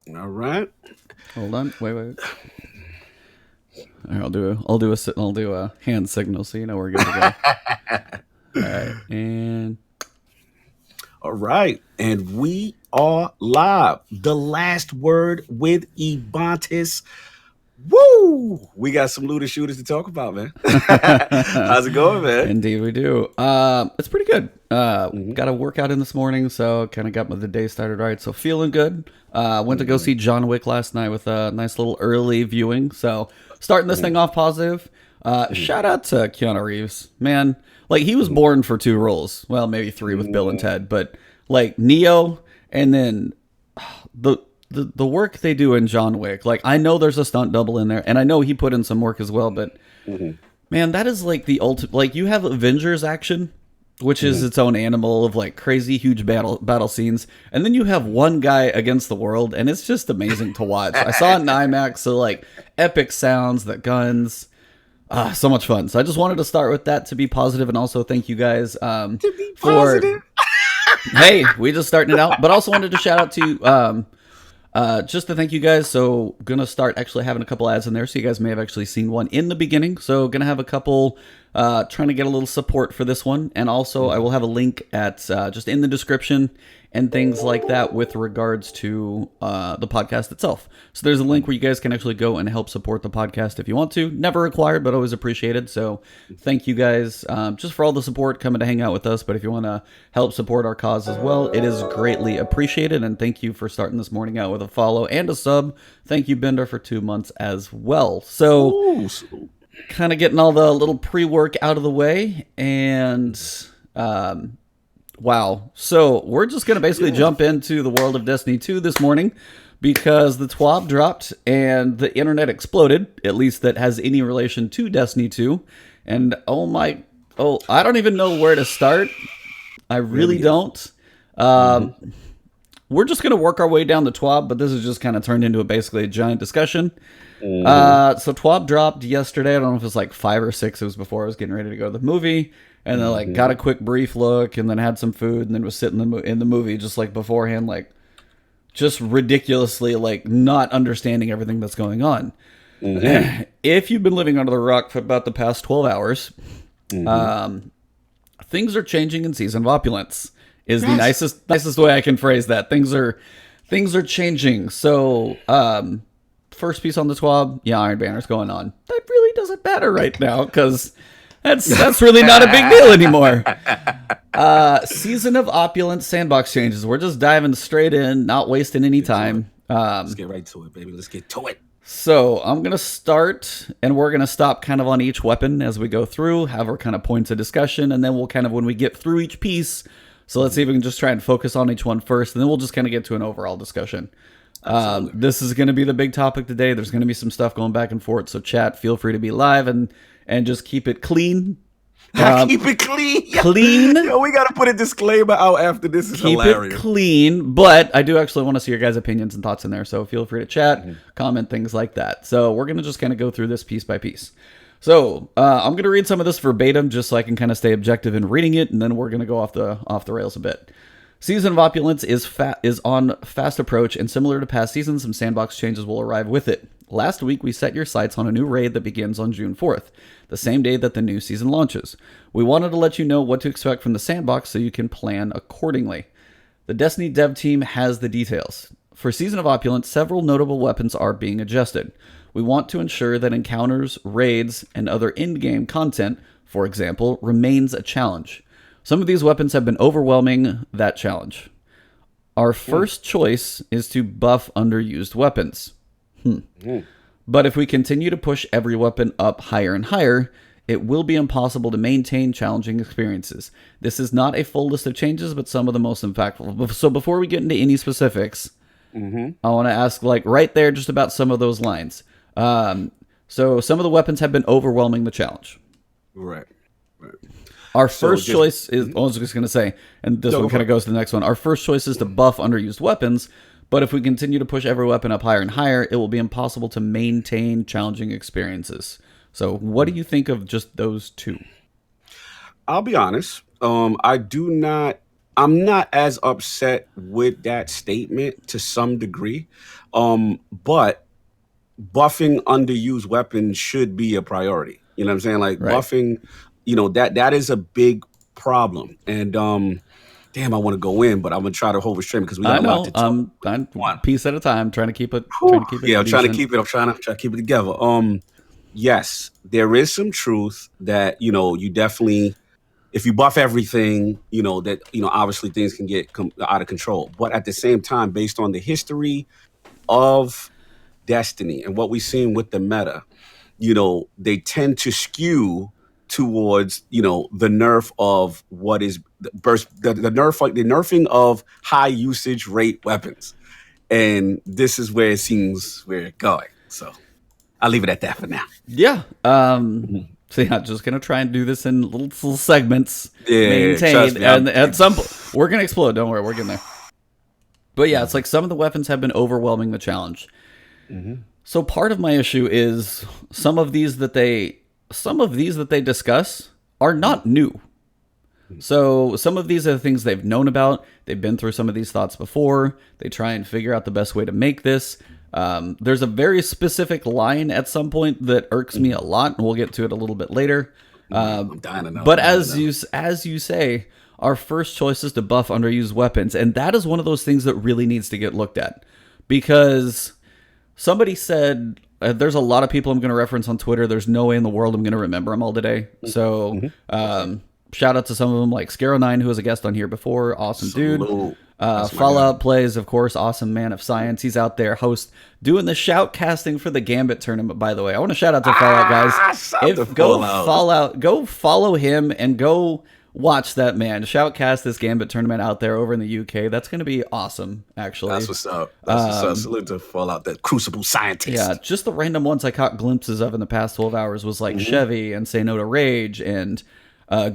All right. Hold on. Wait. All right, I'll do a hand signal so you know we're good to go. All right. And All right. And we are live. The last word with Ebontis. Woo! We got some looter shooters to talk about, man. How's it going, man? indeed we do. It's pretty good. Mhm. Got a workout in this morning, so kind of got the day started right. So feeling good. Went to go see John Wick last night with a nice little early viewing. So starting this thing off positive. Shout out to Keanu Reeves, man. Like he was born for two roles. Well, maybe three with Bill and Ted, but like Neo, and then the the work they do in John Wick. Like I know there's a stunt double in there, and I know he put in some work as well. But man, that is like the ultimate. Like you have Avengers action, which is its own animal of like crazy huge battle scenes, and then you have one guy against the world, and it's just amazing to watch. I saw it in IMAX, so like epic sounds, the guns. So much fun. So I just wanted to start with that to be positive, and also thank you guys To be for. positive. Hey, we just starting it out, but also wanted to shout out to just to thank you guys. So gonna start actually having a couple ads in there. So you guys may have actually seen one in the beginning. So gonna have a couple trying to get a little support for this one. And also I will have a link at just in the description and things like that with regards to the podcast itself. So there's a link where you guys can actually go and help support the podcast if you want to. Never required, but always appreciated. So thank you guys just for all the support coming to hang out with us. But if you want to help support our cause as well, it is greatly appreciated. And thank you for starting this morning out with a follow and a sub. Thank you, Bender, for 2 months as well. So Ooh, kind of getting all the little pre-work out of the way. And wow. So we're just going to basically jump into the world of Destiny 2 this morning because the TWAB dropped and the internet exploded, at least that has any relation to Destiny 2. And I don't even know where to start. I really don't. We're just going to work our way down the TWAB, but this has just kind of turned into basically a giant discussion. So TWAB dropped yesterday. I don't know if it was like 5 or 6. It was before I was getting ready to go to the movie. And then like got a quick brief look and then had some food and then was sitting in the movie just like beforehand, like just ridiculously like not understanding everything that's going on. If you've been living under the rock for about the past 12 hours, things are changing in Season of Opulence is the nicest way I can phrase that. Things are changing. So first piece on the TWAB, yeah, Iron Banner's going on. That really doesn't matter right now because that's really not a big deal anymore. Season of Opulence Sandbox changes. We're just diving straight in, not wasting any time. let's get right to it, baby. Let's get to it. So I'm going to start, and we're going to stop kind of on each weapon as we go through, have our kind of points of discussion, and then we'll kind of, when we get through each piece, so let's see if we can just try and focus on each one first, and then we'll just kind of get to an overall discussion. This is going to be the big topic today. There's going to be some stuff going back and forth, so chat, feel free to be live and just keep it clean. Keep it clean. Clean. Yo, we got to put a disclaimer out after this. Is Keep hilarious. it clean, but I do actually want to see your guys' opinions and thoughts in there, so feel free to chat, comment, things like that. So we're going to just kind of go through this piece by piece. So I'm going to read some of this verbatim just so I can kind of stay objective in reading it, and then we're going to go off the rails a bit. Season of Opulence is on fast approach, and similar to past seasons, some sandbox changes will arrive with it. Last week, we set your sights on a new raid that begins on June 4th, the same day that the new season launches. We wanted to let you know what to expect from the sandbox so you can plan accordingly. The Destiny dev team has the details. For Season of Opulence, several notable weapons are being adjusted. We want to ensure that encounters, raids, and other in-game content, for example, remains a challenge. Some of these weapons have been overwhelming that challenge. Our first choice is to buff underused weapons. But if we continue to push every weapon up higher and higher, it will be impossible to maintain challenging experiences. This is not a full list of changes, but some of the most impactful. So before we get into any specifics, I want to ask, like, right there, just about some of those lines. So some of the weapons have been overwhelming the challenge. Right. Our first choice is, I was just going to say, and this one kind of goes to the next one. Our first choice is to buff underused weapons, but if we continue to push every weapon up higher and higher, it will be impossible to maintain challenging experiences. So what do you think of just those two? I'll be honest. I do not I'm not as upset with that statement to some degree, but buffing underused weapons should be a priority. You know what I'm saying? Like Right. buffing, that is a big problem. And damn, I want to go in, but I'm gonna try to hold restraint because we got I a lot know. to talk. I'm One, piece at a time, whew, trying to keep yeah, it I'm trying to decent. keep it. I'm trying to keep it together. Yes, there is some truth that you definitely, if you buff everything, that obviously things can get out of control. But at the same time, based on the history of Destiny and what we've seen with the meta, they tend to skew towards the nerf of what is the nerfing of high usage rate weapons, and this is where it seems we're going. So I'll leave it at that for now. Yeah. Mhm. So yeah, just gonna try and do this in little segments, Yeah, trust maintained, me. and at some point we're gonna explode. Don't worry, we're getting there. But yeah, it's like some of the weapons have been overwhelming the challenge. Mhm. So part of my issue is some of these that they discuss are not new. So some of these are the things they've known about. They've been through some of these thoughts before. They try and figure out the best way to make this. There's a very specific line at some point that irks me a lot, and we'll get to it a little bit later. I'm dying to know. But I'm dying to know. as you say, our first choice is to buff underused weapons, and that is one of those things that really needs to get looked at, because somebody said there's a lot of people I'm going to reference on Twitter. There's no way in the world I'm going to remember them all today. So shout out to some of them like Scaro9, who was a guest on here before. Awesome dude. Salute. That's my Fallout guy. Plays, of course, awesome man of science. He's out there doing the shout casting for the Gambit tournament, by the way. I want to shout out to Fallout guys. Something If go Fallout. Fallout, go follow him and go watch that man shoutcast this Gambit tournament out there over in the UK. That's going to be awesome, actually. That's what's up. That's what's up. Salute to Fallout, the Crucible scientist. Yeah, just the random ones I caught glimpses of in the past 12 hours was like Chevy and Say No to Rage and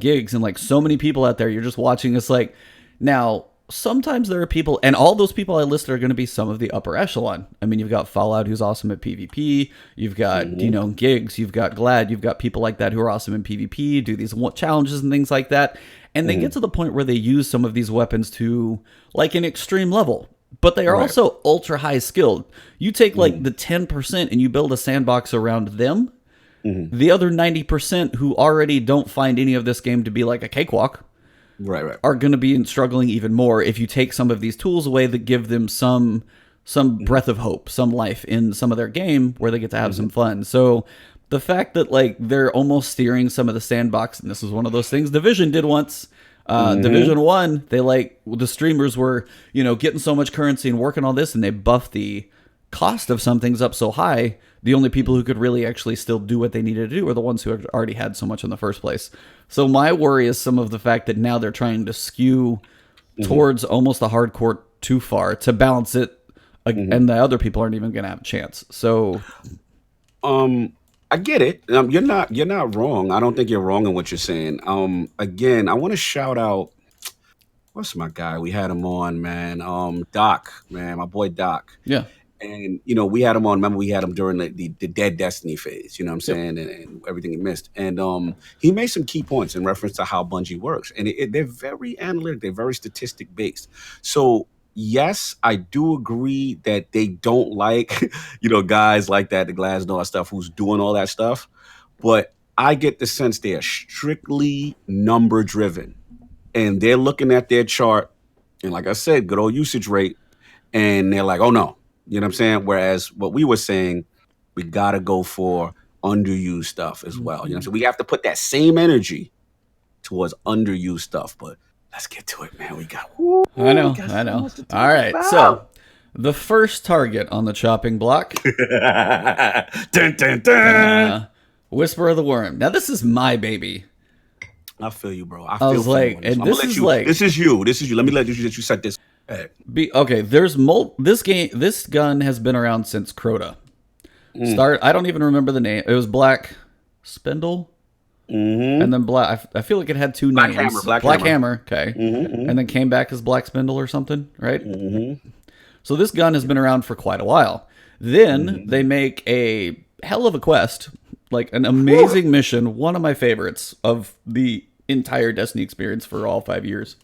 Gigs and like so many people out there. You're just watching this like, now sometimes there are people, and all those people I listed are going to be some of the upper echelon. I mean, you've got Fallout, who's awesome at PvP. You've got, Gigs. You've got Glad. You've got people like that who are awesome in PvP, do these challenges and things like that. And they get to the point where they use some of these weapons to like an extreme level. But they are also ultra high skilled. You take like the 10% and you build a sandbox around them. The other 90% who already don't find any of this game to be like a cakewalk Right. are going to be struggling even more if you take some of these tools away that give them some breath of hope, some life in some of their game where they get to have some fun. So the fact that like they're almost steering some of the sandbox, and this is one of those things Division did once. Division 1, they like the streamers were, getting so much currency and working all this, and they buffed the cost of some things up so high. The only people who could really actually still do what they needed to do are the ones who had already had so much in the first place. So my worry is some of the fact that now they're trying to skew towards almost a hardcore too far to balance it, and the other people aren't even going to have a chance. So, I get it. You're not wrong. I don't think you're wrong in what you're saying. Again, I want to shout out. What's my guy? We had him on, man. Doc, man, my boy Doc. yeah. And we had him on. Remember, we had him during the dead Destiny phase. You know what I'm saying, and everything he missed. And he made some key points in reference to how Bungie works. And they're very analytic. They're very statistic based. So yes, I do agree that they don't like guys like that, the Glasnow stuff, who's doing all that stuff. But I get the sense they are strictly number driven, and they're looking at their chart, and like I said, good old usage rate, and they're like, oh no. You know what I'm saying? Whereas what we were saying, we got to go for underused stuff as well. You know what I'm saying? We have to put that same energy towards underused stuff. But let's get to it, man. We got I know. so much to talk All right. about. So the first target on the chopping block, Dun, dun, dun. Whisper of the Worm. Now this is my baby. I feel you, bro. I was like, and this is like, this is you. Let me let you set this. Okay, there's this gun has been around since Crota. I don't even remember the name. It was Black Spindle, and then Black. I feel like it had two names. Black Hammer. Okay, and then came back as Black Spindle or something, right? So this gun has been around for quite a while. Then they make a hell of a quest, like an amazing mission, one of my favorites of the entire Destiny experience for all 5 years.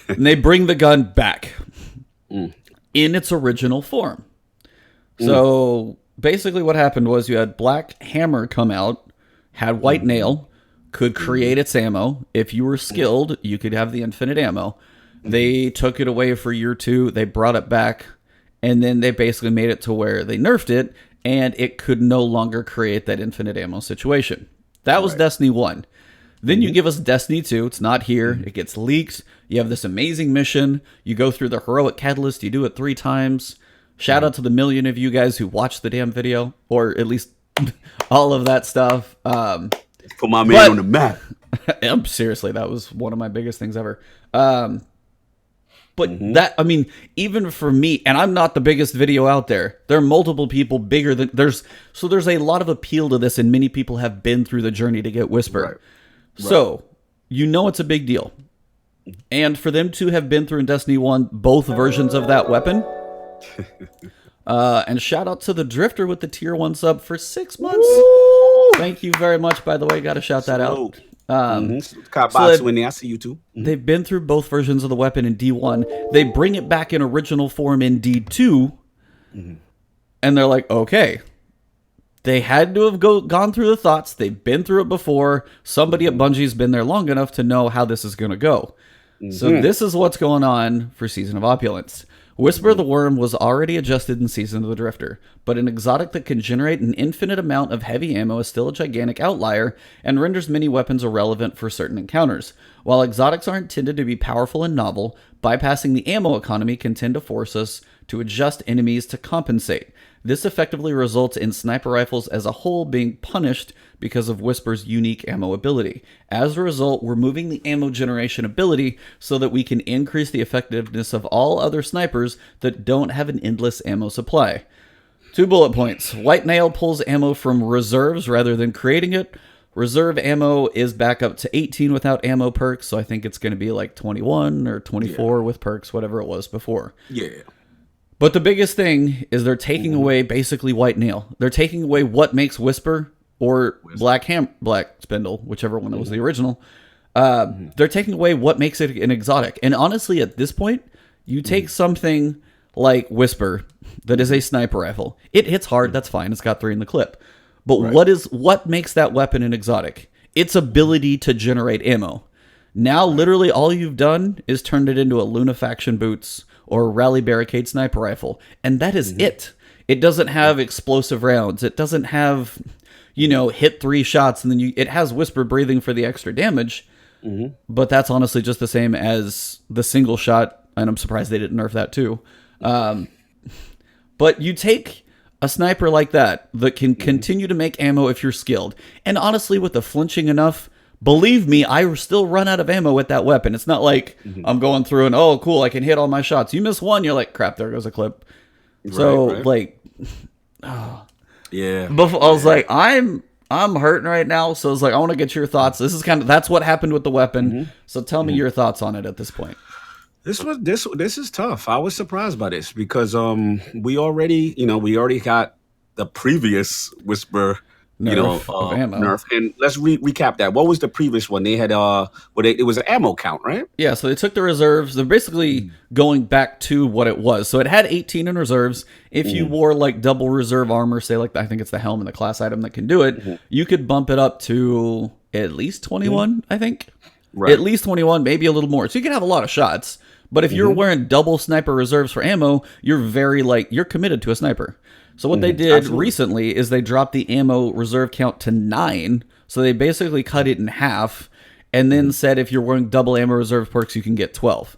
And they bring the gun back Mm. in its original form. So basically what happened was you had Black Hammer come out, had White Nail, could create its ammo. If you were skilled, you could have the infinite ammo. They took it away for year 2. They brought it back, and then they basically made it to where they nerfed it, and it could no longer create that infinite ammo situation. That was Destiny 1. Then you give us Destiny 2. It's not here. It gets leaked. You have this amazing mission. You go through the heroic catalyst. You do it 3 times. Shout out to the million of you guys who watched the damn video, or at least all of that stuff. Put my man on the map. Seriously, that was one of my biggest things ever. But that, I mean, even for me, and I'm not the biggest video out there, there are multiple people bigger than, there's a lot of appeal to this, and many people have been through the journey to get Whisper. Right. So, you know it's a big deal. And for them to have been through in Destiny 1 both versions of that weapon, and shout out to the Drifter with the tier 1 sub for 6 months. Woo! Thank you very much, by the way. Got to shout that out. Cop box Winnie, I see you too. They've been through both versions of the weapon in D1. They bring it back in original form in D2, and they're like, okay. They had to have gone through the thoughts. They've been through it before. Somebody at Bungie's been there long enough to know how this is going to go. So this is what's going on for Season of Opulence. Whisper the Worm was already adjusted in Season of the Drifter, but an exotic that can generate an infinite amount of heavy ammo is still a gigantic outlier and renders many weapons irrelevant for certain encounters. While exotics are intended to be powerful and novel, bypassing the ammo economy can tend to force us to adjust enemies to compensate. This effectively results in sniper rifles as a whole being punished because of Whisper's unique ammo ability. As a result, we're moving the ammo generation ability so that we can increase the effectiveness of all other snipers that don't have an endless ammo supply. 2 bullet points. White Nail pulls ammo from reserves rather than creating it. Reserve ammo is back up to 18 without ammo perks, so I think it's going to be like 21 or 24 with perks, whatever it was before. Yeah. But the biggest thing is they're taking away basically White Nail. They're taking away what makes Whisper or Black Spindle, whichever one that was the original. They're taking away what makes it an exotic. And honestly, at this point, you take something like Whisper that is a sniper rifle. It hits hard. That's fine. It's got 3 in the clip. But what makes that weapon an exotic? Its ability to generate ammo. Now, literally, all you've done is turned it into a Lunafaction boots or a Rally Barricade sniper rifle. And that is it. It doesn't have explosive rounds. It doesn't have, hit 3 shots and then it has Whisper breathing for the extra damage. But that's honestly just the same as the single shot. And I'm surprised they didn't nerf that too. But you take a sniper like that can continue to make ammo if you're skilled. And honestly, with the flinching enough, believe me, I still run out of ammo with that weapon. It's not like I'm going through and, oh, cool, I can hit all my shots. You miss one, you're like, crap, there goes a clip. Yeah. Before, I was like, I'm hurting right now. So it's like, I want to get your thoughts. This is that's what happened with the weapon. So tell me your thoughts on it at this point. This is tough. I was surprised by this because we already got the previous Whisper nerf. And let's recap that. What was the previous one? They had it was an ammo count, right? Yeah, so they took the reserves. They're basically going back to what it was. So it had 18 in reserves. If you wore like double reserve armor, say like I think it's the helm and the class item that can do it, you could bump it up to at least 21, I think. Right. At least 21, maybe a little more. So you can have a lot of shots. But if you're wearing double sniper reserves for ammo, you're committed to a sniper. So what they did recently is they dropped the ammo reserve count to 9. So they basically cut it in half and then said if you're wearing double ammo reserve perks, you can get 12.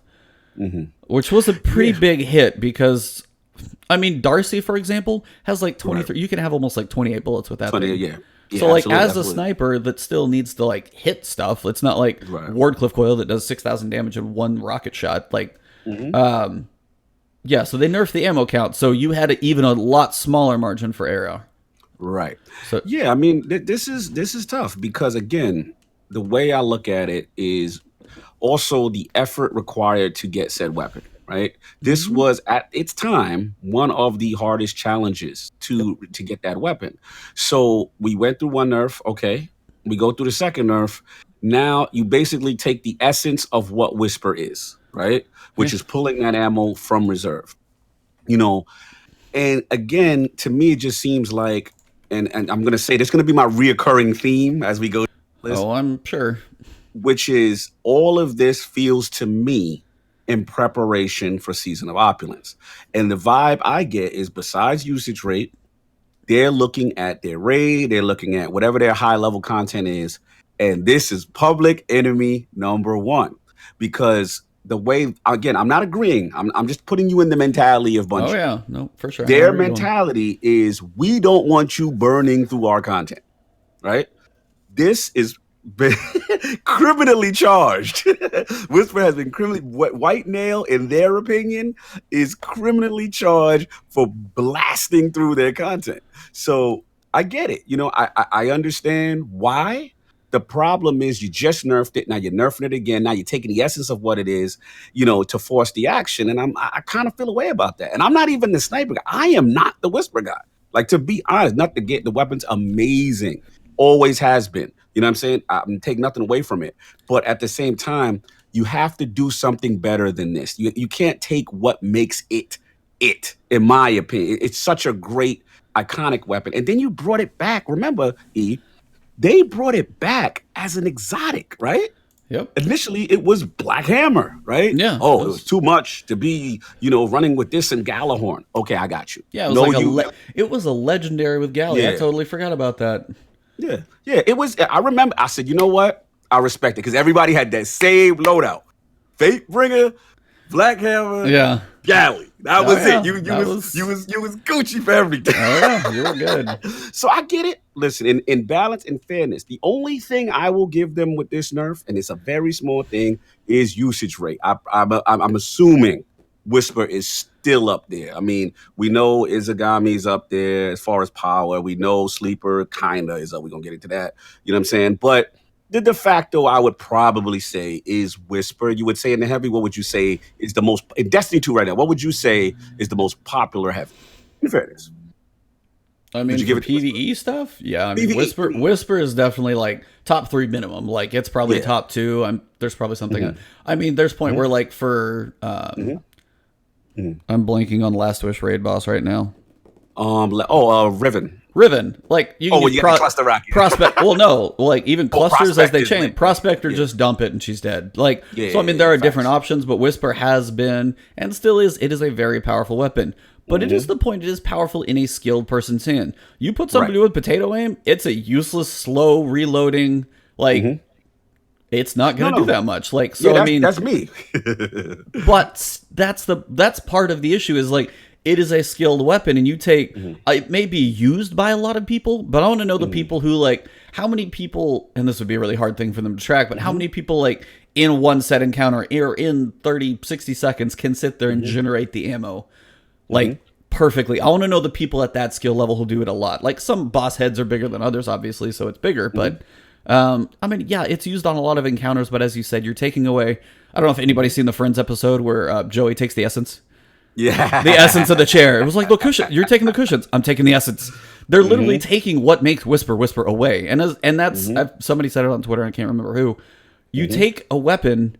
Which was a pretty big hit because, I mean, Darcy, for example, has like 23. Right. You can have almost like 28 bullets with that thing. Yeah. So like as a sniper that still needs to like hit stuff, it's not like Wardcliff Coil that does 6,000 damage in one rocket shot. Like, yeah, so they nerfed the ammo count, so you had even a lot smaller margin for arrow. Right. So yeah, I mean, this is tough because again, the way I look at it is also the effort required to get said weapon. Right. This was at its time one of the hardest challenges to get that weapon. So we went through one nerf. Okay, we go through the second nerf. Now you basically take the essence of what Whisper is, right? Yeah. Which is pulling that ammo from reserve. You know, and again, to me, it just seems like, and I'm gonna say this is gonna be my reoccurring theme as we go through this, Oh, I'm sure. which is all of this feels to me in preparation for Season of Opulence. And the vibe I get is besides usage rate, they're looking at their raid, they're looking at whatever their high level content is, and this is public enemy number one. Because the way, again, I'm not agreeing, I'm just putting you in the mentality of Oh Bungie. yeah, no, for sure. I know Their where you're going. mentality is we don't want you burning through our content, right? This is criminally charged. Whisper has been criminally, White Nail, in their opinion, is criminally charged for blasting through their content. So I get it. I understand why. The problem is you just nerfed it. Now you're nerfing it again. Now you're taking the essence of what it is, to force the action. And I kind of feel a way about that. And I'm not even the sniper guy. I am not the Whisper guy. Like, to be honest, not to get the weapons amazing. Always has been. You know what I'm saying? I'm taking nothing away from it. But at the same time, you have to do something better than this. You can't take what makes it, in my opinion. It's such a great, iconic weapon. And then you brought it back. Remember, they brought it back as an exotic, right? Yep. Initially, it was Black Hammer, right? Yeah. Oh, it was too much to be, running with this and Galahorn. Okay, I got you. Yeah, it was it was a legendary with Galley. I totally forgot about that. Yeah. It was. I remember. I said, you know what? I respect it because everybody had that same loadout. Fate Bringer, Black Hammer, yeah, Galley. That was yeah. it. You was Gucci for everything. Oh yeah, you were good. So I get it. Listen, in balance and fairness, the only thing I will give them with this nerf, and it's a very small thing, is usage rate. I'm assuming Whisper is still up there. I mean, we know Izagami's up there as far as power. We know Sleeper kinda is up. We're gonna get into that. You know what I'm saying? But the de facto, I would probably say, is Whisper. You would say in the heavy, what would you say is the most in Destiny 2 right now? What would you say is the most popular heavy? In fairness. I mean, for PvE stuff, yeah. I mean, Whisper is definitely like top 3 minimum. Like it's probably top 2. There's probably something. I mean, there's point where like for I'm blanking on Last Wish raid boss right now. Riven. Riven, like you can use cluster rocket. Prospect. Well, no, like even clusters as they change. Prospector just dump it and she's dead. Like so, I mean, there are different options, but Whisper has been and still is. It is a very powerful weapon. But it is the point. It is powerful in a skilled person's hand. You put somebody with potato aim, it's a useless, slow reloading. Like it's not going to do that much. Like so, I mean, that's me. But that's part of the issue. Is like it is a skilled weapon, and you take it may be used by a lot of people, but I want to know the people who like how many people, and this would be a really hard thing for them to track, but how many people like in one set encounter or in 30, 60 seconds can sit there and generate the ammo. Like perfectly. I want to know the people at that skill level who do it a lot. Like some boss heads are bigger than others, obviously, so it's bigger. But I mean, yeah, it's used on a lot of encounters. But as you said, you're taking away. I don't know if anybody's seen the Friends episode where Joey takes the essence. Yeah, the essence of the chair. It was like the cushion. You're taking the cushions. I'm taking the essence. They're literally taking what makes Whisper away. And that's somebody said it on Twitter. I can't remember who. You take a weapon.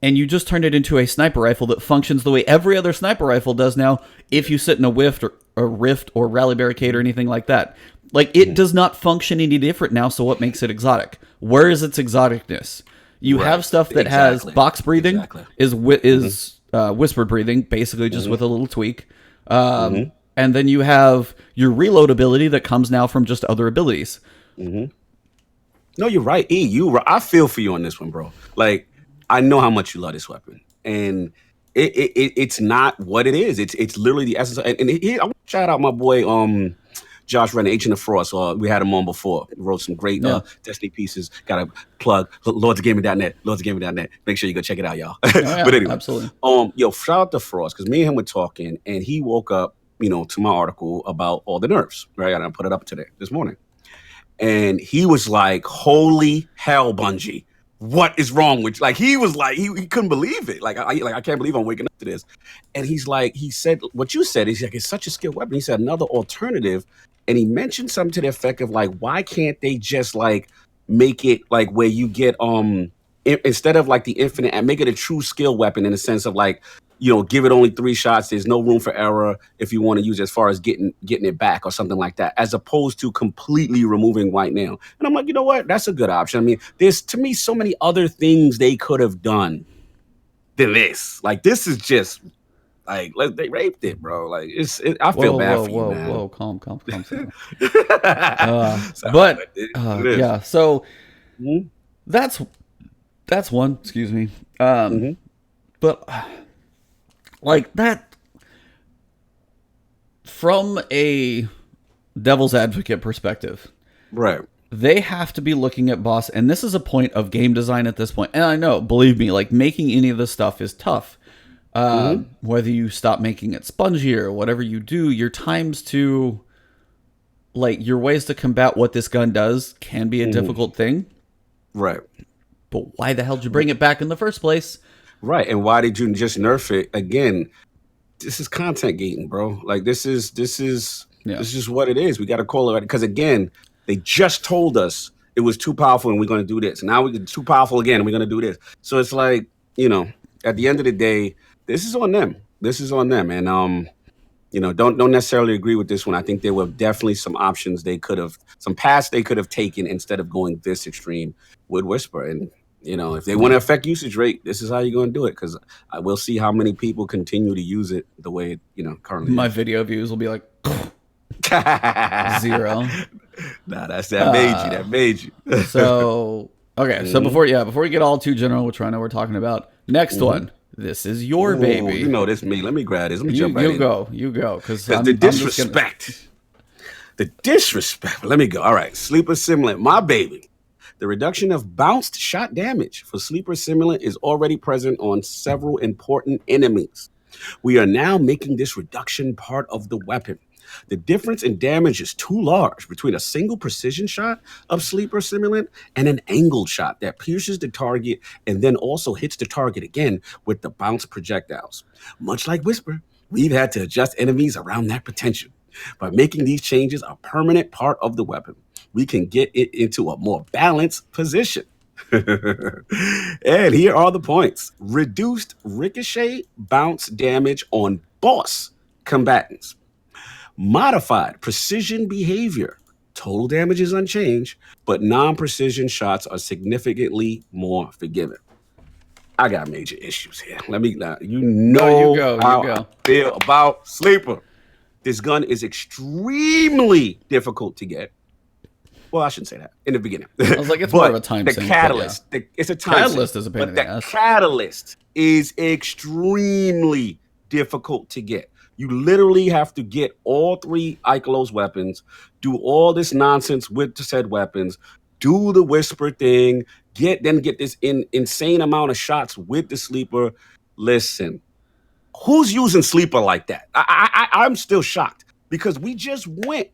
And you just turn it into a sniper rifle that functions the way every other sniper rifle does now if you sit in a rift or rally barricade or anything like that. Like, it does not function any different now, so what makes it exotic? Where is its exoticness? You have stuff that has box breathing, is whispered breathing, basically just with a little tweak. And then you have your reload ability that comes now from just other abilities. No, you're right. I feel for you on this one, bro. Like, I know how much you love this weapon, and it's not what it is. It's literally the essence. I want to shout out my boy Josh Renner, H in the Frost. We had him on before. He wrote some great Destiny pieces. Got to plug lordsofgaming.net. Lordsofgaming.net. Make sure you go check it out, y'all. But anyway, absolutely. Shout out to Frost because me and him were talking, and he woke up, to my article about all the nerfs. Right, and I put it up this morning, and he was like, "Holy hell, Bungie! What is wrong with you?" Like he was like he couldn't believe it. Like I can't believe I'm waking up to this. And he said what you said is like it's such a skilled weapon. He said another alternative, and he mentioned something to the effect of like, why can't they just like make it like where you get instead of like the infinite, and make it a true skill weapon in the sense of like, give it only 3 shots. There's no room for error if you want to use it as far as getting it back or something like that, as opposed to completely removing white nail. And I'm like, you know what? That's a good option. I mean, there's to me so many other things they could have done than this. Like, this is just like, they raped it, bro. Like, I feel bad for you, man. Whoa, calm. So, But it is. yeah, so Mhm. that's one. Excuse me. Mhm. But like that, from a devil's advocate perspective, Right. they have to be looking at boss, and this is a point of game design at this point. And I know, believe me, like making any of this stuff is tough. Whether you stop making it spongy or whatever you do, your times to like your ways to combat what this gun does can be a difficult thing. Right. But why the hell did you bring it back in the first place? Right. And why did you just nerf it again? This is content gating, bro. Like, this is Yeah. just what it is. We got to call it, because again, they just told us it was too powerful and we're going to do this. Now we're too powerful again and we're going to do this. So it's like, at the end of the day, this is on them. This is on them. And don't necessarily agree with this one. I think there were definitely some options some paths they could have taken instead of going this extreme with Whisper. And if they want to affect usage rate, this is how you're going to do it, because I will see how many people continue to use it the way it currently My is. video views will be like 0. Nah, that made you. So okay, so before we get all too general, which I know we're talking about, next one. This is your Ooh, baby. you know this me. Let me grab this. Let me jump right in. You go, because the disrespect. The disrespect. Let me go. All right, Sleeper Simulant, my baby. The reduction of bounced shot damage for Sleeper Simulant is already present on several important enemies. We are now making this reduction part of the weapon. The difference in damage is too large between a single precision shot of Sleeper Simulant and an angled shot that pierces the target and then also hits the target again with the bounce projectiles. Much like Whisper, we've had to adjust enemies around that potential. By making these changes a permanent part of the weapon, we can get it into a more balanced position. And here are the points. Reduced ricochet bounce damage on boss combatants. Modified precision behavior. Total damage is unchanged, but non-precision shots are significantly more forgiving. I got major issues here. Let me how I feel about Sleeper. This gun is extremely difficult to get. Well, I shouldn't say that in the beginning. I was like, it's more of a time sink. Catalyst. It's a time catalyst sink, is a pain in the ass. Catalyst is extremely difficult to get. You literally have to get all 3 Ikelos weapons, do all this nonsense with the said weapons, do the Whisper thing, get this insane amount of shots with the Sleeper. Listen, who's using Sleeper like that? I'm still shocked, because we just went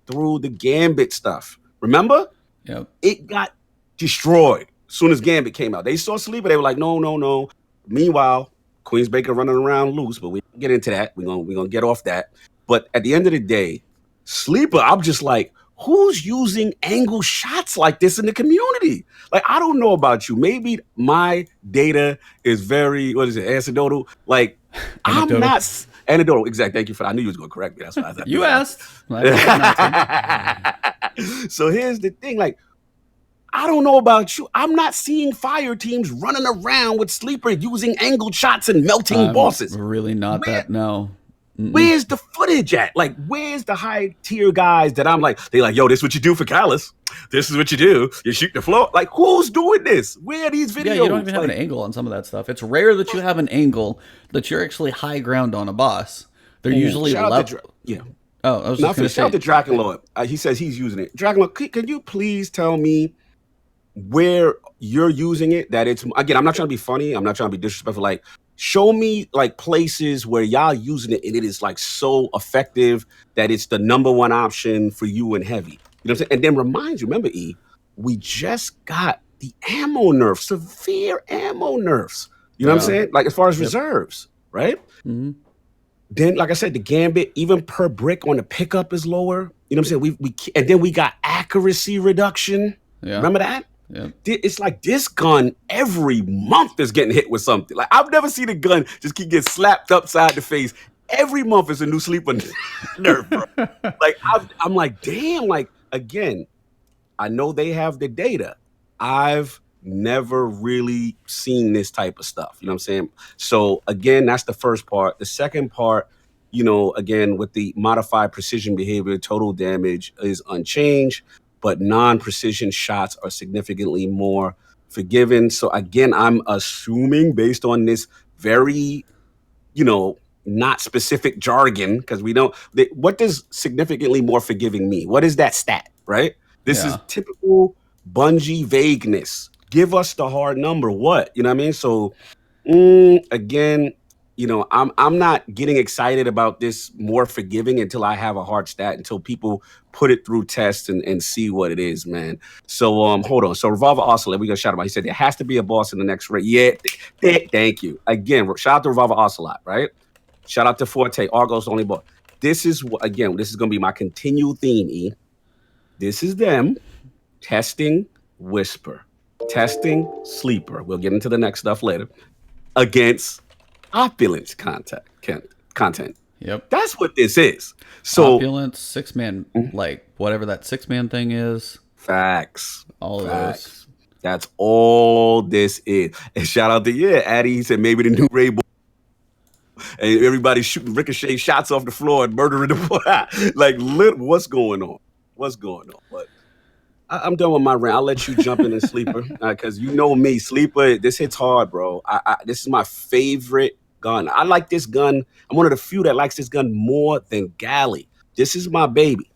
through the Gambit stuff. Remember? Yep. It got destroyed as soon as Gambit came out. They saw Sleeper, they were like, no. Meanwhile, Queen's Baker running around loose, but we get into that. We're gonna get off that. But at the end of the day, Sleeper, I'm just like, who's using angle shots like this in the community? Like, I don't know about you. Maybe my data is very, anecdotal? Like, I'm not anecdotal. Exactly. Thank you for that. I knew you was going to correct me. That's what I thought. You asked. So here's the thing. Like, I don't know about you. I'm not seeing fire teams running around with Sleeper using angled shots and melting bosses. Really not that, no. Where's the footage at? Like, where's the high tier guys that I'm like, they like, yo, this is what you do for Callus. This is what you do. You shoot the floor. Like, who's doing this? Where are these videos? Yeah, you don't even have an angle on some of that stuff. It's rare that you have an angle that you're actually high ground on a boss. They're usually level. Yeah. Oh, I was just going to say. Shout out to Drakenlord. He says he's using it. Drakenlord, can you please tell me where you're using it? That it's, again, I'm not trying to be funny. I'm not trying to be disrespectful. Like, show me like places where y'all using it and it is like so effective that it's the number one option for you in heavy. You know what I'm saying? And then remind you, remember, E, we just got the ammo nerfs, severe ammo nerfs. You know what I'm saying? Like, as far as reserves, right? Mm-hmm. Then, like I said, the gambit, even per brick on the pickup is lower. You know what I'm saying? And then we got accuracy reduction. Yeah. Remember that? Yeah. It's like this gun every month is getting hit with something. Like I've never seen a gun just keep getting slapped upside the face. Every month is a new sleeper nerf, bro. Like I'm like, damn. Like again, I know they have the data. I've never really seen this type of stuff. You know what I'm saying? So again, that's the first part. The second part, again, with the modified precision behavior, total damage is unchanged, but non-precision shots are significantly more forgiven. So again, I'm assuming based on this very, not specific jargon, because we don't, what does significantly more forgiving mean? What is that stat, right? This is Yeah. typical Bungie vagueness. Give us the hard number. What? You know what I mean? So again, I'm not getting excited about this more forgiving until I have a hard stat, until people put it through tests and see what it is, man. So hold on. So Revolver Ocelot, we got shout out. He said there has to be a boss in the next raid. Yeah, thank you. Again, shout out to Revolver Ocelot, right? Shout out to Forte, Argos only boss. This is again, this is gonna be my continual theme, E. This is them testing Whisper, testing Sleeper. We'll get into the next stuff later. Against Opulence content. Yep. That's what this is. So Opulence, 6-man, like whatever that 6-man thing is. facts. All of those. That's all this is. And shout out to Addy. He said maybe the new Rainbow. And everybody's shooting ricochet shots off the floor and murdering the like, what's going on? What's going on? But I'm done with my rant. I'll let you jump in and Sleeper, because you know me, Sleeper. This hits hard, bro. This is my favorite gun. I like this gun. I'm one of the few that likes this gun more than Galley. This is my baby,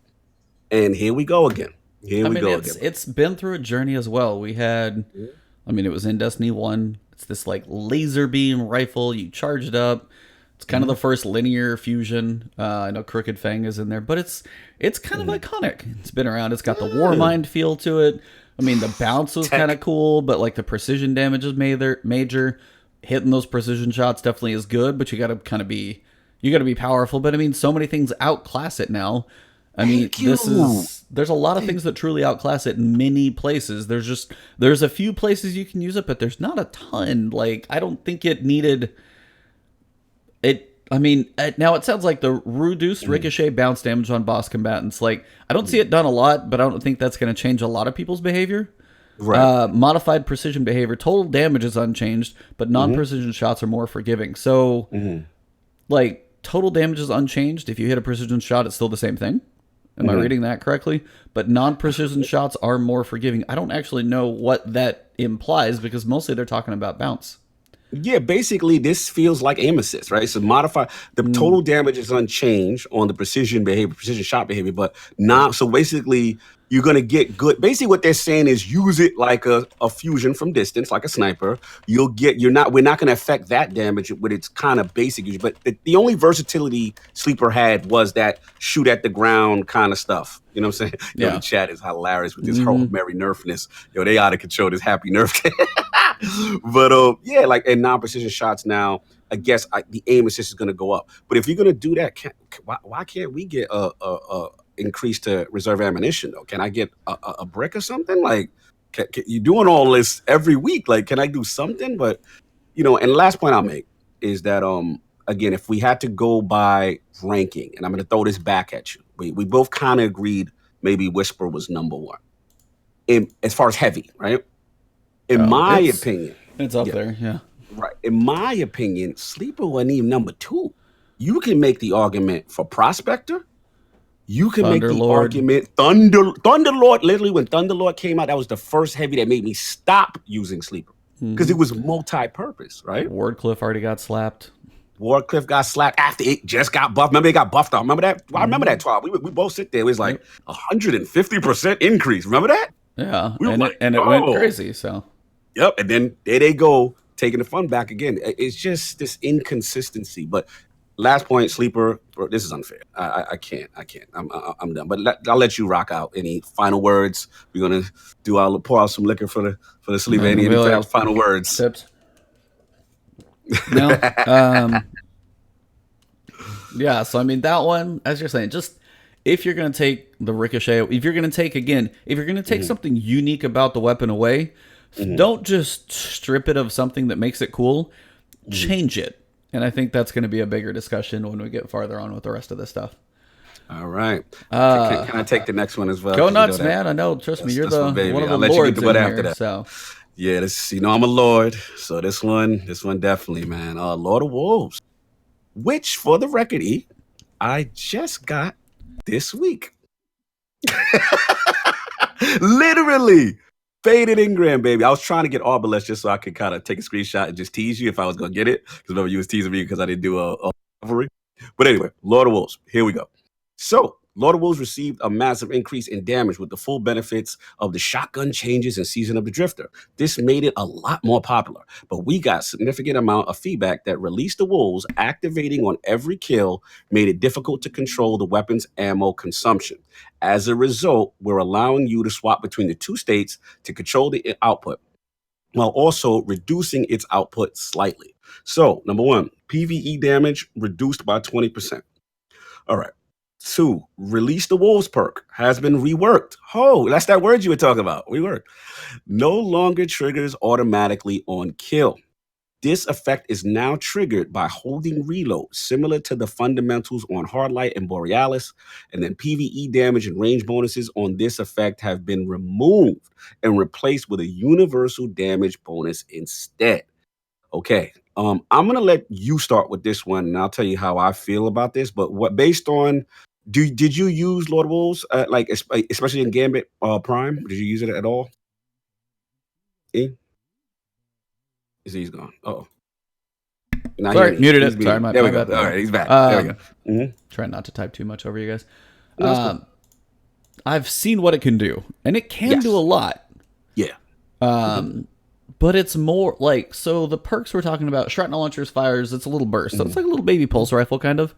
and here we go again. It's been through a journey as well. We had, it was in Destiny 1. It's this like laser beam rifle. You charge it up. It's kind of the first linear fusion. I know Crooked Fang is in there, but it's kind of iconic. It's been around. It's got the Warmind feel to it. The bounce was kind of cool, but like the precision damage is major. Hitting those precision shots definitely is good, but you got to be powerful. But so many things outclass it now. There's a lot of things that truly outclass it in many places. There's a few places you can use it, but there's not a ton. Like, I don't think it needed it. Now it sounds like the reduced ricochet bounce damage on boss combatants. Like, I don't see it done a lot, but I don't think that's going to change a lot of people's behavior. Right. Modified precision behavior, total damage is unchanged, but non-precision shots are more forgiving. So, like, total damage is unchanged. If you hit a precision shot, it's still the same thing. Am I reading that correctly? But non-precision shots are more forgiving. I don't actually know what that implies, because mostly they're talking about bounce. Yeah, basically this feels like aim assist, right? So modify the total damage is unchanged on the precision shot behavior, but not so basically you're gonna get good. Basically, what they're saying is use it like a fusion from distance, like a sniper. We're not gonna affect that damage with its kind of basic use. But the only versatility Sleeper had was that shoot at the ground kind of stuff. You know what I'm saying? Yeah. The chat is hilarious with this whole merry nerfness. They out of control, this happy nerf. But like in non-precision shots now, I guess the aim assist is going to go up. But if you're going to do that, why can't we get a increase to reserve ammunition though? Can I get a brick or something? Like, you're doing all this every week. Like, can I do something? But and the last point I'll make is that again, if we had to go by ranking, and I'm going to throw this back at you, we both kind of agreed maybe Whisper was number one as far as heavy, right? In my opinion, it's up there, yeah. Right. In my opinion, Sleeper wasn't even number two. You can make the argument for Prospector. You can make the argument Thunderlord. Literally, when Thunderlord came out, that was the first heavy that made me stop using Sleeper because it was multi-purpose, right? Wardcliff already got slapped. Wardcliff got slapped after it just got buffed. Remember, it got buffed off. Remember that? I remember that, TWAB. We both sit there. It was like 150% increase. Remember that? Yeah, it went crazy, so. Yep, and then there they go, taking the fun back again. It's just this inconsistency. But last point, Sleeper, bro, this is unfair. I can't. I'm done. But I'll let you rock out. Any final words? We're gonna pour out some liquor for the Sleeper. Any final words? Tips. No. Yeah, so I mean that one, as you're saying, just if you're gonna take the ricochet, if you're gonna take again, if you're gonna take Hmm. something unique about the weapon away, Hmm. don't just strip it of something that makes it cool. Hmm. Change it. And I think that's going to be a bigger discussion when we get farther on with the rest of this stuff. All right. Uh, Can I take the next one as well? Go Because you know nuts, that man. I know. Trust me, you're that's my the one baby. of I'll the let you get lords to in what after here. that. So Yeah, this I'm a lord, so this one definitely, man. Lord of Wolves, which for the record, I just got this week. Literally. Faded Ingram, baby. I was trying to get Arbalest just so I could kind of take a screenshot and just tease you if I was gonna get it. Because remember you was teasing me because I didn't do a recovery. But anyway, Lord of Wolves. Here we go. So Lord of Wolves received a massive increase in damage with the full benefits of the shotgun changes in Season of the Drifter. This made it a lot more popular, but we got significant amount of feedback that Release the Wolves activating on every kill made it difficult to control the weapon's ammo consumption. As a result, we're allowing you to swap between the two states to control the output while also reducing its output slightly. So, number one, PvE damage reduced by 20%. All right. Two, Release the Wolves perk has been reworked. Oh, that's that word you were talking about. Reworked. No longer triggers automatically on kill. This effect is now triggered by holding reload, similar to the fundamentals on Hardlight and Borealis. And then PvE damage and range bonuses on this effect have been removed and replaced with a universal damage bonus instead. Okay. I'm gonna let you start with this one, and I'll tell you how I feel about this. But what based on did you use Lord of Wolves like especially in Gambit Prime? Did you use it at all? E? Is he's gone? Oh, now he sorry, unmuted. muted He's it. Sorry, muted. my, There we my go. bad. My All right, bad. he's back. There we go. Um, Mm-hmm. Trying not to type too much over you guys. No, that's cool. I've seen what it can do, and it can do a Yes. lot. Yeah. Mm-hmm. But it's more like, so the perks we're talking about, shrapnel launchers fires, it's a little burst. So it's Mm-hmm. like a little baby pulse rifle kind of.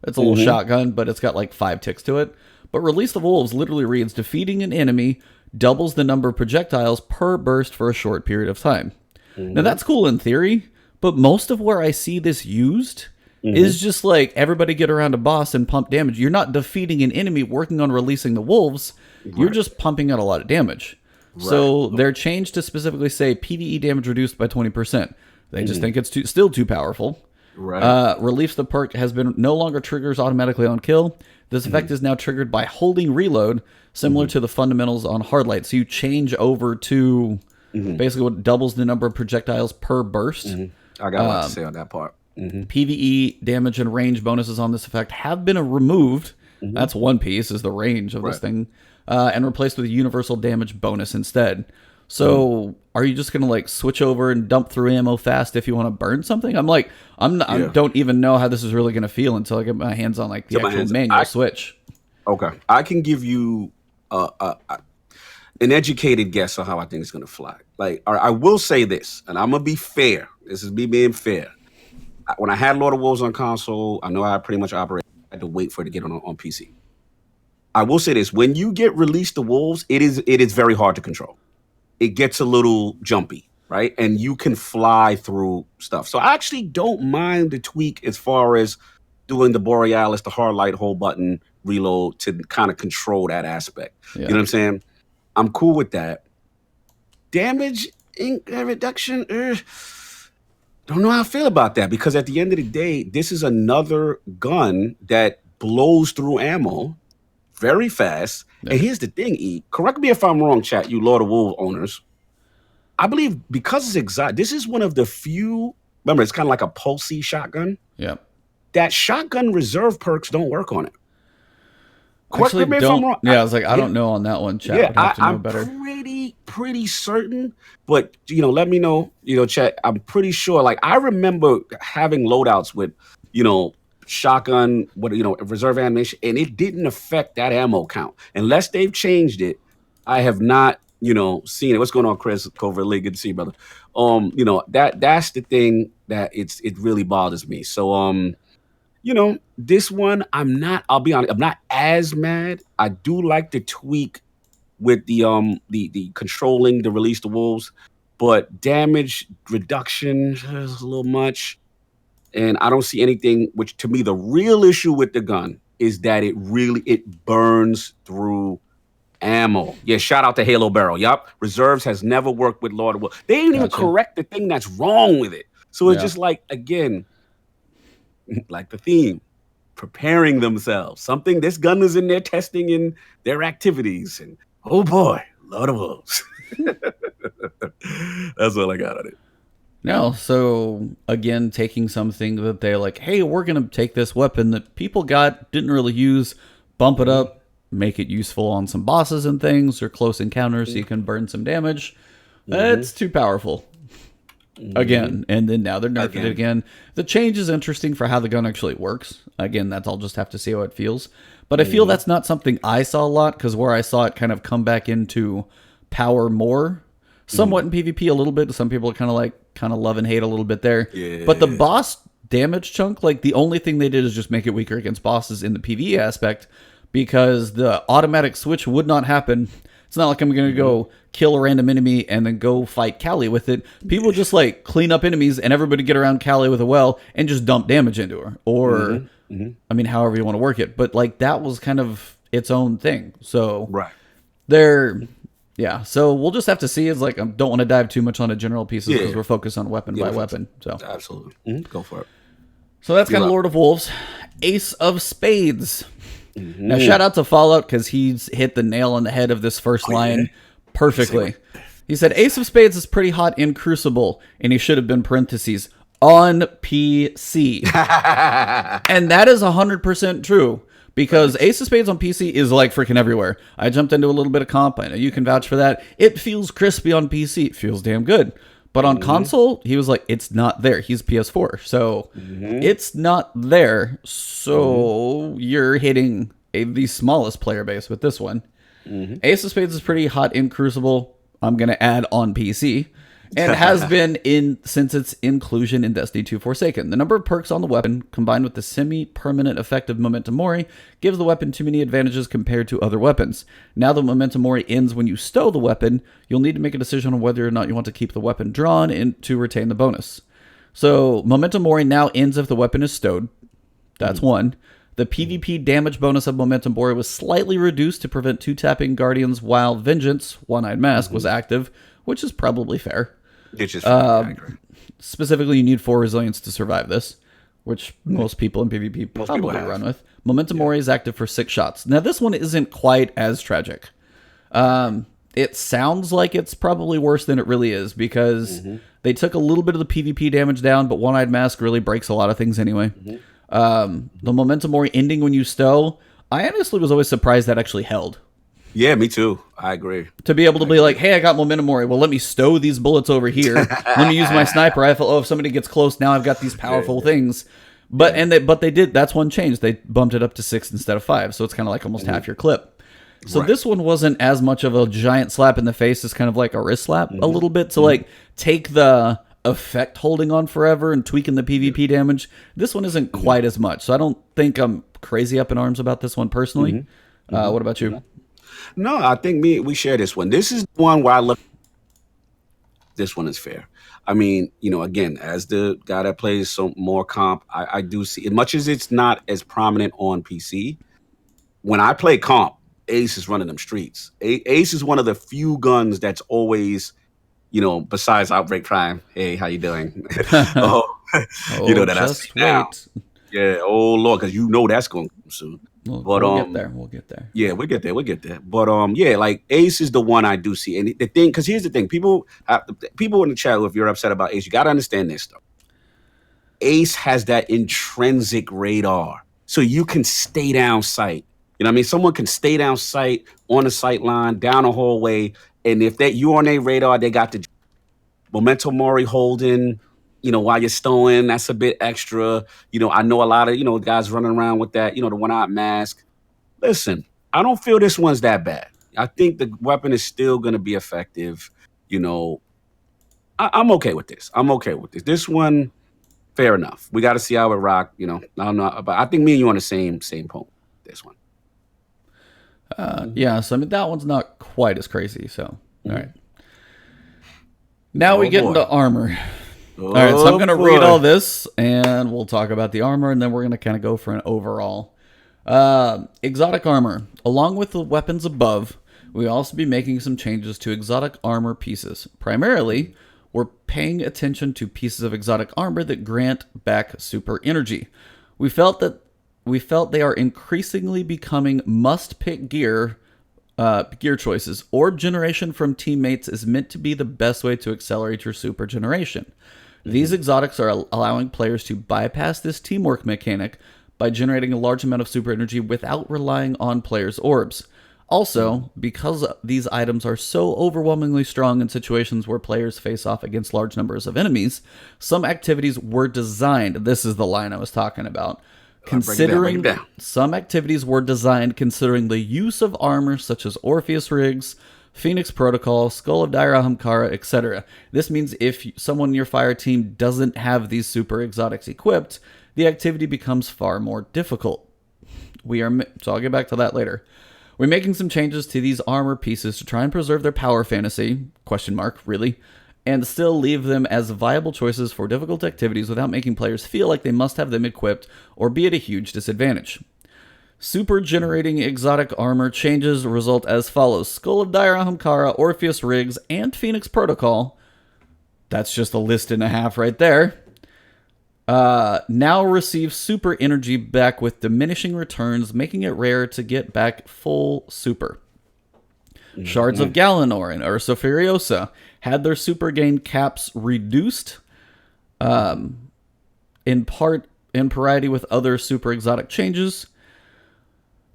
It's a little Mm-hmm. shotgun, but it's got like 5 ticks to it. But Release the Wolves literally reads defeating an enemy doubles the number of projectiles per burst for a short period of time. Now Mm-hmm. that's cool in theory, but most of where I see this used Mm-hmm. is just like everybody get around a boss and pump damage. You're not defeating an enemy working on releasing the wolves. You're Right. just pumping out a lot of damage. Right. So they're changed to specifically say PvE damage reduced by 20%. They just Mm-hmm. think it's still too powerful. Right. Relief the perk has been no longer triggers automatically on kill. This effect is now triggered by holding reload, similar Mm-hmm. to the fundamentals on Hardlight. So you change over to Mm-hmm. basically what doubles the number of projectiles per burst. Mm-hmm. I got a lot to say on that part. Mm-hmm. PvE damage and range bonuses on this effect have been removed. Mm-hmm. That's one piece, is the range of this Right. thing, and replaced with a universal damage bonus instead. So, are you just gonna like switch over and dump through ammo fast if you want to burn something? I'm like, I Yeah. don't even know how this is really gonna feel until I get my hands on like the Get my actual hands. manual switch. Okay. I can give you an educated guess on how I think it's going to fly. Like, I will say this, and I'm gonna be fair. This is me being fair. When I had Lord of Wolves on console, I know I pretty much operated. I had to wait for it to get on PC. I will say this: when you get released the wolves, it is very hard to control. It gets a little jumpy, right? And you can fly through stuff. So I actually don't mind the tweak as far as doing the Borealis, the hard light, hold button, reload to kind of control that aspect. You know Yeah. what I'm saying? I'm cool with that. Damage reduction. Don't know how I feel about that because at the end of the day, this is another gun that blows through ammo very fast. Yeah. And here's the thing, E. Correct me if I'm wrong, chat. You Lord of Wolves owners. I believe because it's exotic, this is one of the few. Remember, it's kind of like a pulsey shotgun. Yeah. That shotgun reserve perks don't work on it. Correct Actually, me if I'm don't. wrong. Yeah, I was like, I Yeah, don't know on that one. Chat yeah. would have to know I'm better. pretty certain. But let me know. Chat. I'm pretty sure. Like I remember having loadouts with, you know, shotgun, reserve animation, and it didn't affect that ammo count unless they've changed it. I have not, seen it. What's going on, Chris? Covertly, good to see you, brother. That's the thing that it really bothers me. So this one, I'll be honest, I'm not as mad. I do like the tweak with the controlling the release the wolves, but damage reduction is a little much. And I don't see anything, which to me, the real issue with the gun is that it burns through ammo. Yeah, shout out to Halo Barrel. Yup. Reserves has never worked with Lord of War. They didn't even Gotcha. correct the thing that's wrong with it. So it's Yeah. just like, again, like the theme, preparing themselves. Something this gun is in there testing in their activities. And oh boy, Lord of Wolves. That's all I got on it. No, so again, taking something that they're like, hey, we're going to take this weapon that people got, didn't really use, bump it up, make it useful on some bosses and things or close encounters so you can burn some damage. It's too powerful. Again, and then now they're nerfing it again. The change is interesting for how the gun actually works. Again, that's I'll just have to see how it feels. But I feel that's not something I saw a lot, because where I saw it kind of come back into power more, somewhat in PvP a little bit. Some people are kind of love and hate a little bit there. Yeah. But the boss damage chunk, like the only thing they did is just make it weaker against bosses in the PvE aspect, because the automatic switch would not happen. It's not like I'm going to go kill a random enemy and then go fight Callie with it. People just like clean up enemies and everybody get around Callie with a well and just dump damage into her. Or, I mean, however you want to work it. But like that was kind of its own thing. So yeah. So we'll just have to see. It's like I don't want to dive too much on a general pieces because we're focused on weapon by weapon. So absolutely. Go for it. So that's kind of Lord of Wolves. Ace of Spades. Now, shout out to Fallout because he's hit the nail on the head of this first line perfectly. He said, Ace of Spades is pretty hot in Crucible, and he should have been parentheses, on PC. And that is 100% true, because Ace of Spades on PC is like freaking everywhere. I jumped into a little bit of comp. I know you can vouch for that. It feels crispy on PC. It feels damn good. But on console, he was like, it's not there. He's PS4. So it's not there. So you're hitting the smallest player base with this one. Ace of Spades is pretty hot in Crucible. I'm going to add on PC. And has been since its inclusion in Destiny 2 Forsaken. The number of perks on the weapon, combined with the semi-permanent effect of Momentum Mori, gives the weapon too many advantages compared to other weapons. Now that Momentum Mori ends when you stow the weapon, you'll need to make a decision on whether or not you want to keep the weapon drawn and to retain the bonus. So Momentum Mori now ends if the weapon is stowed. That's one. The PvP damage bonus of Momentum Mori was slightly reduced to prevent two-tapping Guardians while Vengeance, One-Eyed Mask, was active, which is probably fair. It's just I agree. Specifically, you need 4 resilience to survive this, which most people in PvP probably run with. Momentum Mori is active for 6 shots. Now, this one isn't quite as tragic. It sounds like it's probably worse than it really is, because they took a little bit of the PvP damage down, but One-Eyed Mask really breaks a lot of things anyway. The Momentum Mori ending when you stow, I honestly was always surprised that actually held. Yeah, me too. I agree. To be able to be like, hey, I got Momentum Mori. Well, let me stow these bullets over here. Let me use my sniper rifle. Oh, if somebody gets close, now I've got these powerful things. But they did. That's one change. They bumped it up to 6 instead of 5. So it's kind of like almost half your clip. So this one wasn't as much of a giant slap in the face as kind of like a wrist slap a little bit. So like take the effect holding on forever and tweaking the PvP damage. This one isn't quite as much. So I don't think I'm crazy up in arms about this one personally. What about you? No, I think we share this one. This is one where I look. This one is fair. I mean, again, as the guy that plays some more comp, I do see, as much as it's not as prominent on PC, when I play comp, Ace is running them streets. Ace is one of the few guns that's always, besides Outbreak Prime. Hey, how you doing? That I see now. Yeah, oh Lord, because that's going to come soon. We'll get there. We'll get there. Yeah, we'll get there. But like Ace is the one I do see. And the thing, because here's the thing, people in the chat, if you're upset about Ace, you got to understand this though. Ace has that intrinsic radar, so you can stay down sight. You know what I mean? Someone can stay down sight on the sight line, down a hallway, and if you on their radar, they got the Momentum Mori holding. While you're stowing, that's a bit extra. I know a lot of, guys running around with that, the one-eyed mask. Listen, I don't feel this one's that bad. I think the weapon is still going to be effective. I'm okay with this. This one, fair enough. We got to see how it rock. I don't know, but I think me and you on the same point. This one. Yeah, so I mean, that one's not quite as crazy. So, all right. Now we get into armor. All right, so I'm Oh going to read boy. all this and we'll talk about the armor and then we're going to kind of go for an overall. Exotic armor. Along with the weapons above, we'll also be making some changes to exotic armor pieces. Primarily, we're paying attention to pieces of exotic armor that grant back super energy. We felt that we felt they are increasingly becoming must-pick gear choices. Orb generation from teammates is meant to be the best way to accelerate your super generation. These exotics are allowing players to bypass this teamwork mechanic by generating a large amount of super energy without relying on players' orbs. Also, because these items are so overwhelmingly strong in situations where players face off against large numbers of enemies, some activities were designed. This is the line I was talking about. All right, break it down. Break it Considering down. some activities were designed considering the use of armor such as Orpheus rigs, Phoenix Protocol, Skull of Daira Hamkara, etc. This means if someone in your fire team doesn't have these super exotics equipped, the activity becomes far more difficult. So I'll get back to that later. We're making some changes to these armor pieces to try and preserve their power fantasy, question mark, really, and still leave them as viable choices for difficult activities without making players feel like they must have them equipped or be at a huge disadvantage. Super generating exotic armor changes result as follows: Skull of Daira Hamkara, Orpheus Rigs, and Phoenix Protocol. That's just a list and a half right there. Now receive super energy back with diminishing returns, making it rare to get back full super. Shards of Galanor and Ursa Furiosa had their super gain caps reduced, in part in parity with other super exotic changes.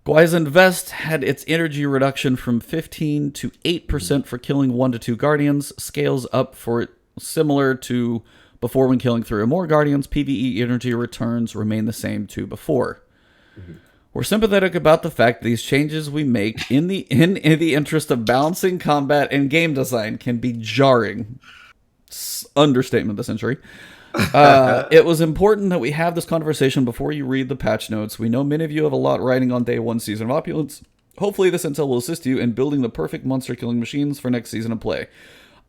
Gwyzend Vest had its energy reduction from 15 to 8% for killing 1 to 2 guardians, scales up for similar to before when killing 3 or more guardians. PvE energy returns remain the same to before. We're sympathetic about the fact that these changes we make in the interest of balancing combat and game design can be jarring. Understatement of the century. It was important that we have this conversation before you read the patch notes. We know many of you have a lot riding on day 1 season of Opulence. Hopefully this intel will assist you in building the perfect monster killing machines for next season of play.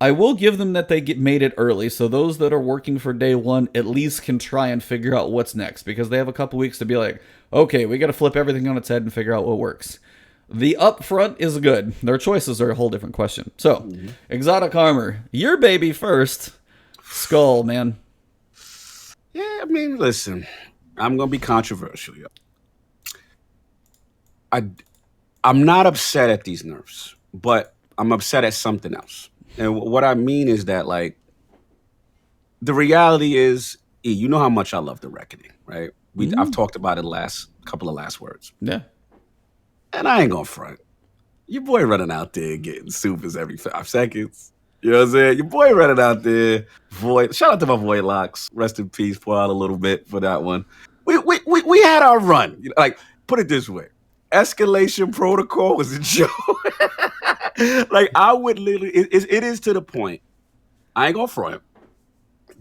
I will give them that they made it early, so those that are working for day 1 at least can try and figure out what's next, because they have a couple weeks to be like, okay, we got to flip everything on its head and figure out what works. The upfront is good. Their choices are a whole different question. So, exotic armor. Your baby first. Skull, man. Yeah, I mean, listen, I'm gonna be controversial. Yo. I'm not upset at these nerfs, but I'm upset at something else. And what I mean is that, like, the reality is, you know how much I love the Reckoning, right? I've talked about it last couple of last words, Yeah. and I ain't gonna front. Your boy running out there getting supers every 5 seconds. You know what I'm saying? Your boy running out there. Void. Shout out to my Void Locks. Rest in peace. Pour out a little bit for that one. We had our run. You know, like, put it this way. Escalation protocol was a joke. Like, I would literally, it is to the point. I ain't gonna front.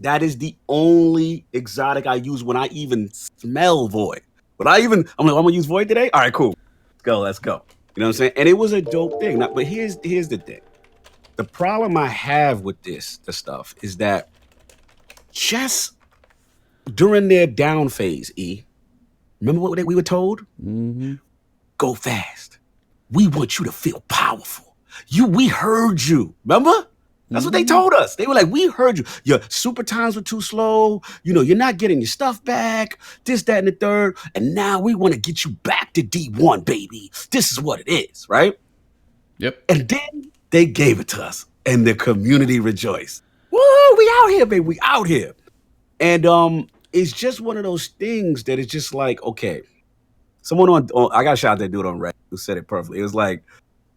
That is the only exotic I use when I even smell Void. I'm like, I'm gonna use Void today? All right, cool. Let's go. You know what I'm saying? And it was a dope thing. But here's the thing. The problem I have with the stuff is that just during their down phase, remember what we were told? Go fast. We want you to feel powerful. We heard you. Remember? That's what they told us. They were like, we heard you. Your super times were too slow. You know, you're not getting your stuff back. This, that, and the third. And now we want to get you back to D1, baby. This is what it is, right? Yep. And then they gave it to us, and the community rejoiced. Woo, we out here, baby. We out here. And it's just one of those things that is just like, okay. Someone I got a shout out that dude on Reddit who said it perfectly. It was like,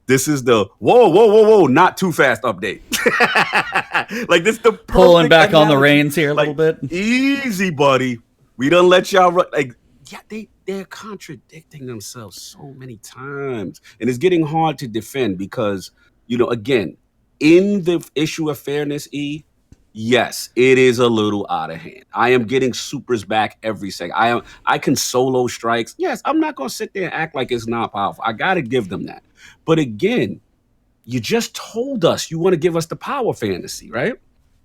this is the whoa, not too fast update. Like, this is the Pulling back analogy. on the reins here a like, little bit. Easy, buddy. We done let y'all run. Like, yeah, they're contradicting themselves so many times. And it's getting hard to defend because, you know, again, in the issue of fairness, yes, it is a little out of hand. I am getting supers back every second. I can solo strikes. Yes, I'm not gonna sit there and act like it's not powerful. I gotta give them that. But again, you just told us you want to give us the power fantasy, right?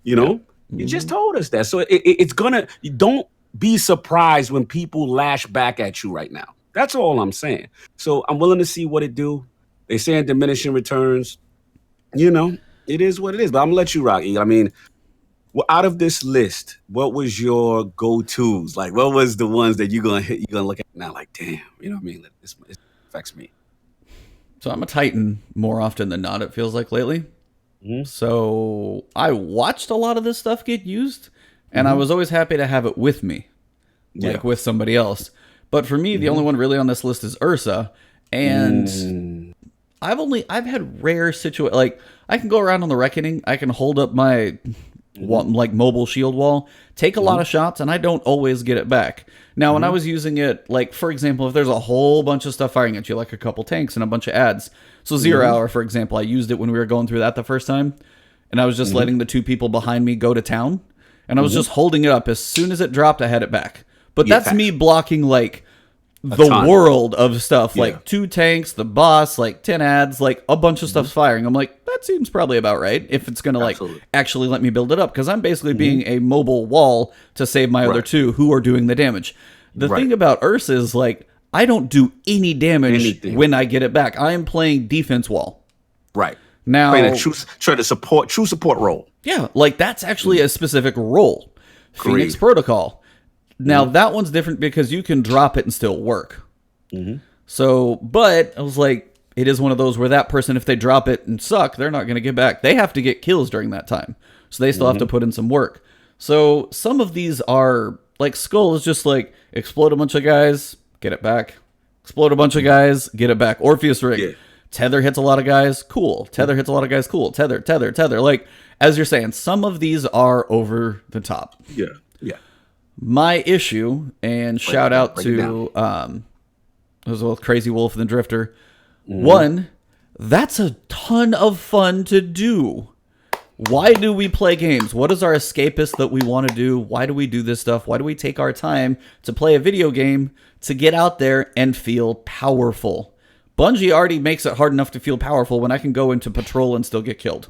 You know? You just told us that. So it's gonna. Don't be surprised when people lash back at you right now. That's all I'm saying. So I'm willing to see what it do. They saying diminishing returns. You know, it is what it is. But I'm gonna let you rock. I mean, well, out of this list, what was your go-tos? Like, what was the ones that you're gonna hit? You're gonna look at now, like, damn. You know what I mean? This affects me. So I'm a Titan more often than not, it feels like lately. So I watched a lot of this stuff get used, and I was always happy to have it with me, like with somebody else. But for me, the only one really on this list is Ursa, and I've had rare situations. Like, I can go around on the Reckoning, I can hold up my like mobile shield wall, take a lot of shots, and I don't always get it back. Now, when I was using it, like, for example, if there's a whole bunch of stuff firing at you, like a couple tanks and a bunch of ads. So 0 Hour, for example, I used it when we were going through that the first time, and I was just letting the two people behind me go to town, and I was just holding it up. As soon as it dropped, I had it back. But that's me blocking, like, the world of stuff, like 2 tanks, the boss, like 10 ads, like a bunch of stuff's firing. I'm like, that seems probably about right if it's gonna like actually let me build it up, because I'm basically being a mobile wall to save my other two who are doing the damage. The thing about Ursa is, like, I don't do any damage when I get it back. I am playing defense wall. Right. Now, playing a true support role. Yeah, like, that's actually a specific role. Phoenix Protocol. Now, that one's different because you can drop it and still work. So, but I was like, it is one of those where that person, if they drop it and suck, they're not going to get back. They have to get kills during that time. So they still have to put in some work. So some of these are, like, Skull is just like, explode a bunch of guys, get it back. Explode a bunch of guys, get it back. Orpheus Rig. Yeah. Tether hits a lot of guys, cool. Tether hits a lot of guys, cool. Tether. Like, as you're saying, some of these are over the top. Yeah. My issue, and shout out to as well, Crazy Wolf and the Drifter. One, that's a ton of fun to do. Why do we play games? What is our escapist that we want to do? Why do we do this stuff? Why do we take our time to play a video game to get out there and feel powerful? Bungie already makes it hard enough to feel powerful when I can go into patrol and still get killed.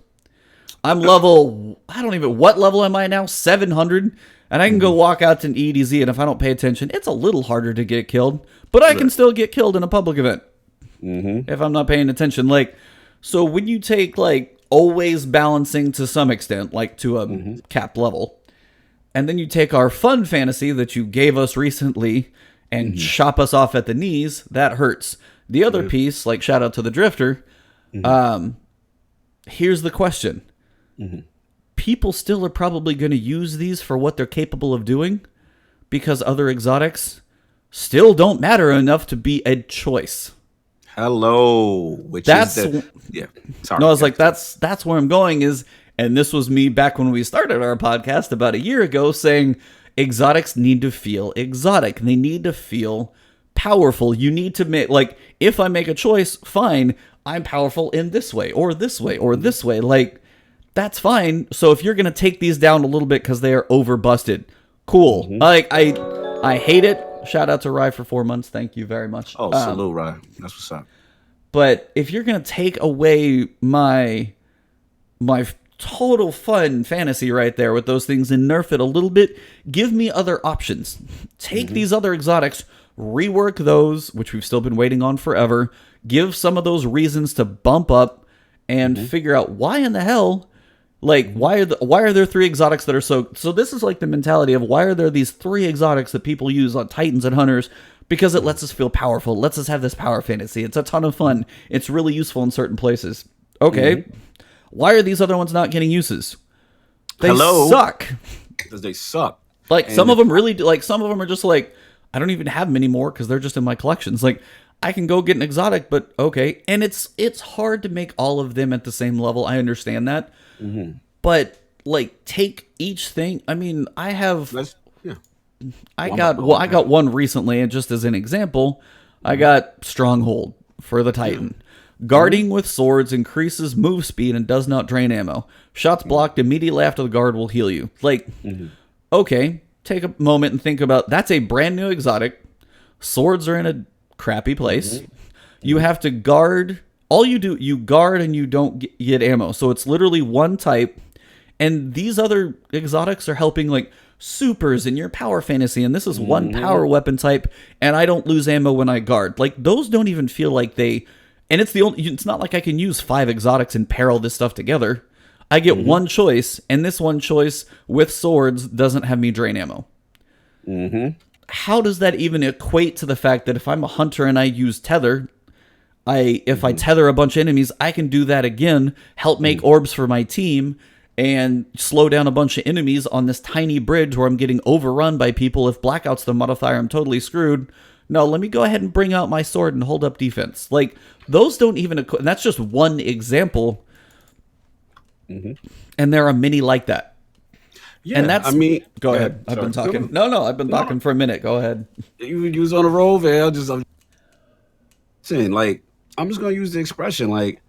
I'm level, what level am I now? 700? And I can go walk out to an EDZ, and if I don't pay attention, it's a little harder to get killed. But I can still get killed in a public event if I'm not paying attention. Like, so when you take, like, always balancing to some extent, like to a capped level, and then you take our fun fantasy that you gave us recently and chop us off at the knees, that hurts. The other piece, like, shout out to the Drifter, here's the question. People still are probably going to use these for what they're capable of doing, because other exotics still don't matter enough to be a choice. Hello. Sorry. No, I was like, that's where I'm going is, and this was me back when we started our podcast about a year ago, saying exotics need to feel exotic. They need to feel powerful. You need to make, like, if I make a choice, fine, I'm powerful in this way or this way or this way. Like, that's fine. So if you're going to take these down a little bit because they are over busted, cool. Like, I hate it. Shout out to Rye for 4 months. Thank you very much. Oh, salute, Rye. That's what's up. But if you're going to take away my total fun fantasy right there with those things and nerf it a little bit, give me other options. Take these other exotics, rework those, which we've still been waiting on forever. Give some of those reasons to bump up and figure out why in the hell. Like, why are there 3 exotics that are so this is like the mentality of why are there these 3 exotics that people use on Titans and Hunters? Because it lets us feel powerful. It lets us have this power fantasy. It's a ton of fun. It's really useful in certain places. Okay. Why are these other ones not getting uses? They suck. Because they suck. Like, some of them really do. Like, some of them are just like, I don't even have them anymore because they're just in my collections. Like, I can go get an exotic, but okay. And it's hard to make all of them at the same level. I understand that. But, like, take each thing. I mean, I have... I got one recently, and just as an example, I got Stronghold for the Titan. Guarding with swords increases move speed and does not drain ammo. Shots blocked immediately after the guard will heal you. Like, okay, take a moment and think about, that's a brand new exotic. Swords are in a crappy place. You have to guard. All you do, you guard and you don't get ammo. So it's literally one type, And these other exotics are helping like supers in your power fantasy, and this is one power weapon type, and I don't lose ammo when I guard. Like those don't even feel like they, and it's not like I can use 5 exotics and pair all this stuff together. I get one choice, and this one choice with swords doesn't have me drain ammo. How does that even equate to the fact that if I'm a hunter and I use tether, if I tether a bunch of enemies, I can do that again, help make orbs for my team, and slow down a bunch of enemies on this tiny bridge where I'm getting overrun by people. If Blackout's the modifier, I'm totally screwed. No, let me go ahead and bring out my sword and hold up defense. Like, those don't even... That's just one example. And there are many like that. Yeah, and that's... I mean... Go ahead. I've been talking. No, I've been talking for a minute. Go ahead. You was on a roll, man. I'm saying, like, I'm just going to use the expression, like,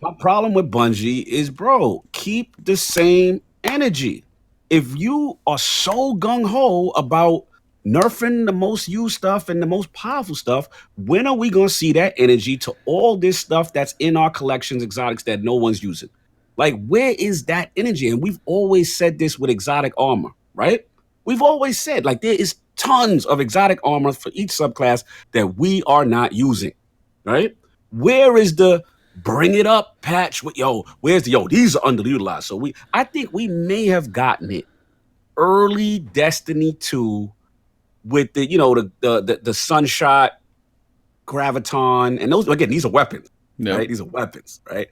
my problem with Bungie is, bro, keep the same energy. If you are so gung-ho about nerfing the most used stuff and the most powerful stuff, when are we going to see that energy to all this stuff that's in our collections, exotics that no one's using? Like, where is that energy? And we've always said this with exotic armor, right? We've always said, like, there is tons of exotic armor for each subclass that we are not using, right? Where is the bring it up patch? Where's these are underutilized. So I think we may have gotten it early Destiny 2 with the Sunshot, Graviton, and those, again, these are weapons, right? These are weapons, right?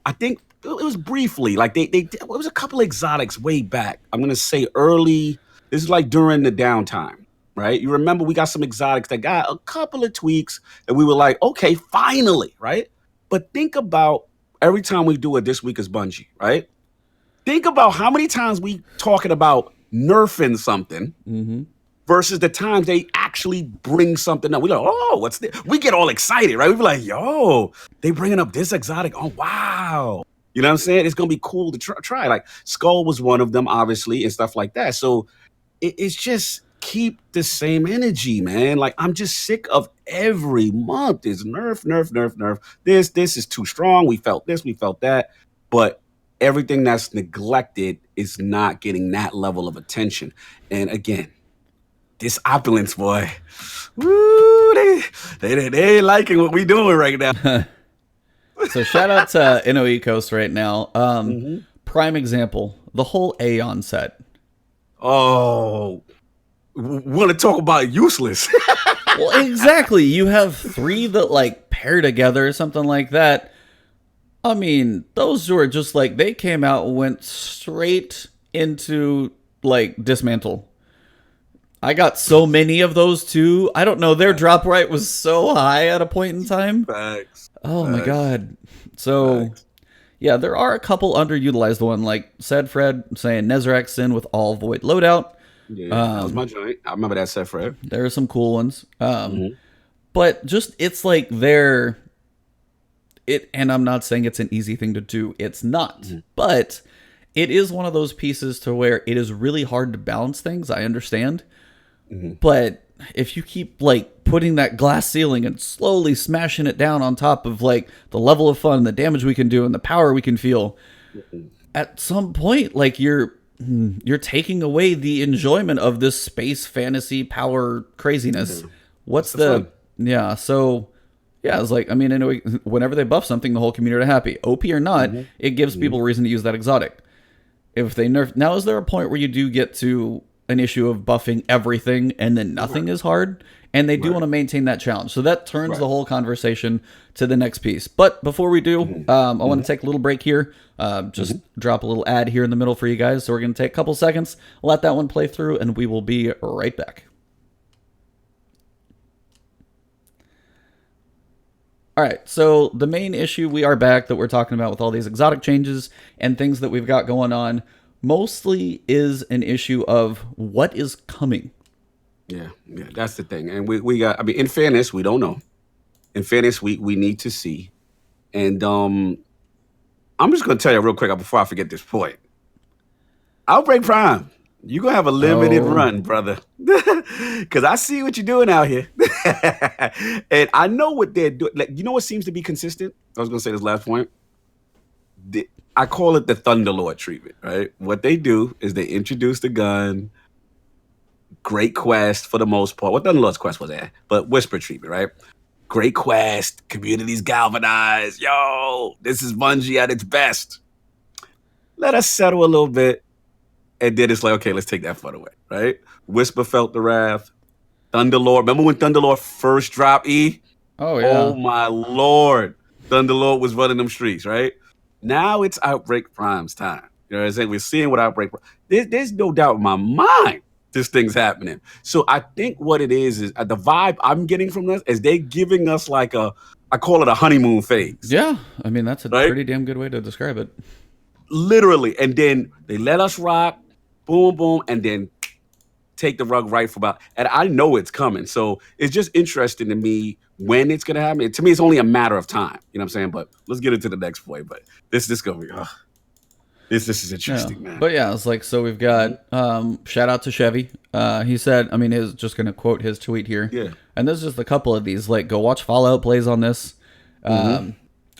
I think it was briefly, like it was a couple exotics way back. I'm gonna say early. This is like during the downtime, right? You remember we got some exotics that got a couple of tweaks, and we were like, okay, finally, right? But think about every time we do it this week as Bungie, right? Think about how many times we talking about nerfing something versus the times they actually bring something up. We go, oh, what's this? We get all excited, right? We be like, yo, they bringing up this exotic. Oh, wow. You know what I'm saying? It's going to be cool to try. Like Skull was one of them, obviously, and stuff like that. So it's just keep the same energy, man. Like I'm just sick of every month is nerf. This is too strong. We felt this, we felt that. But everything that's neglected is not getting that level of attention. And again, this Opulence, boy, woo, they ain't liking what we doing right now. So shout out to InnoEcos right now. Prime example, the whole Aeon set. Oh, want to talk about useless? Well, exactly. You have 3 that like pair together or something like that. I mean, those were just like, they came out and went straight into like dismantle. I got so many of those too. I don't know. Their drop rate was so high at a point in time. Facts. Oh my God. So yeah, there are a couple underutilized one, like said Fred saying Nezarec Sin with all void loadout. Yeah, that was my joint. I remember that set, Fred. There are some cool ones. But just, it's like and I'm not saying it's an easy thing to do. It's not. But it is one of those pieces to where it is really hard to balance things. I understand. But if you keep like putting that glass ceiling and slowly smashing it down on top of like the level of fun, the damage we can do, and the power we can feel, at some point, like you're taking away the enjoyment of this space fantasy power craziness. What's the yeah? So yeah, it's like, I mean, anyway, whenever they buff something, the whole community are happy. OP or not, it gives people a reason to use that exotic. If they nerf now, is there a point where you do get to an issue of buffing everything and then nothing is hard? And they do want to maintain that challenge. So that turns the whole conversation to the next piece. But before we do, I want to take a little break here. Just drop a little ad here in the middle for you guys. So we're going to take a couple seconds, let that one play through, and we will be right back. All right, so the main issue, we are back, that we're talking about with all these exotic changes and things that we've got going on, mostly is an issue of what is coming. Yeah, that's the thing. And we got, I mean, in fairness, we don't know. In fairness, we need to see. And I'm just going to tell you real quick before I forget this point. Outbreak Prime, you're going to have a limited run, brother. Because I see what you're doing out here. And I know what they're doing. Like, you know what seems to be consistent? I was going to say this last point. I call it the Thunderlord treatment, right? What they do is they introduce the gun, great quest for the most part. What Thunderlord's quest was that? But Whisper treatment, right? Great quest, communities galvanized. Yo, this is Bungie at its best. Let us settle a little bit. And then it's like, okay, let's take that fun away, right? Whisper felt the wrath. Thunderlord. Remember when Thunderlord first dropped E? Oh Oh yeah. my lord. Thunderlord was running them streets, right? Now it's Outbreak Prime's time. You know what I'm saying? We're seeing what Outbreak there's no doubt in my mind this thing's happening. So I think what it is the vibe I'm getting from this is they giving us like I call it a honeymoon phase, Yeah. I mean, that's a right? pretty damn good way to describe it. Literally. And then they let us rock, boom, boom, and then take the rug right from about. And I know it's coming. So it's just interesting to me when it's gonna happen. To me, it's only a matter of time. You know what I'm saying? But let's get into the next point. But this gonna be this is Yeah. interesting, man. But yeah, it's like, so we've got shout out to Chevy. He said, I mean, his just gonna quote his tweet here. Yeah. And there's just a couple of these. Like, go watch Fallout plays on this. Mm-hmm.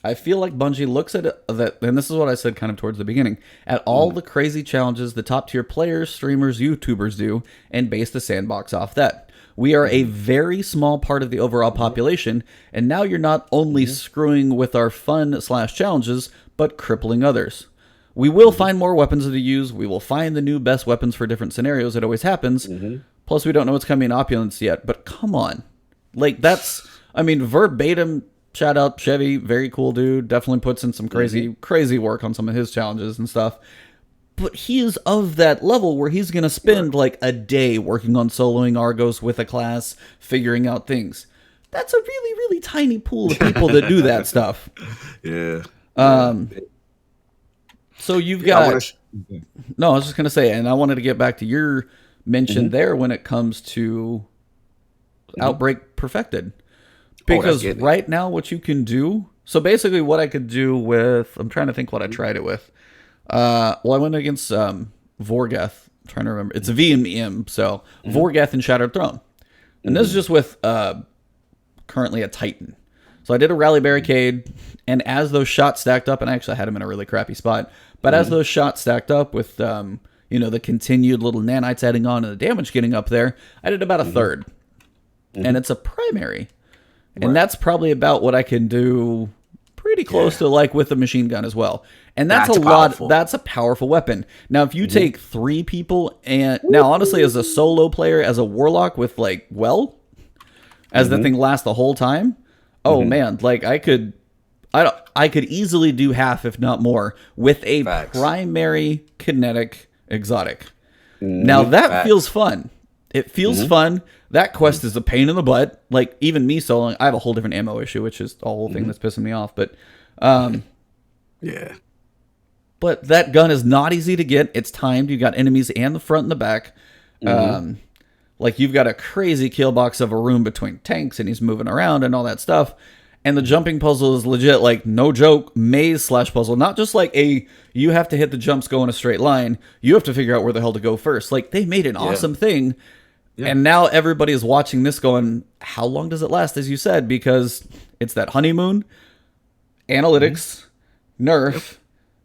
I feel like Bungie looks at it, that, and this is what I said kind of towards the beginning, at all the crazy challenges the top tier players, streamers, YouTubers do, and base the sandbox off that. We are a very small part of the overall population, and now you're not only screwing with our fun / challenges, but crippling others. We will find more weapons to use. We will find the new best weapons for different scenarios. It always happens. Plus, we don't know what's coming in Opulence yet. But come on, like that's, I mean, verbatim. Shout out Chevy, very cool dude. Definitely puts in some crazy work on some of his challenges and stuff. But he is of that level where he's gonna spend like a day working on soloing Argos with a class, figuring out things. That's a really tiny pool of people that do that stuff. Yeah. So you've I wanna got no. I was just gonna say, and I wanted to get back to your mention there when it comes to Outbreak Perfected. Because right now, what you can do. So basically, what I could do with. I'm trying to think what I tried it with. Well, I went against Vorgeth. I'm trying to remember. It's a V and M. So Vorgeth and Shattered Throne. And this is just with currently a Titan. So I did a rally barricade. And as those shots stacked up, and I actually had them in a really crappy spot. But as those shots stacked up with, the continued little nanites adding on and the damage getting up there, I did about a third. And it's a primary. And that's probably about what I can do pretty close to like with a machine gun as well. And that's a powerful. That's a powerful weapon. Now, if you take 3 people and now, honestly, as a solo player, as a warlock with like, as the thing lasts the whole time. Oh man, like I could easily do half, if not more, with a primary kinetic exotic. Now that feels fun. It feels fun. That quest is a pain in the butt. Like, even me soloing, I have a whole different ammo issue, which is the whole thing that's pissing me off. But, yeah. But that gun is not easy to get. It's timed. You got enemies and the front and the back. Like, you've got a crazy kill box of a room between tanks, and he's moving around and all that stuff. And the jumping puzzle is legit, like, no joke, maze / puzzle. Not just like you have to hit the jumps, go in a straight line. You have to figure out where the hell to go first. Like, they made an awesome thing. And now everybody is watching this going, how long does it last, as you said? Because it's that honeymoon, analytics, nerf,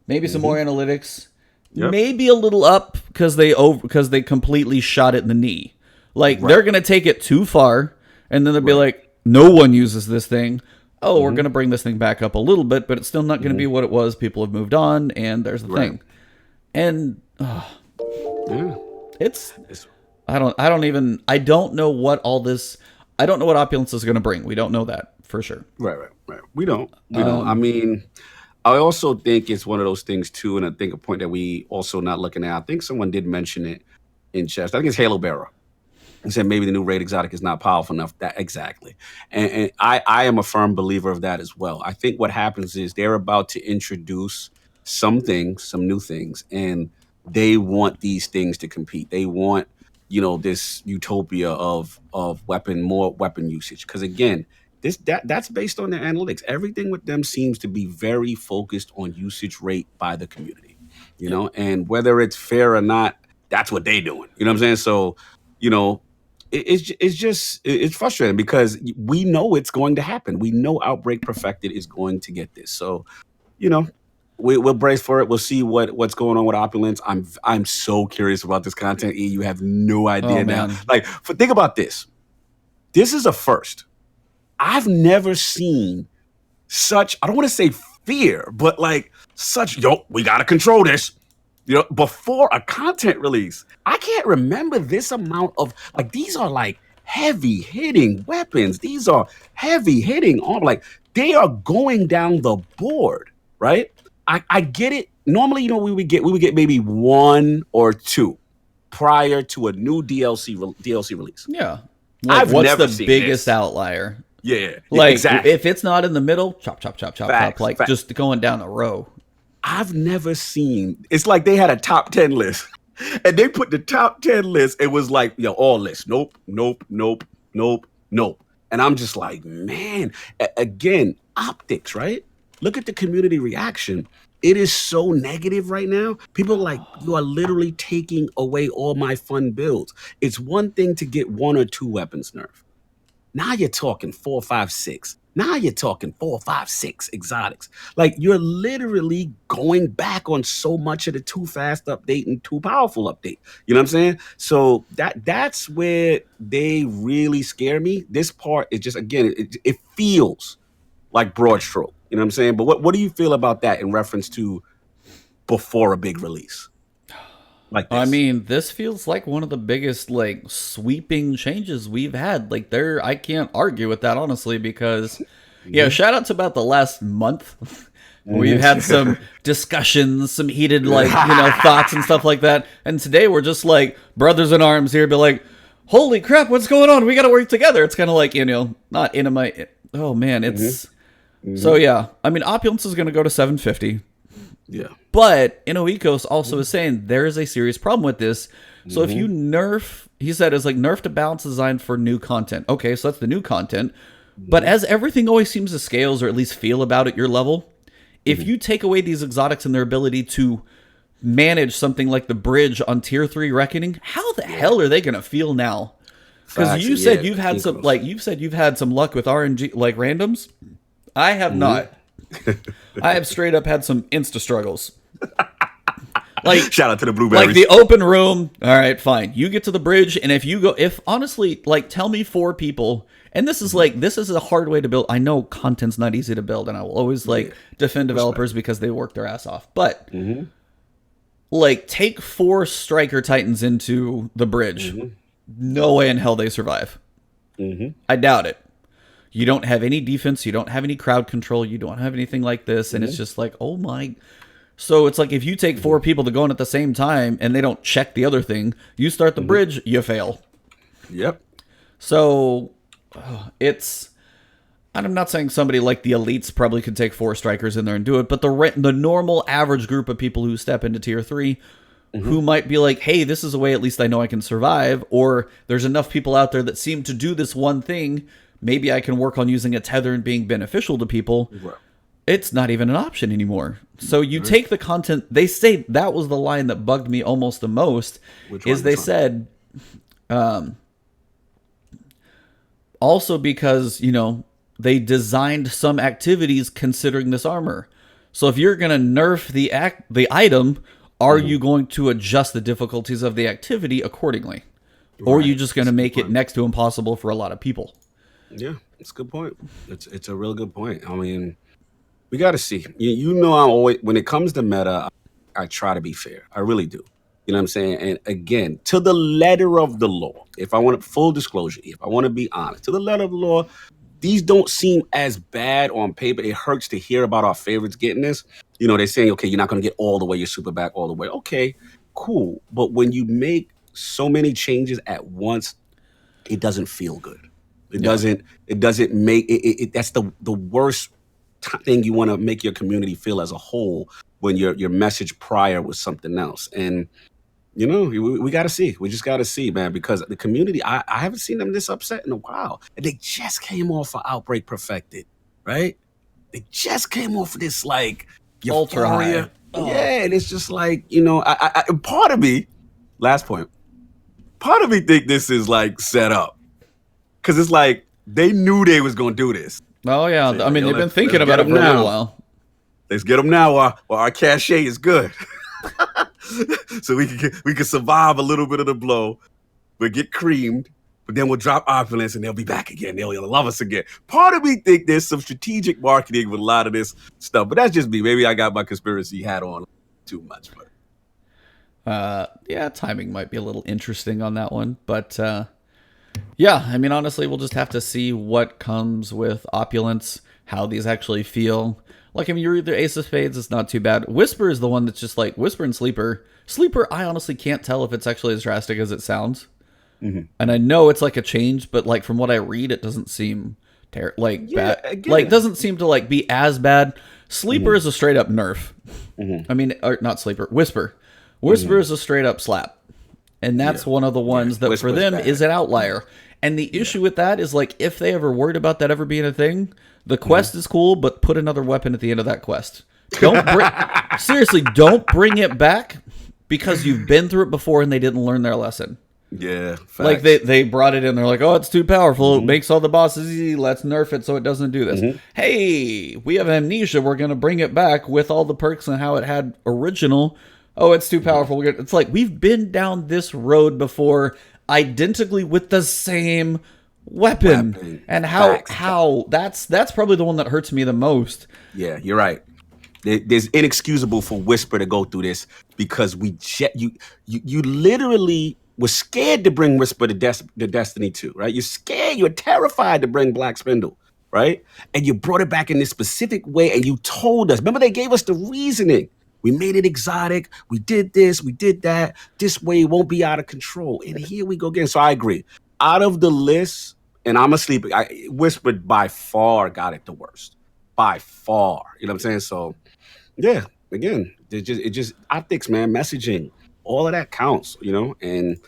maybe some more analytics, maybe a little up because they completely shot it in the knee. Like, they're going to take it too far, and then they'll be like, no one uses this thing. Oh, we're going to bring this thing back up a little bit, but it's still not going to be what it was. People have moved on, and there's the thing. And it's... I don't know what all this, I don't know what Opulence is going to bring. We don't know that for sure. Right. We don't. I mean, I also think it's one of those things too, and I think a point that we also not looking at. I think someone did mention it in chat. I think it's Halo Bearer. And said maybe the new raid exotic is not powerful enough. That exactly, and I am a firm believer of that as well. I think what happens is they're about to introduce some new things, and they want these things to compete. They want this utopia of more weapon usage. Because again, that's based on their analytics. Everything with them seems to be very focused on usage rate by the community, and whether it's fair or not, that's what they doing. You know what I'm saying? So, it's frustrating because we know it's going to happen. We know Outbreak Perfected is going to get this. So, we'll brace for it. We'll see what's going on with Opulence. I'm so curious about this content. E, you have no Oh idea now. man. Like, think about this. This is a first. I've never seen such, I don't want to say fear, but like such, yo, we got to control this. Before a content release, I can't remember this amount of, like, these are like heavy hitting weapons. These are heavy hitting arm. Like, they are going down the board, right? I get it. Normally, we would get maybe one or two prior to a new DLC release. Yeah. Like, I've what's never the seen biggest this. outlier? Yeah, Like, exactly. if it's not in the middle, chop, chop, chop, chop, chop. Facts, Like, facts. just going down a row. I've never seen. It's like they had a top 10 list, and they put the top 10 list. It was like, all lists. Nope, nope, nope, nope, nope. And I'm just like, man. Again, optics, right? Look at the community reaction. It is so negative right now. People are like, you are literally taking away all my fun builds. It's one thing to get one or two weapons nerfed. Now you're talking 4, 5, 6. Now you're talking 4, 5, 6 exotics. Like, you're literally going back on so much of the too fast update and too powerful update. You know what I'm saying? So that's where they really scare me. This part is just, again, it feels like broad stroke. You know what I'm saying? But what do you feel about that in reference to before a big release like I this? mean, this feels like one of the biggest, like, sweeping changes we've had. Like, I can't argue with that, honestly, because, yeah, shout out to about the last month. We've had some discussions, some heated, like, thoughts and stuff like that. And today we're just like brothers in arms here, be like, holy crap, what's going on? We got to work together. It's kind of like, not in my, oh man, it's, so yeah. I mean, Opulence is going to go to 750. Yeah. But Inoikos also is saying there is a serious problem with this. So if you nerf, he said, it's like nerf to balance design for new content. Okay, so that's the new content. But as everything always seems to scales, or at least feel about at your level, if you take away these exotics and their ability to manage something like the bridge on tier 3 Reckoning, how the hell are they going to feel now? Because you said you've had some, like, you've said you've had some luck with RNG, like randoms. I have not. I have straight up had some insta struggles. Like, shout out to the blueberries. Like the open room. All right, fine. You get to the bridge, and if honestly, like, tell me 4 people, and this is a hard way to build. I know content's not easy to build, and I will always defend developers because they work their ass off. But like, take 4 striker titans into the bridge. No way in hell they survive. I doubt it. You don't have any defense. You don't have any crowd control. You don't have anything like this. And it's just like, oh my. So it's like, if you take 4 people to go in at the same time and they don't check the other thing, you start the bridge, you fail. Yep. So I'm not saying somebody like the elites probably could take 4 strikers in there and do it, but the normal average group of people who step into tier 3 who might be like, hey, this is a way at least I know I can survive, or there's enough people out there that seem to do this one thing. Maybe I can work on using a tether and being beneficial to people. Right. It's not even an option anymore. So you take the content. They say that was the line that bugged me almost the most. They said, also because, they designed some activities considering this armor. So if you're going to nerf the item, are you going to adjust the difficulties of the activity accordingly? Or are you just going to make it next to impossible for a lot of people? Yeah, it's a good point. It's a real good point. I mean, we got to see. I'm always, when it comes to meta, I try to be fair. I really do. You know what I'm saying? And again, to the letter of the law, if I want full disclosure, if I want to be honest, to the letter of the law, these don't seem as bad on paper. It hurts to hear about our favorites getting this. They're saying, okay, you're not going to get all the way your super back all the way. Okay, cool. But when you make so many changes at once, it doesn't feel good. It doesn't make it. That's the worst thing you want to make your community feel as a whole, when your message prior was something else. And we got to see. We just got to see, man, because the community, I haven't seen them this upset in a while. And they just came off of Outbreak Perfected, right? They just came off of this, like, ultra high. Yeah, and it's just like, I part of me, last point, part of me think this is like set up. Because it's like, they knew they was going to do this. Oh, yeah. I mean, they've been thinking about it for a little while. Let's get them now while our cachet is good. So we can survive a little bit of the blow, but get creamed. But then we'll drop Opulence and they'll be back again. They'll love us again. Part of me think there's some strategic marketing with a lot of this stuff, but that's just me. Maybe I got my conspiracy hat on too much. But yeah, timing might be a little interesting on that one. But yeah, I mean, honestly, we'll just have to see what comes with Opulence, how these actually feel. Like, I mean, you read the Ace of Spades, it's not too bad. Whisper is the one that's just like, Whisper and Sleeper. Sleeper, I honestly can't tell if it's actually as drastic as it sounds. Mm-hmm. And I know it's like a change, but like from what I read, it doesn't seem bad. Like, doesn't seem to like be as bad. Sleeper is a straight up nerf. I mean, or not Sleeper, Whisper. Whisper is a straight up slap. And that's one of the ones that Whisper's for them bad. Is an outlier. And the issue with that is like, if they ever worried about that ever being a thing, the quest is cool, but put another weapon at the end of that quest. Seriously, don't bring it back because you've been through it before and they didn't learn their lesson. Yeah, facts. Like they brought it in. They're like, oh, it's too powerful. It makes all the bosses easy. Let's nerf it so it doesn't do this. Hey, we have amnesia. We're going to bring it back with all the perks and how it had original. Oh, it's too powerful. It's like, we've been down this road before, identically with the same weapon. And how that's probably the one that hurts me the most. Yeah, you're right. There's inexcusable for Whisper to go through this because you literally was scared to bring Whisper to Destiny 2, right? You're scared, you're terrified to bring Black Spindle, right? And you brought it back in this specific way and you told us. Remember, they gave us the reasoning. We made it exotic. We did this. We did that. This way it won't be out of control. And here we go again. So I agree. Out of the list, and I'm asleep, Whisper by far got it the worst. By far. You know what I'm saying? So, yeah, again, it just optics, man, messaging, all of that counts, you know? And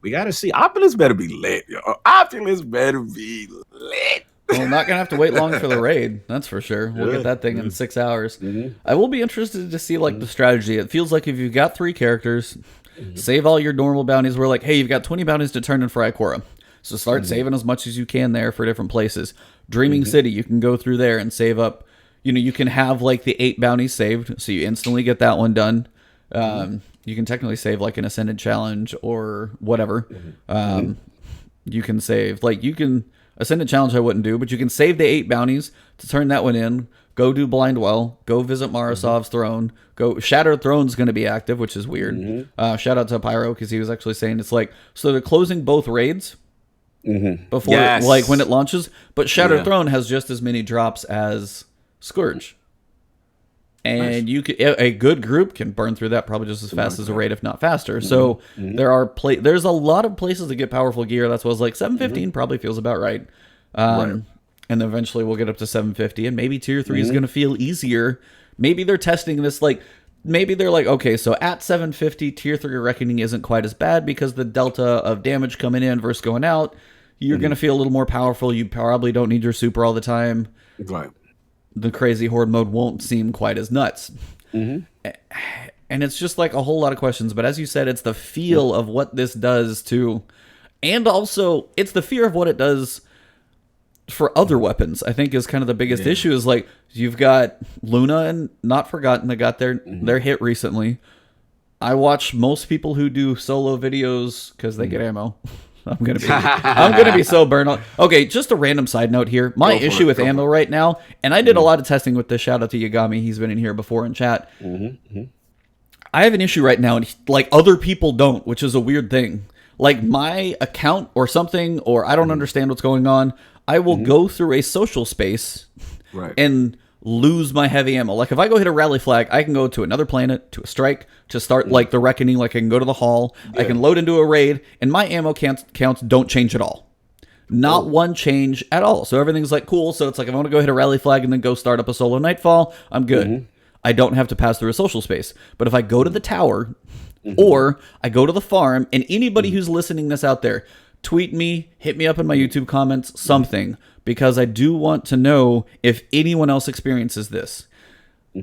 we got to see. Opulence better be lit, yo. Opulence better be lit. Well, not going to have to wait long for the raid. That's for sure. We'll get that thing in 6 hours. I will be interested to see like the strategy. It feels like if you've got 3 characters, save all your normal bounties. We're like, hey, you've got 20 bounties to turn in for Ikora. So start saving as much as you can there for different places. Dreaming City, you can go through there and save up. You know, you can have like the 8 bounties saved, so you instantly get that one done. You can technically save like an Ascended Challenge or whatever. You can save, like you can... Ascended Challenge I wouldn't do, but you can save the 8 bounties to turn that one in. Go do Blind Well. Go visit Marasov's throne. Go Shattered Throne's going to be active, which is weird. Shout out to Pyro because he was actually saying it's like, so they're closing both raids before, like when it launches. But Shattered Throne has just as many drops as Scourge. And you could, a good group can burn through that probably just as fast as a raid, if not faster. So there's a lot of places to get powerful gear. That's what I was like, 715 probably feels about right. And then eventually we'll get up to 750, and maybe tier 3 is going to feel easier. Maybe they're testing this, like maybe they're like, okay, so at 750, tier 3 Reckoning isn't quite as bad because the delta of damage coming in versus going out, you're going to feel a little more powerful. You probably don't need your super all the time. Right. The crazy horde mode won't seem quite as nuts. And it's just like a whole lot of questions. But as you said, it's the feel of what this does to, and also it's the fear of what it does for other weapons. I think is kind of the biggest issue is like, you've got Luna and Not Forgotten that got their hit recently. I watch most people who do solo videos because they get ammo. I'm gonna be so burnt out. Okay, just a random side note here. My issue with ammo right now, and I did a lot of testing with this. Shout out to Yagami. He's been in here before in chat. I have an issue right now, and like other people don't, which is a weird thing. Like my account or something, or I don't understand what's going on. I will go through a social space and lose my heavy ammo. Like if I go hit a rally flag, I can go to another planet, to a strike, to start like the Reckoning. Like I can go to the hall, I can load into a raid, and my ammo counts don't change at all. Not one change at all. So everything's like cool. So it's like if I want to go hit a rally flag and then go start up a solo Nightfall, I'm good. I don't have to pass through a social space. But if I go to the tower or I go to the farm, and anybody who's listening this out there, tweet me, hit me up in my YouTube comments, something, because I do want to know if anyone else experiences this.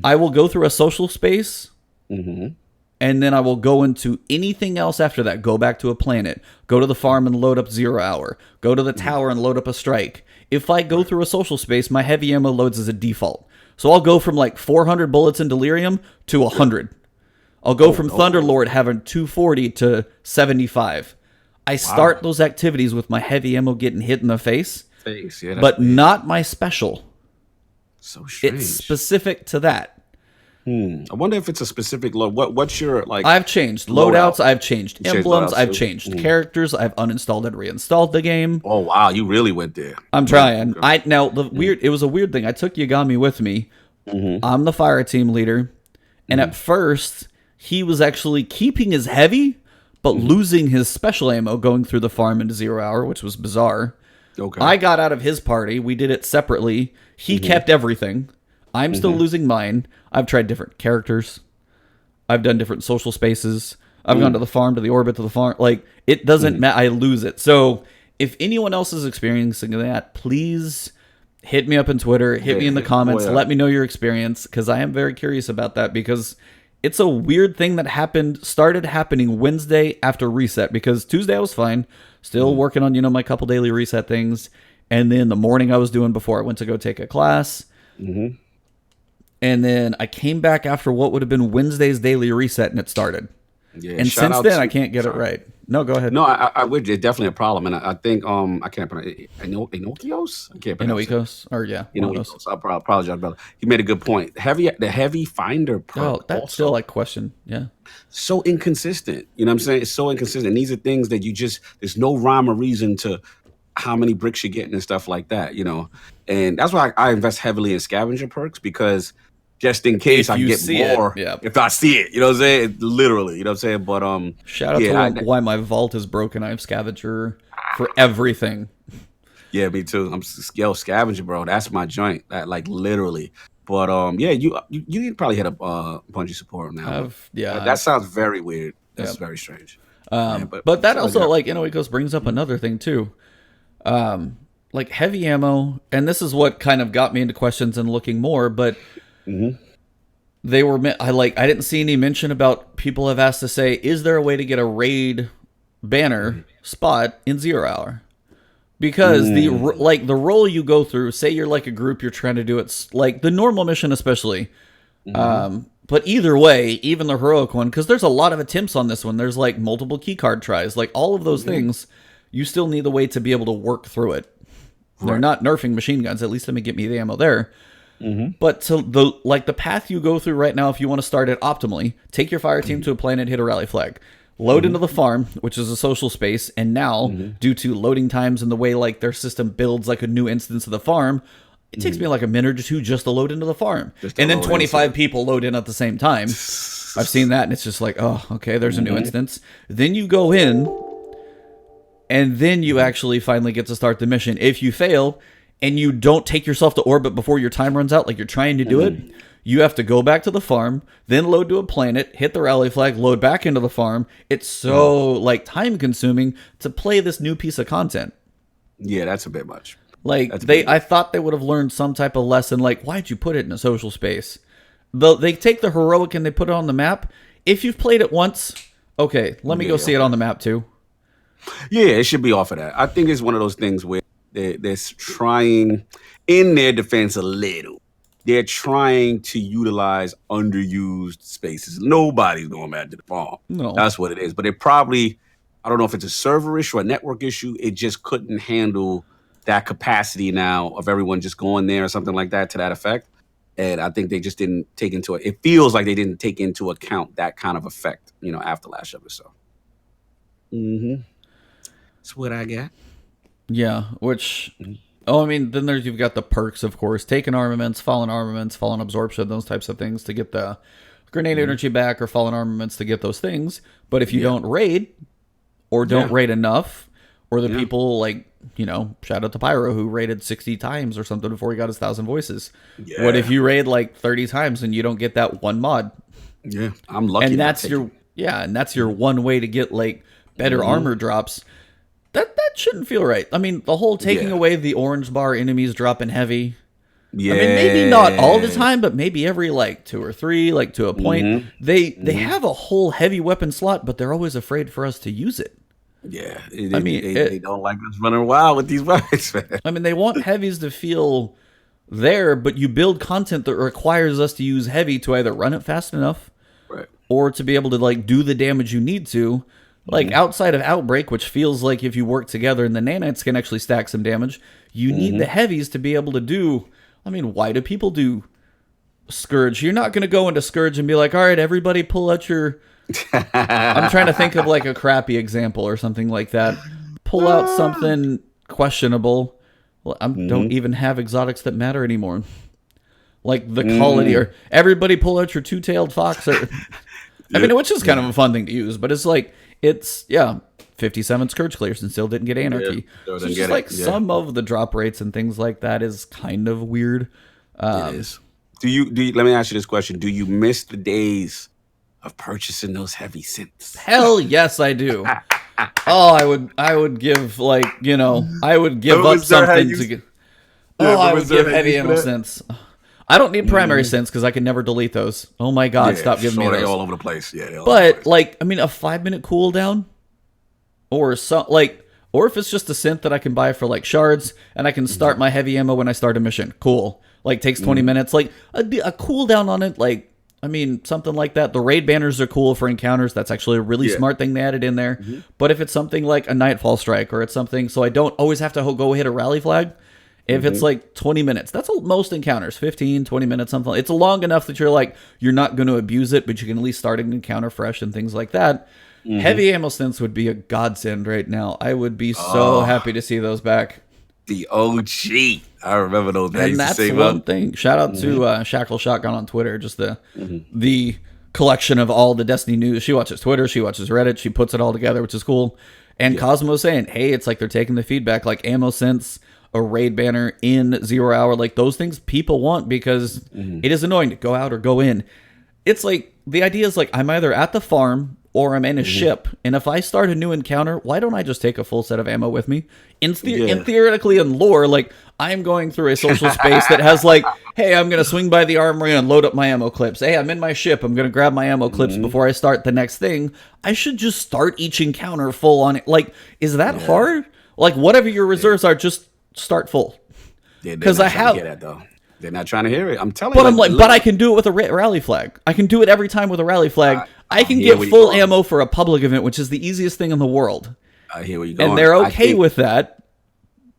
I will go through a social space, and then I will go into anything else after that. Go back to a planet, go to the farm and load up 0 hour, go to the tower and load up a strike. If I go through a social space, my heavy ammo loads as a default. So I'll go from like 400 bullets in Delirium to 100. I'll go from Thunderlord having 240 to 75. I start those activities with my heavy ammo getting hit in the face, but not my special. So strange. It's specific to that. I wonder if it's a specific load. What's your like? I've changed loadouts. I've changed emblems. I've changed characters. I've uninstalled and reinstalled the game. Oh wow, you really went there. I'm trying. It was a weird thing. I took Yagami with me. I'm the fire team leader, and at first he was actually keeping his heavy, but losing his special ammo going through the farm into 0 hour, which was bizarre. Okay. I got out of his party. We did it separately. He kept everything. I'm still losing mine. I've tried different characters. I've done different social spaces. I've gone to the farm, to the orbit, to the farm. Like, it doesn't matter. I lose it. So, if anyone else is experiencing that, please hit me up on Twitter. Hit me in the comments. Let me know your experience, because I am very curious about that, because it's a weird thing that started happening Wednesday after reset, because Tuesday I was fine. Still working on, my couple daily reset things. And then the morning I was doing before I went to go take a class. And then I came back after what would have been Wednesday's daily reset, and it started. Yeah, and since then, I can't get it right. No, go ahead. No, I would. It's definitely a problem, and I think I can't pronounce it. Inokios. I can't pronounce Inoikos, or Inoikos. I apologize, brother. He made a good point. The heavy finder perk. Oh, that's also still like question. Yeah. So inconsistent. You know what I'm saying? It's so inconsistent. These are things that there's no rhyme or reason to how many bricks you're getting and stuff like that. And that's why I invest heavily in scavenger perks, because just in case I get more, if I see it, you know what I'm saying? Literally, you know what I'm saying? But shout out to why my vault is broken. I have scavenger for everything. Yeah, me too. I'm scavenger, bro. That's my joint. Like literally. But you probably hit a Bungie support now. That sounds very weird. That's very strange. But that also Inoikos brings up another thing too. Like heavy ammo, and this is what kind of got me into questions and looking more, but they were I didn't see any mention about people have asked to say, is there a way to get a raid banner spot in 0 hour? Because the role you go through, say you're like a group, you're trying to do it like the normal mission especially, but either way, even the heroic one, because there's a lot of attempts on this one, there's like multiple keycard tries, like all of those things, you still need the way to be able to work through it. They're not nerfing machine guns, at least let me get me the ammo there. But to the path you go through right now, if you want to start it optimally, take your fire team to a planet, hit a rally flag, load into the farm, which is a social space, and now due to loading times and the way like their system builds like a new instance of the farm, it takes me like a minute or two just to load into the farm, and then 25 people load in at the same time. I've seen that, and it's just like, oh, okay, there's a new instance. Then you go in, and then you actually finally get to start the mission. If you fail and you don't take yourself to orbit before your time runs out, like you're trying to do it, you have to go back to the farm, then load to a planet, hit the rally flag, load back into the farm. It's so like time consuming to play this new piece of content. Yeah, that's a bit much. Like I thought they would have learned some type of lesson. Like, why'd you put it in a social space? They take the heroic and they put it on the map. If you've played it once, okay, let me go see it on the map too. Yeah, it should be off of that. I think it's one of those things where they're trying, in their defense a little, they're trying to utilize underused spaces. Nobody's going mad to the farm. No. That's what it is. But it probably, I don't know if it's a server issue or a network issue, it just couldn't handle that capacity now of everyone just going there or something like that to that effect. And I think they just didn't take into it. It feels like they didn't take into account that kind of effect, after last episode. That's what I got. Yeah, which, then you've got the perks, of course. Taking armaments, fallen absorption, those types of things to get the grenade energy back, or fallen armaments to get those things. But if you don't raid, or don't raid enough, or the people like, shout out to Pyro who raided 60 times or something before he got his 1,000 voices. Yeah. What if you raid like 30 times and you don't get that one mod? Yeah, I'm lucky. And that's your one way to get like better armor drops. That shouldn't feel right. I mean, the whole taking away the orange bar enemies dropping heavy. Yeah. I mean, maybe not all the time, but maybe every like 2 or 3, like to a point. They have a whole heavy weapon slot, but they're always afraid for us to use it. Yeah. They don't like us running wild with these weapons, man. I mean, they want heavies to feel there, but you build content that requires us to use heavy to either run it fast enough Right. or to be able to like do the damage you need to. Like outside of Outbreak, which feels like if you work together and the nanites can actually stack some damage, you need the heavies to be able to do. I mean, why do people do Scourge? You're not going to go into Scourge and be like, all right, everybody pull out your... I'm trying to think of like a crappy example or something like that. Pull out something questionable. Well, I don't even have exotics that matter anymore. Like the quality, or everybody pull out your two-tailed fox. Or, I mean, which is kind of a fun thing to use, but it's like, 57 Scourge clears and still didn't get Anarchy. So it's just like some of the drop rates and things like that is kind of weird. It is. Do you, let me ask you this question. Do you miss the days of purchasing those heavy synths? Hell yes, I do. Oh, I would give like, I would give up something to get. I would give heavy ammo synths. I don't need primary synths because I can never delete those. Oh my god, stop giving me those. They're all over the place. Yeah, but like, I mean, a 5-minute cooldown, or or if it's just a synth that I can buy for like shards, and I can start my heavy ammo when I start a mission. Cool. Like takes 20 minutes. Like a cooldown on it. Like, I mean, something like that. The raid banners are cool for encounters. That's actually a really smart thing they added in there. But if it's something like a Nightfall Strike, or it's something, so I don't always have to go hit a rally flag. If it's like 20 minutes, that's most encounters, 15, 20 minutes, something. It's long enough that you're not going to abuse it, but you can at least start an encounter fresh and things like that. Heavy ammo synths would be a godsend right now. I would be so happy to see those back. The OG. I remember those days. And that's one thing. Shout out to Shackle Shotgun on Twitter. Just the collection of all the Destiny news. She watches Twitter. She watches Reddit. She puts it all together, which is cool. And Cosmo saying, hey, it's like they're taking the feedback, like ammo synths, a raid banner in 0 hour, like those things people want because it is annoying to go out or go in. It's like, the idea is like, I'm either at the farm or I'm in a ship, and if I start a new encounter, why don't I just take a full set of ammo with me? And theoretically in lore, like, I'm going through a social space that has like, hey, I'm going to swing by the armory and load up my ammo clips. Hey, I'm in my ship. I'm going to grab my ammo clips before I start the next thing. I should just start each encounter full on it. Like, is that hard? Like, whatever your reserves are, just start full. Because I have get that though. They're not trying to hear it. I'm telling you. But I'm like, but I can do it with a rally flag. I can do it every time with a rally flag. I can get full ammo for a public event, which is the easiest thing in the world. I hear where you're going. And they're okay with that.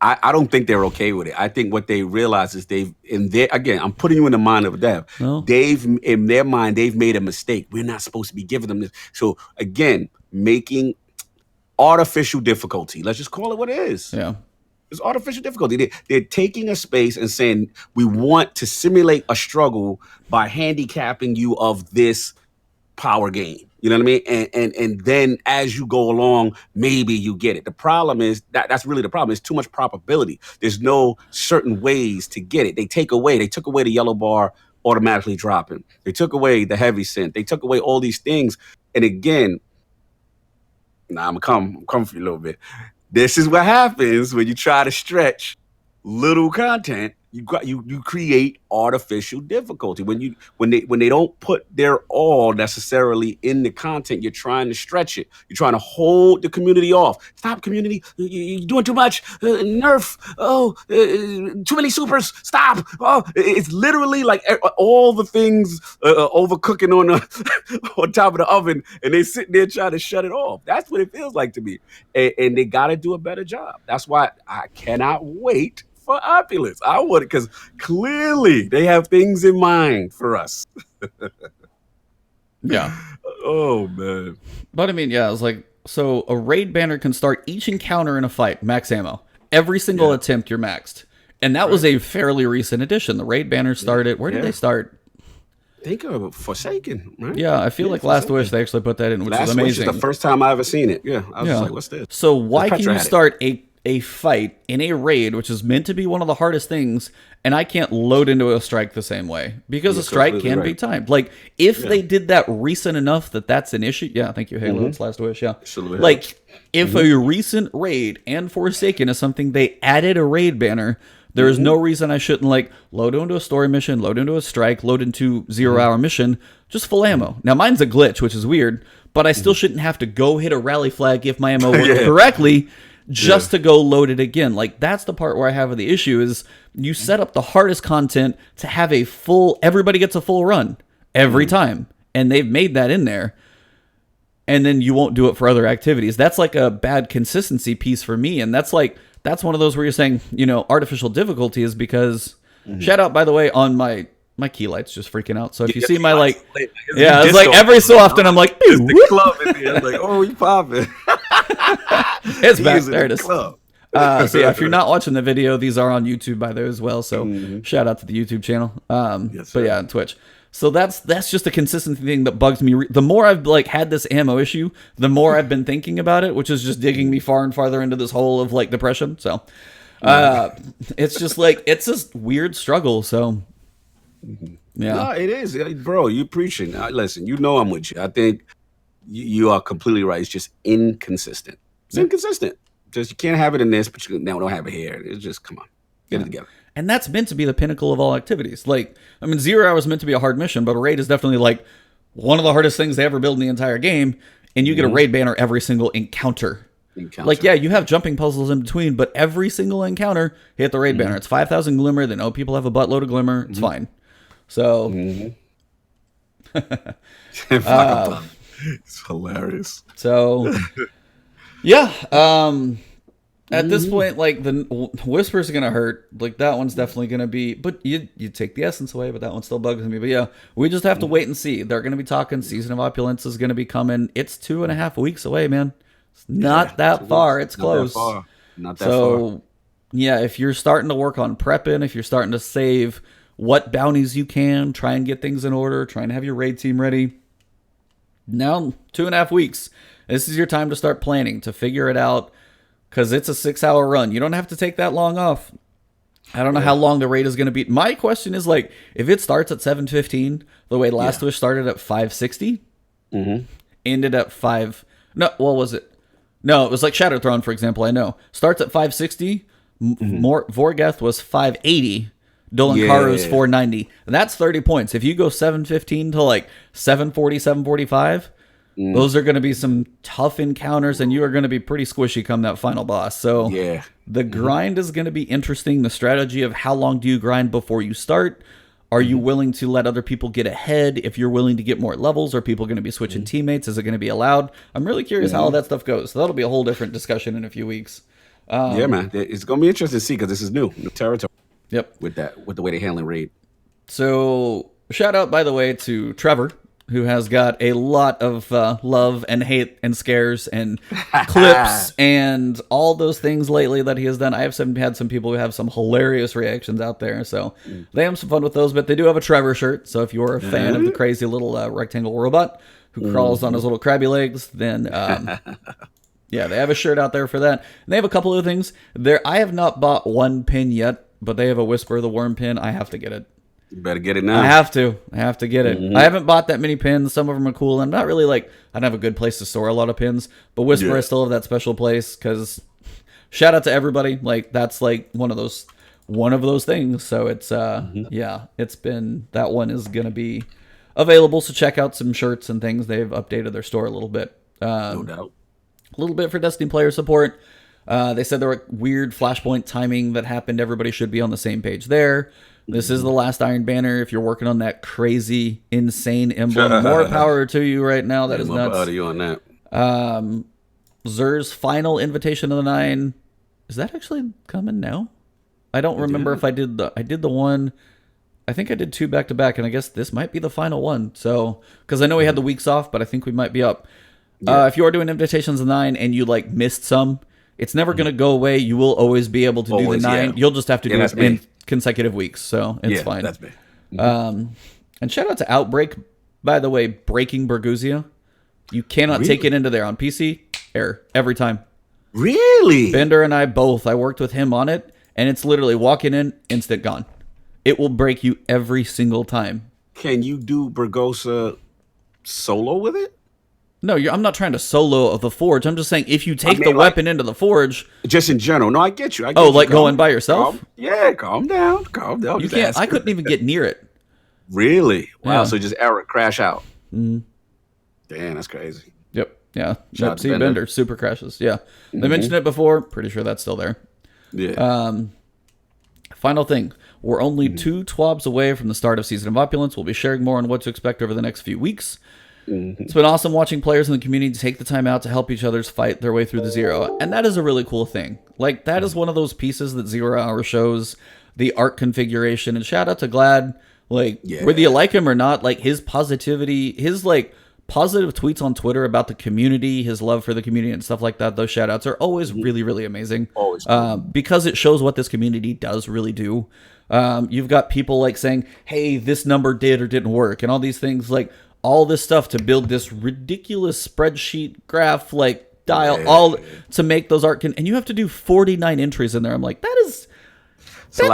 I don't think they're okay with it. I think what they realize is again, I'm putting you in the mind of a dev. Well, In their mind, they've made a mistake. We're not supposed to be giving them this. So again, making artificial difficulty. Let's just call it what it is. Yeah. It's artificial difficulty. They're taking a space and saying, we want to simulate a struggle by handicapping you of this power game. You know what I mean? And then as you go along, maybe you get it. The problem is that's really the problem. It's too much probability. There's no certain ways to get it. They took away the yellow bar automatically dropping. They took away the heavy synth. They took away all these things. And again, I'm coming for you a little bit. This is what happens when you try to stretch little content. You create artificial difficulty when they don't put their all necessarily in the content. You're trying to stretch it. You're trying to hold the community off. Stop, community! You're doing too much. Nerf. Oh, too many supers. Stop. Oh, it's literally like all the things overcooking on top of the oven, and they sitting there trying to shut it off. That's what it feels like to me, and they got to do a better job. That's why I cannot wait for Opulence. I would, because clearly they have things in mind for us. Yeah. Oh man. But I mean, yeah, it's like, so a raid banner can start each encounter in a fight, max ammo. Every single attempt you're maxed. And that was a fairly recent addition. The raid banner started, where did they start? Think of Forsaken, right? Yeah, I feel like Last Wish they actually put that in, which is amazing. Last Wish is the first time I ever seen it. Yeah, I was just like, what's this? So why can you start a fight in a raid, which is meant to be one of the hardest things, and I can't load into a strike the same way? Because a strike can be timed. Like, if they did that recent enough that that's an issue. Yeah, thank you, Halo. It's Last Wish, yeah. Like, if a recent raid and Forsaken is something they added a raid banner, there is no reason I shouldn't, like, load into a story mission, load into a strike, load into 0 hour mission, just full ammo. Now, mine's a glitch, which is weird, but I still shouldn't have to go hit a rally flag if my ammo works correctly. just to go load it again. Like, that's the part where I have the issue is you set up the hardest content to have a full, everybody gets a full run every time. And they've made that in there. And then you won't do it for other activities. That's like a bad consistency piece for me. And that's one of those where you're saying, artificial difficulty is because, shout out, by the way, on my key light's just freaking out. So if you see my it's like every so often I'm like, it's the club in here. It's like, oh, you popping. It's back. There it is. So yeah, if you're not watching the video, these are on YouTube by there as well. So shout out to the YouTube channel. But yeah, on Twitch. So that's just a consistency thing that bugs me. The more I've had this ammo issue, the more I've been thinking about it, which is just digging me far and farther into this hole of depression. So it's just it's this weird struggle. So yeah, no, it is, bro. You preaching. Listen, I'm with you. I think you are completely right. It's just inconsistent. It's inconsistent. Just you can't have it in this, but you now don't have it here. It's just come on, get it together. And that's meant to be the pinnacle of all activities. 0 hours meant to be a hard mission, but a raid is definitely one of the hardest things they ever build in the entire game. And you get a raid banner every single encounter. You have jumping puzzles in between, but every single encounter, hit the raid banner. It's 5,000 glimmer. They know people have a buttload of glimmer. It's fine. So, it's hilarious. So, yeah. At this point, the Whisper's gonna hurt. That one's definitely gonna be. But you take the essence away, but that one still bugs me. But yeah, we just have to wait and see. They're gonna be talking. Season of Opulence is gonna be coming. It's 2.5 weeks away, man. It's not that far. It's close. Not that far. So, yeah, if you're starting to work on prepping, if you're starting to save what bounties you can, try and get things in order, trying to have your raid team ready. Now, 2.5 weeks. This is your time to start planning, to figure it out. Because it's a 6-hour run. You don't have to take that long off. I don't know how long the raid is going to be. My question is, if it starts at 7:15, the way Last Wish started at 5:60, ended at 5... No, what was it? No, it was like Shadow Throne, for example, I know. Starts at 5:60. Vorgeth was 5:80. Dolankaru's 490. That's 30 points. If you go 7:15 to 7:40, 7:45... those are going to be some tough encounters, and you are going to be pretty squishy come that final boss. So the grind is going to be interesting. The strategy of how long do you grind before you start? Are you willing to let other people get ahead? If you're willing to get more levels, are people going to be switching teammates? Is it going to be allowed? I'm really curious how all that stuff goes. So that'll be a whole different discussion in a few weeks. Yeah, man. It's going to be interesting to see because this is new territory. Yep. With the way they handle raid. So shout out, by the way, to Trevor, who has got a lot of love and hate and scares and clips and all those things lately that he has done. I have had some people who have some hilarious reactions out there, so they have some fun with those. But they do have a Trevor shirt, so if you're a fan of the crazy little rectangle robot who crawls on his little crabby legs, then yeah, they have a shirt out there for that. And they have a couple of things there. I have not bought one pin yet, but they have a Whisper the Worm pin. I have to get it. You better get it now. I have to get it. I haven't bought that many pins. Some of them are cool. I'm not really I don't have a good place to store a lot of pins, but Whisper I still have that special place because shout out to everybody. That's one of those things. So it's it's been, that one is going to be available. So check out some shirts and things. They've updated their store a little bit. No doubt. A little bit for Destiny player support. They said there were weird Flashpoint timing that happened. Everybody should be on the same page there. This is the last Iron Banner. If you're working on that crazy, insane emblem, more power to you right now. That is nuts. More power to you on that. Xur's final Invitation of the Nine. Is that actually coming now? I don't remember if I did the one. I think I did 2 back to back, and I guess this might be the final one. So, because I know we had the weeks off, but I think we might be up. If you are doing Invitations of the Nine and you missed some, it's never going to go away. You will always be able to do the 9. Yeah. You'll just have to do it in consecutive weeks, so it's fine. That's me. And shout out to Outbreak, by the way, breaking Berguzia. You cannot take it into there on PC. Error every time. Really? Bender and I both. I worked with him on it, and it's literally walking in, instant gone. It will break you every single time. Can you do Bergosa solo with it? No, I'm not trying to solo the Forge. I'm just saying if you take the weapon into the Forge... Just in general. No, I get you. Going by yourself? Calm down. You can't. I couldn't even get near it. Really? Wow, so just error, crash out. Mm-hmm. Damn, that's crazy. Yep. Yeah. Shout Yep, out to see, Bender. Bender, super crashes. Yeah. They mentioned it before. Pretty sure that's still there. Yeah. Final thing. We're only 2 TWABs away from the start of Season of Opulence. We'll be sharing more on what to expect over the next few weeks. It's been awesome watching players in the community take the time out to help each other's fight their way through the 0. And that is a really cool thing. Like, that is one of those pieces that 0 Hour shows, the art configuration. And shout out to Glad. Like, whether you like him or not, like, his positivity, his, like, positive tweets on Twitter about the community, his love for the community and stuff like that, those shout outs are always really, really amazing. Always. Because it shows what this community does really do. You've got people, like, saying, hey, this number did or didn't work, and all these things, like, all this stuff to build this ridiculous spreadsheet graph, like, dial, all to make those art and you have to do 49 entries in there. I'm like, that's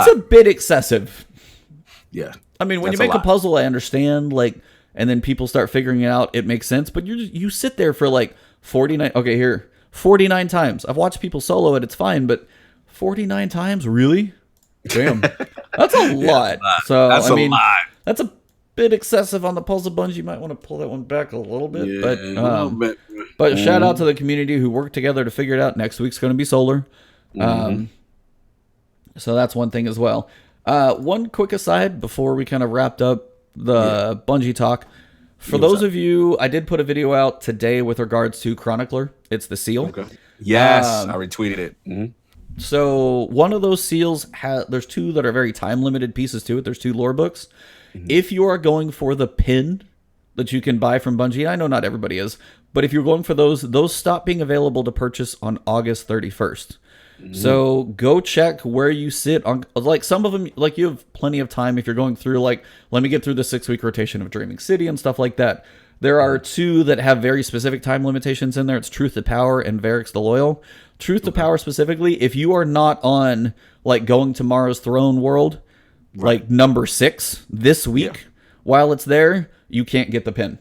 a bit excessive. Yeah. I mean, when you make a puzzle, I understand, like, and then people start figuring it out, it makes sense, but you sit there for like 49, okay, here, 49 times. I've watched people solo it, it's fine, but 49 times, really? Damn. That's a lot. So, that's I mean, a lot. that's a bit excessive on the puzzle bunch. You might want to pull that one back a little bit, but shout out to the community who worked together to figure it out. Next week's going to be solar. So that's one thing as well. One quick aside before we kind of wrapped up the Bungie talk. For those of you, I did put a video out today with regards to Chronicler. It's the seal. Okay. Yes, I retweeted it. So one of those seals, there's 2 that are very time-limited pieces to it. There's 2 lore books. If you are going for the pin that you can buy from Bungie, I know not everybody is, but if you're going for those stop being available to purchase on August 31st. So go check where you sit on, like, some of them, like, you have plenty of time if you're going through, like, let me get through the 6-week rotation of Dreaming City and stuff like that. There are 2 that have very specific time limitations in there. It's Truth to Power and Varix the Loyal. Truth to Power specifically, if you are not on, like, Going Tomorrow's Throne World, like, number 6 this week, while it's there, you can't get the pin.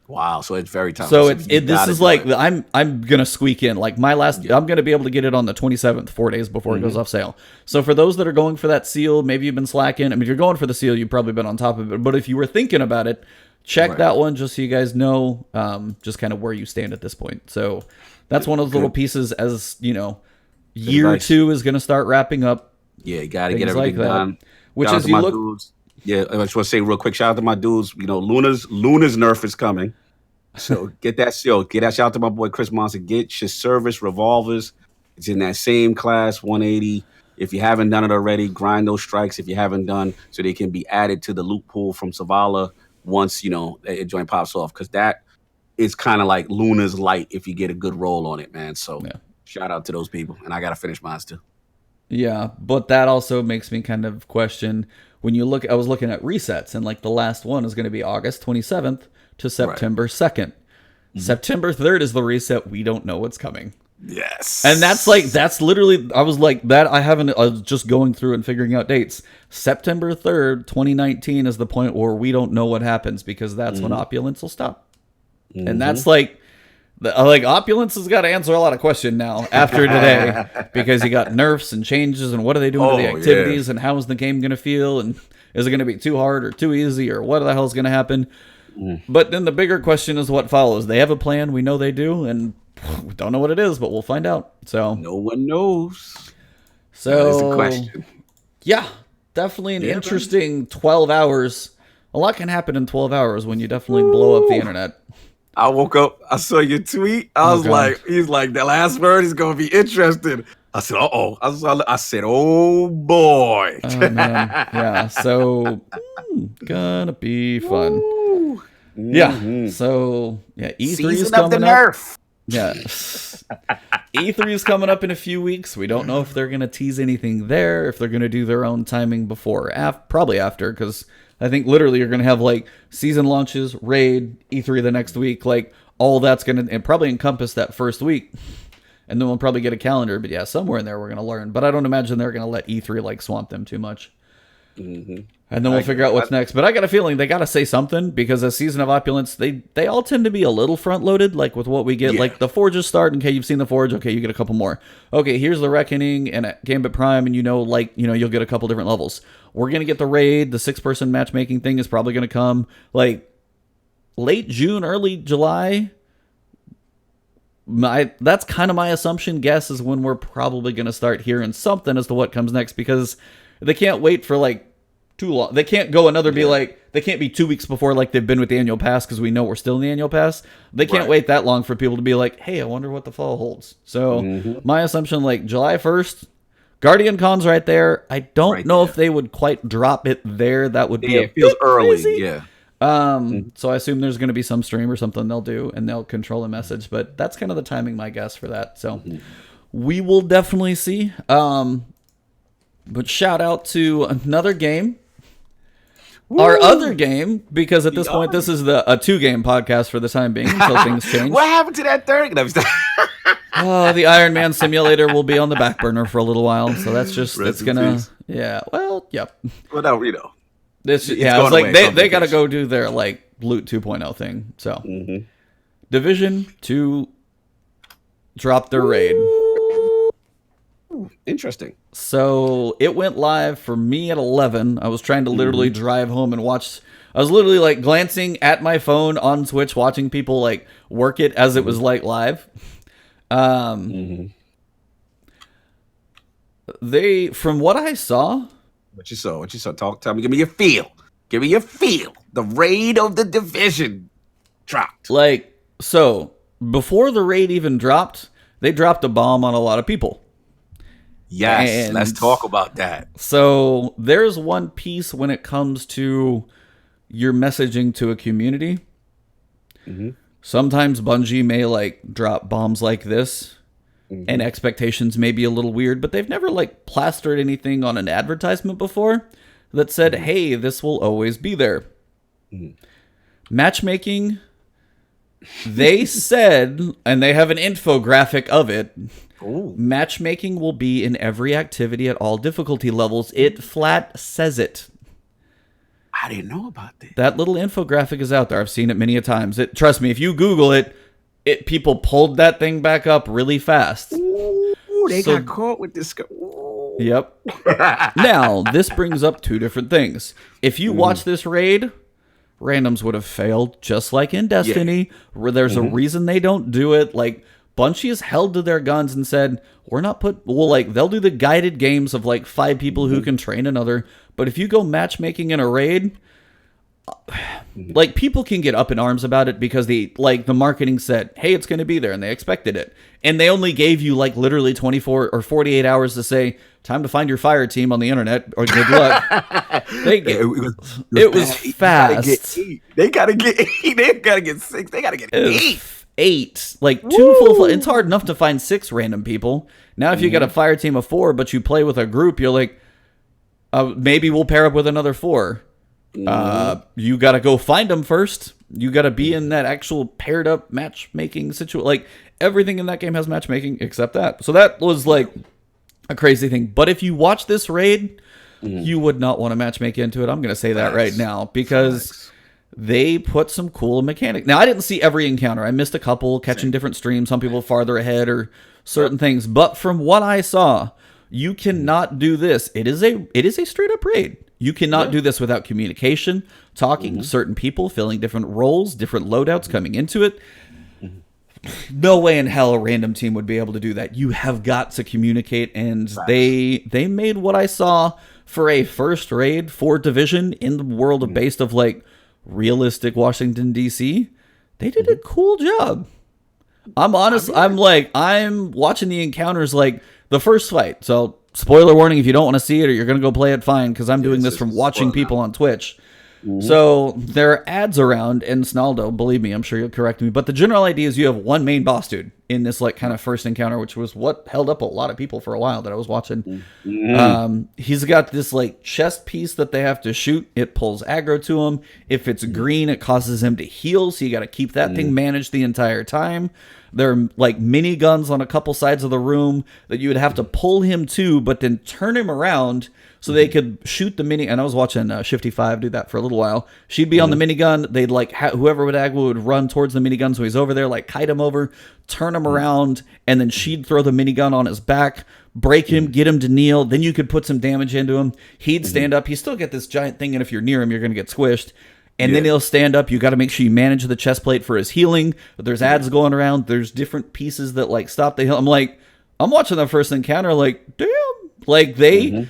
Wow, so it's very time. So this is like, I'm gonna squeak in, like, my last. I'm gonna be able to get it on the 27th, 4 days before it goes off sale. So for those that are going for that seal, maybe you've been slacking. I mean, if you're going for the seal, you've probably been on top of it. But if you were thinking about it, check that one just so you guys know, just kind of where you stand at this point. So that's one of those little pieces. As you know, year 2 is gonna start wrapping up. Yeah, you gotta get everything done. Which is, you look. Dudes. Yeah, I just want to say real quick, shout out to my dudes. You know, Luna's nerf is coming. So get that seal. Get that shout out to my boy Chris Monson. Get your service revolvers. It's in that same class, 180. If you haven't done it already, grind those strikes if you haven't done, so they can be added to the loot pool from Zavala once, you know, a joint pops off. Because that is kind of like Luna's light if you get a good roll on it, man. So shout out to those people. And I got to finish mine too. Yeah, but that also makes me kind of question, when you look, I was looking at resets, and like the last one is going to be August 27th to September 2nd. September 3rd is the reset. We don't know what's coming. Yes. And that's literally, I was like, I was just going through and figuring out dates. September 3rd, 2019 is the point where we don't know what happens, because that's when Opulence will stop. And that's like Opulence has got to answer a lot of questions now after today, because you got nerfs and changes, and what are they doing to the activities, and how is the game going to feel, and is it going to be too hard or too easy, or what the hell is going to happen? But then the bigger question is what follows. They have a plan, we know they do, and we don't know what it is, but we'll find out. So no one knows. So that is the question. Yeah, definitely an interesting 12 hours. A lot can happen in 12 hours when you definitely blow up the internet. I woke up, I saw your tweet. I was like, he's like, the last word is going to be interesting. I said, uh-oh. I said, oh, boy. Oh, man. Yeah, so gonna be fun. Yeah, so, yeah, E3 is coming up. Yeah. E3 is coming up in a few weeks. We don't know if they're going to tease anything there, if they're going to do their own timing before, probably after, because I think literally you're going to have like season launches, raid, E3 the next week, like all that's going to probably encompass that first week. And then we'll probably get a calendar, but yeah, somewhere in there we're going to learn. But I don't imagine they're going to let E3 like swamp them too much. And then we'll figure out what's next. But I got a feeling they got to say something, because a Season of Opulence, they all tend to be a little front-loaded, like with what we get. Yeah. Like the Forges start, okay, you've seen the Forge, okay, you get a couple more. Okay, here's the Reckoning and Gambit Prime, and you'll get a couple different levels. We're going to get the raid, the 6-person matchmaking thing is probably going to come like late June, early July. that's kind of my assumption. Guess is when we're probably going to start hearing something as to what comes next, because they can't wait for like too long. They can't go another be like, they can't be 2 weeks before like they've been with the annual pass, because we know we're still in the annual pass. They can't wait that long for people to be like, hey, I wonder what the fall holds. So my assumption, like July 1st, Guardian Con's right there. I don't know if they would quite drop it there. That would be a it feels bit early. crazy. Yeah. So I assume there's going to be some stream or something they'll do, and they'll control the message. But that's kind of the timing, my guess, for that. So we will definitely see. But shout out to another game. Woo! Our other game, because at this point, this is a 2-game podcast for the time being until things change. What happened to that third? The Iron Man simulator will be on the back burner for a little while. So that's just, it's going to, well, yep. Well, no, you know. It's like they got to go do their like Loot 2.0 thing. So Division 2 dropped their raid. Interesting. So it went live for me at 11. I was trying to literally drive home and watch. I was literally like glancing at my phone on Twitch, watching people like work it as it was like live. They, from what I saw. What you saw? Tell me. Give me your feel. The raid of the Division dropped. Like, so before the raid even dropped, they dropped a bomb on a lot of people. Yes, let's talk about that. So there's one piece when it comes to your messaging to a community. Sometimes Bungie may like drop bombs like this, and expectations may be a little weird, but they've never like plastered anything on an advertisement before that said, hey, this will always be there. Matchmaking, they said, and they have an infographic of it, matchmaking will be in every activity at all difficulty levels. It flat says it. I didn't know about this. That little infographic is out there. I've seen it many a times. Trust me, if you Google it, people pulled that thing back up really fast. Ooh, they got caught with this. Ooh. Yep. Now, this brings up two different things. If you watch this raid, randoms would have failed, just like in Destiny, where there's a reason they don't do it. Like, Bungie has held to their guns and said, they'll do the guided games of like 5 people who can train another. But if you go matchmaking in a raid, like people can get up in arms about it because the marketing said, hey, it's going to be there, and they expected it. And they only gave you like literally 24 or 48 hours to say, time to find your fire team on the internet or good luck. It was fast. They got to get 8. They got to get 6. They got to get 8. Like 2 full. It's hard enough to find 6 random people. Now, if you got a fire team of 4, but you play with a group, you're like, maybe we'll pair up with another 4. You got to go find them first. You got to be in that actual paired up matchmaking situation. Like everything in that game has matchmaking except that. So that was like a crazy thing. But if you watch this raid, you would not want to matchmake into it. I'm going to say that right now because they put some cool mechanics. Now, I didn't see every encounter. I missed a couple, catching different streams, some people farther ahead or certain things. But from what I saw, you cannot do this. It is a straight up raid. You cannot do this without communication, talking, certain people filling different roles, different loadouts coming into it. No way in hell a random team would be able to do that. You have got to communicate, and they made what I saw for a first raid for Division in the world of based of like realistic Washington D.C. They did a cool job. I'm honest. I'm watching the encounters like the first fight. So spoiler warning if you don't want to see it or you're gonna go play it, fine, because I'm doing this from watching people on Twitch. So there are ads around, and Snaldo, believe me, I'm sure you'll correct me, but the general idea is you have one main boss dude in this like kind of first encounter, which was what held up a lot of people for a while that I was watching. He's got this like chest piece that they have to shoot. It pulls aggro to him. If it's green, it causes him to heal, so you got to keep that thing managed the entire time. There are like mini guns on a couple sides of the room that you would have to pull him to, but then turn him around so they could shoot the mini. And I was watching Shifty 5 do that for a little while. She'd be on the minigun. They'd like, whoever would aggro would run towards the minigun. So he's over there, like kite him over, turn him around, and then she'd throw the minigun on his back, break him, get him to kneel. Then you could put some damage into him. He'd stand up. He still get this giant thing, and if you're near him, you're going to get squished. and then he'll stand up. You got to make sure you manage the chest plate for his healing. There's ads going around. There's different pieces that like stop the heal. I'm like, I'm watching the first encounter, like, damn, like they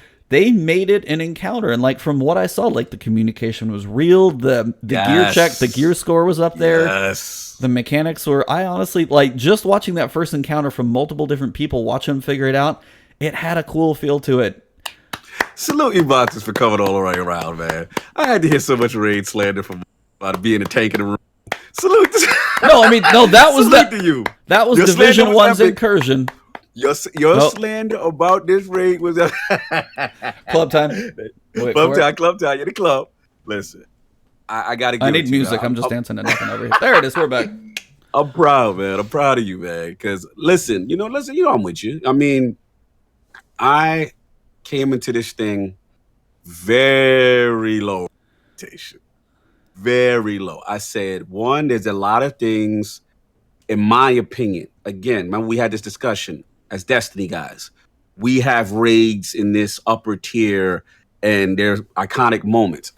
made it an encounter, and like from what I saw, like the communication was real. The gear check, the gear score was up there. Yes. The mechanics were. I honestly like just watching that first encounter from multiple different people, watch them figure it out. It had a cool feel to it. Salute Ebontis for coming all the way around, man. I had to hear so much raid slander from about being a tank in the room. Salute. No, I mean, no, that was salute to you. That was Your Division slander was 1's epic. incursion. Your slander about this raid was Club time. Wait, Club time. You're the club. Listen, I gotta. I need music. I'm just dancing to nothing over here. There it is. We're back. I'm proud, man. I'm proud of you, man. Because listen, I'm with you. I mean, I came into this thing very low expectation. Very low. I said, one, there's a lot of things, in my opinion. Again, remember we had this discussion as Destiny guys. We have raids in this upper tier, and there's iconic moments.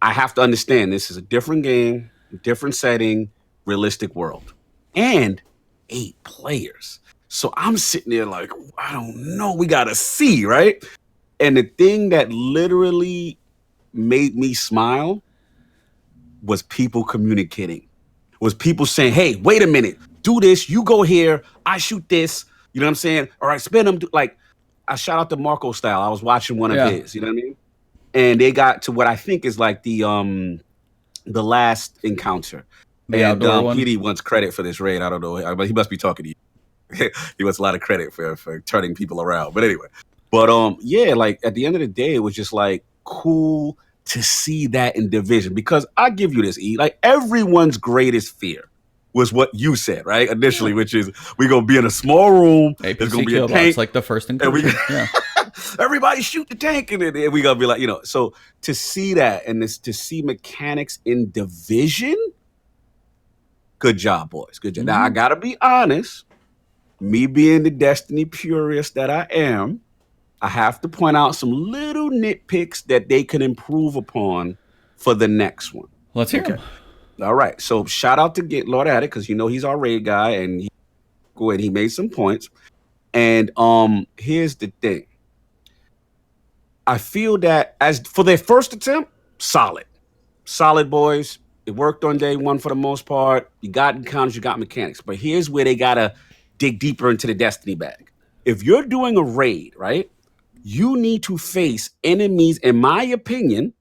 I have to understand this is a different game, different setting, realistic world, and 8 players. So I'm sitting there like, I don't know. We got to see, right? And the thing that literally made me smile was people communicating, was people saying, hey, wait a minute, do this, you go here, I shoot this, you know what I'm saying? All right, spin them. Like, I shout out to Marco Style. I was watching one of his, you know what I mean? And they got to what I think is like the last encounter. And PD wants credit for this raid. I don't know, but he must be talking to you. He wants a lot of credit for turning people around. But anyway. But yeah, like at the end of the day, it was just like cool to see that in Division, because I give you this, E, like everyone's greatest fear was what you said, right? Initially, which is we're gonna be in a small room, there's gonna be a tank, like the first incursion. Everybody shoot the tank, and then we gonna be like, so to see that and to see mechanics in Division, good job, boys, good job. Mm-hmm. Now I gotta be honest, me being the Destiny purist that I am, I have to point out some little nitpicks that they can improve upon for the next one. Let's hear them. All right. So shout out to Get Lord at it, because he's our raid guy, and he made some points. And here's the thing. I feel that as for their first attempt, solid, boys. It worked on day one for the most part. You got encounters, you got mechanics. But here's where they gotta dig deeper into the Destiny bag. If you're doing a raid, right? You need to face enemies, in my opinion,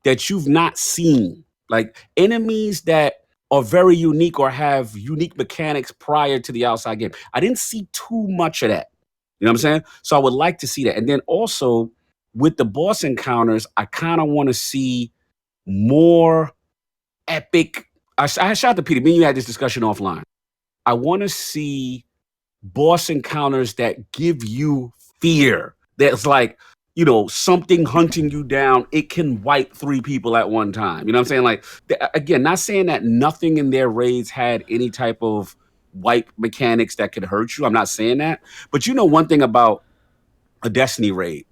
that you've not seen. Like enemies that are very unique or have unique mechanics prior to the outside game. I didn't see too much of that. You know what I'm saying? So I would like to see that. And then also with the boss encounters, I kind of want to see more epic. I shout out to Peter. Me and you had this discussion offline. I want to see boss encounters that give you fear. That's like, something hunting you down. It can wipe 3 people at one time. You know what I'm saying? Like, again, not saying that nothing in their raids had any type of wipe mechanics that could hurt you. I'm not saying that. But one thing about a Destiny raid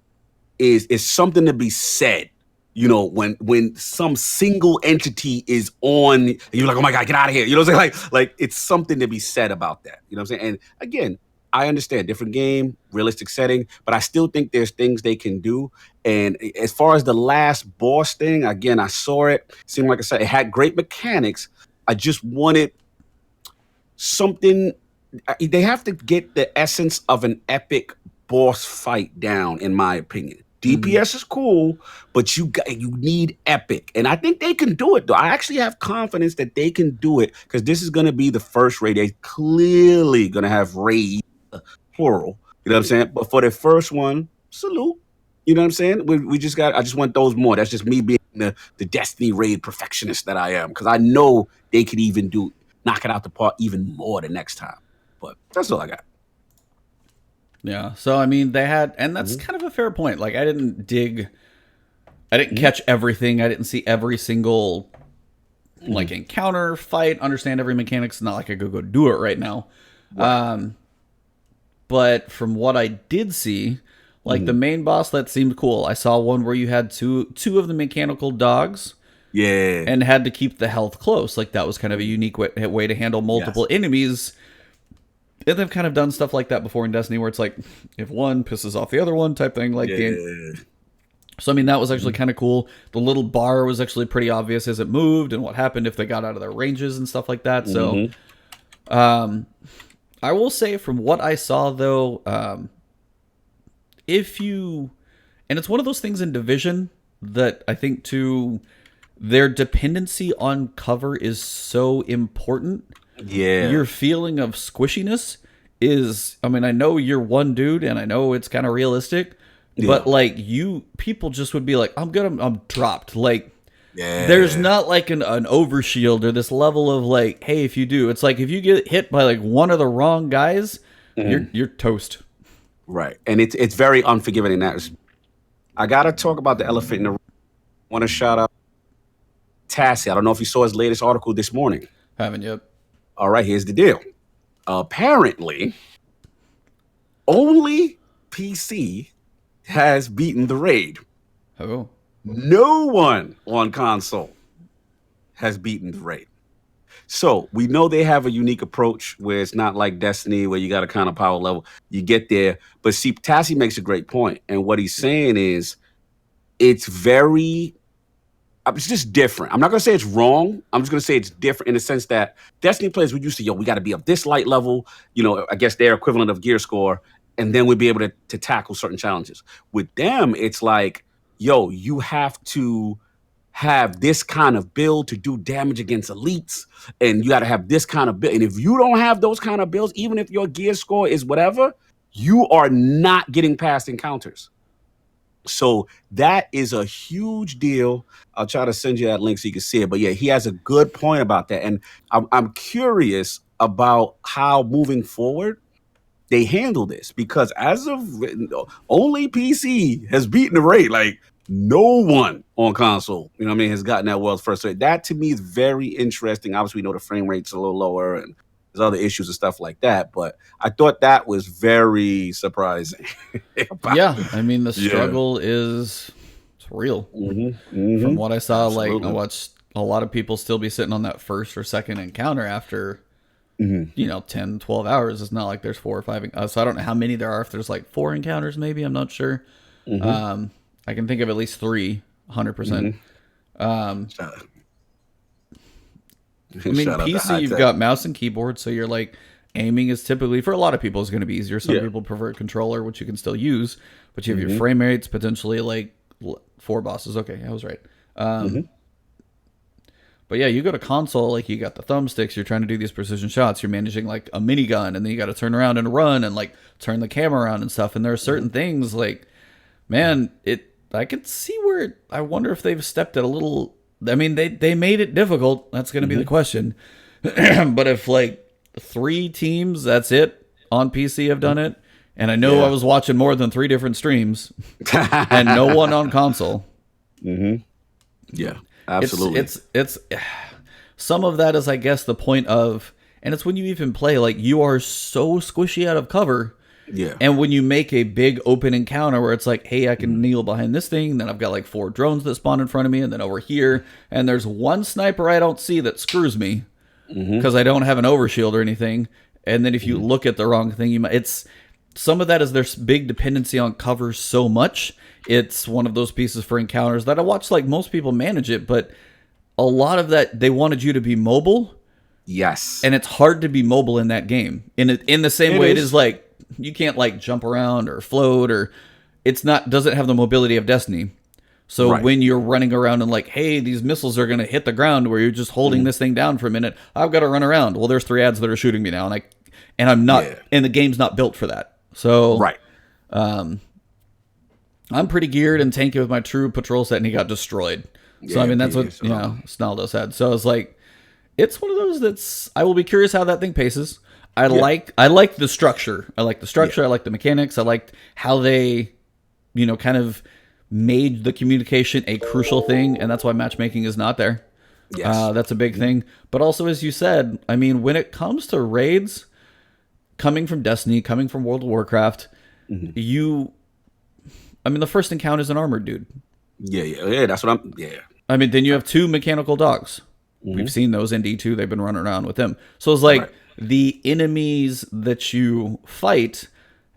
is something to be said. When some single entity is on, and you're like, oh my God, get out of here. You know what I'm saying? Like it's something to be said about that. You know what I'm saying? And again, I understand different game, realistic setting, but I still think there's things they can do. And as far as the last boss thing, again, I saw it. Seemed like I said, it had great mechanics. I just wanted something. They have to get the essence of an epic boss fight down, in my opinion. DPS is cool, but you need epic. And I think they can do it, though. I actually have confidence that they can do it, because this is going to be the first raid. They're clearly going to have raid, plural. You know what I'm saying? But for the first one, salute. You know what I'm saying? I just want those more. That's just me being the Destiny raid perfectionist that I am, because I know they could even knock it out the park even more the next time. But that's all I got. Yeah. So, I mean, they had, and that's kind of a fair point. Like, I didn't catch everything. I didn't see every single, like, encounter, fight, understand every mechanic. It's not like I could go do it right now. Right. But from what I did see, like, the main boss, that seemed cool. I saw one where you had two of the mechanical dogs. Yeah. and had to keep the health close. Like that was kind of a unique way to handle multiple enemies. And they've kind of done stuff like that before in Destiny, where it's like if one pisses off the other one type thing. Like so I mean that was actually kind of cool. The little bar was actually pretty obvious as it moved and what happened if they got out of their ranges and stuff like that. So I will say from what I saw though, if you, and it's one of those things in Division that I think too, their dependency on cover is so important. Yeah. Your feeling of squishiness is, I mean, I know you're one dude and I know it's kind of realistic, but like people just would be like, I'm good, I'm dropped. Like, there's not like an overshield or this level of like, hey, if you do, it's like if you get hit by like one of the wrong guys, you're toast. Right. And it's very unforgiving in that. I got to talk about the elephant in the room. I want to shout out Tassie. I don't know if you saw his latest article this morning. Haven't yet. All right, here's the deal. Apparently, only PC has beaten the raid. Oh. No one on console has beaten the raid. So we know they have a unique approach where it's not like Destiny where you got a kind of power level. You get there. But see, Tassie makes a great point. And what he's saying is it's just different. I'm not going to say it's wrong. I'm just going to say it's different in the sense that Destiny players, we used to, we got to be of this light level, I guess their equivalent of gear score, and then we'd be able to tackle certain challenges. With them, it's like, you have to have this kind of build to do damage against elites, and you got to have this kind of build. And if you don't have those kind of builds, even if your gear score is whatever, you are not getting past encounters. So that is a huge deal. I'll try to send you that link so you can see it. But yeah, he has a good point about that. And I'm curious about how moving forward they handle this, because as of only PC has beaten the raid. Like no one on console, has gotten that world's first. So that to me is very interesting. Obviously, we know the frame rate's a little lower and there's other issues and stuff like that. But I thought that was very surprising. I mean, the struggle it's real. From what I saw, Absolutely. I watched a lot of people still be sitting on that first or second encounter after 10, 12 hours. It's not like there's 4 or 5. So I don't know how many there are. If there's like 4 encounters, maybe, I'm not sure. I can think of at least 3, 100%. I mean, PC, you've got mouse and keyboard, so you're like, aiming is typically, for a lot of people, is going to be easier. Some people prefer a controller, which you can still use, but you have your frame rates, potentially like 4 bosses. Okay, I was right. But yeah, you go to console, like you got the thumbsticks, you're trying to do these precision shots, you're managing like a minigun, and then you got to turn around and run and like turn the camera around and stuff. And there are certain things like, man, I could see where I wonder if they've stepped it a little. I mean, they made it difficult. That's going to be the question. But if like 3 teams, that's it, on PC have done it, and I know I was watching more than 3 different streams, and no one on console. Yeah, absolutely. It's some of that is, I guess, the point of, and it's when you even play, like you are so squishy out of cover. Yeah. And when you make a big open encounter where it's like, hey, I can kneel behind this thing, then I've got like 4 drones that spawn in front of me, and then over here, and there's one sniper I don't see that screws me because I don't have an overshield or anything. And then if you look at the wrong thing, it's some of that is their big dependency on cover so much. It's one of those pieces for encounters that I watch like most people manage it, but a lot of that, they wanted you to be mobile. Yes. And it's hard to be mobile in that game. In the same way it is like, you can't like jump around or float, or doesn't have the mobility of Destiny. So when you're running around and like, hey, these missiles are going to hit the ground where you're just holding this thing down for a minute, I've got to run around. Well, there's 3 ads that are shooting me now, and I'm not, and the game's not built for that. So I'm pretty geared and tanky with my true patrol set, and he got destroyed. So I mean, that's what Snaldo said. So it's like, it's one of those I will be curious how that thing paces. I like the structure. I like the structure. I like the mechanics. I liked how they, kind of made the communication a crucial thing, and that's why matchmaking is not there. Yes. That's a big thing. But also, as you said, I mean, when it comes to raids, coming from Destiny, coming from World of Warcraft, the first encounter is an armored dude. Yeah, that's what I mean, then you have 2 mechanical dogs. Mm-hmm. We've seen those in D2. They've been running around with them. So it's like Right. the enemies that you fight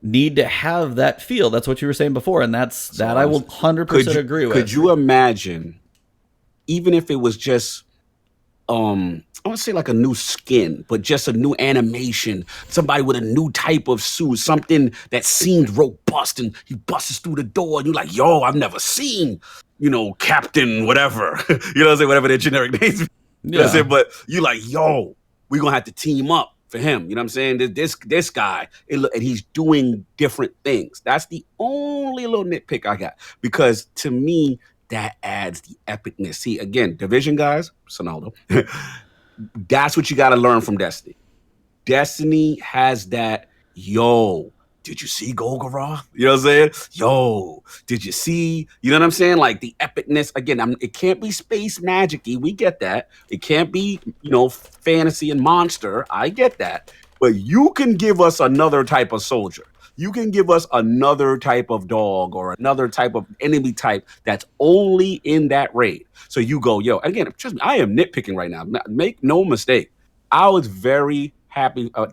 need to have that feel. That's what you were saying before, and that I will 100% agree with. Could you imagine, even if it was just I want to say like a new skin, but just a new animation, somebody with a new type of suit, something that seemed robust, and he busts through the door and you're like, yo, I've never seen, Captain whatever, you know what I'm saying, whatever their generic names, you know what I'm saying, but you like, yo, we're gonna have to team up for him, you know what I'm saying, this guy, and he's doing different things. That's the only little nitpick I got, because to me, that adds the epicness. See, again, Division guys, Sonaldo, that's what you got to learn from Destiny. Destiny has that, yo, did you see Golgoroth? You know what I'm saying? Yo, did you see, you know what I'm saying? Like the epicness, again, it can't be space magic-y, we get that. It can't be, fantasy and monster, I get that. But you can give us another type of soldier. You can give us another type of dog or another type of enemy type that's only in that raid. So you go, yo, again, trust me, I am nitpicking right now. Make no mistake. I was very happy. I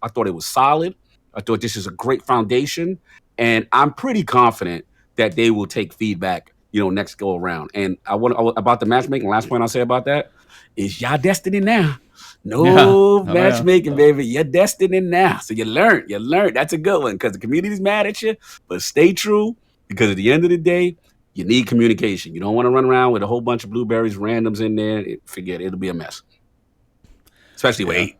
thought it was solid. I thought this is a great foundation. And I'm pretty confident that they will take feedback, next go around. And about the matchmaking, last point I'll say about that is y'all Destiny now. No matchmaking, baby. You're Destiny now. So you learned. That's a good one, because the community's mad at you, but stay true, because at the end of the day, you need communication. You don't want to run around with a whole bunch of blueberries, randoms in there. Forget it. It'll be a mess. Especially with 8.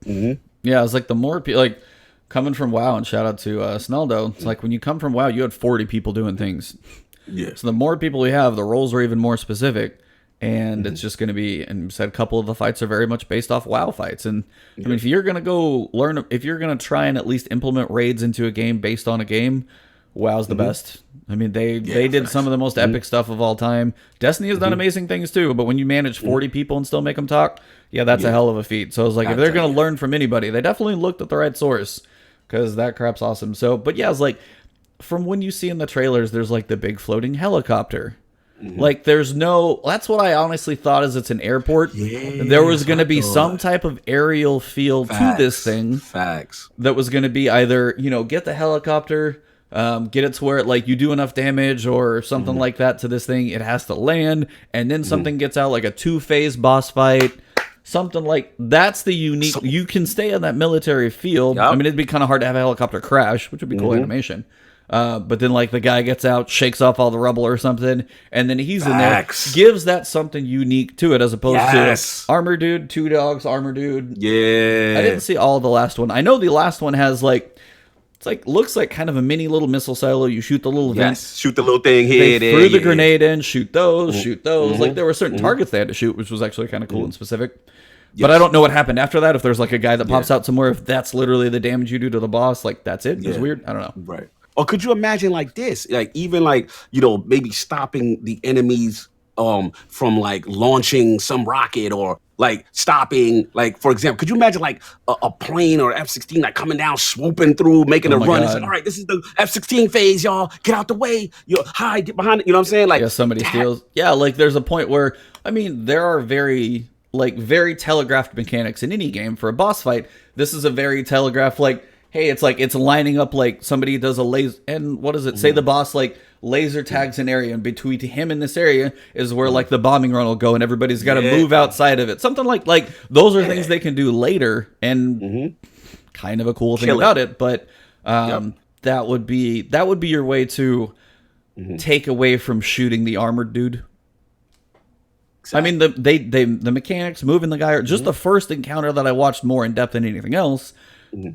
Mm-hmm. Yeah, it's like the more people, like coming from WoW, and shout out to Sneldo, it's like when you come from WoW, you had 40 people doing things. Yeah. So the more people we have, the roles are even more specific. And it's just going to be, and you said a couple of the fights are very much based off WoW fights. And I mean, if you're going to go learn, if you're going to try and at least implement raids into a game based on a game, WoW's the best. I mean, they did some of the most epic stuff of all time. Destiny has done amazing things too, but when you manage 40 people and still make them talk, that's a hell of a feat. So I was like, if they're going to learn from anybody, they definitely looked at the right source, because that crap's awesome. So, but yeah, it's like, from when you see in the trailers, there's like the big floating helicopter. Like there's no, that's what I honestly thought, is it's an airport. There was going to be some type of aerial feel to this thing. That was going to be either, get the helicopter, get it to where like you do enough damage or something like that to this thing. It has to land, and then something gets out, like a 2-phase boss fight. Something like that's the unique. You can stay on that military field. I mean, it'd be kind of hard to have a helicopter crash, which would be cool animation. But then like the guy gets out, shakes off all the rubble or something, and then he's in there, gives that something unique to it, as opposed to armor dude, 2 dogs, armor dude. I didn't see all the last one. I know the last one has like, it's like, looks like kind of a mini little missile silo. You shoot the little vent, shoot the little thing here. They threw the grenade in, shoot those. Like there were certain targets they had to shoot, which was actually kind of cool and specific. But I don't know what happened after that. If there's like a guy that pops out somewhere, if that's literally the damage you do to the boss, like that's it. It's weird. I don't know. Right. Or could you imagine like this, like even like, maybe stopping the enemies from like launching some rocket, or like stopping, like, for example, could you imagine like a plane or F-16 like coming down, swooping through, making a run and saying, all right, this is the F-16 phase, y'all, get out the way, hide, get behind it, you know what I'm saying? Like, somebody steals. Yeah, like there's a point where, I mean, there are very telegraphed mechanics in any game for a boss fight. This is a very telegraphed, like, hey, it's like, it's lining up, like somebody does a laser, and what does it say? The boss like laser tags an area, and between him and this area is where like the bombing run will go, and everybody's got to move outside of it. Something like those are things they can do later, and kind of a cool thing about it. But that would be your way to take away from shooting the armored dude. Exactly. I mean, the mechanics, moving the guy, or just the first encounter that I watched more in depth than anything else.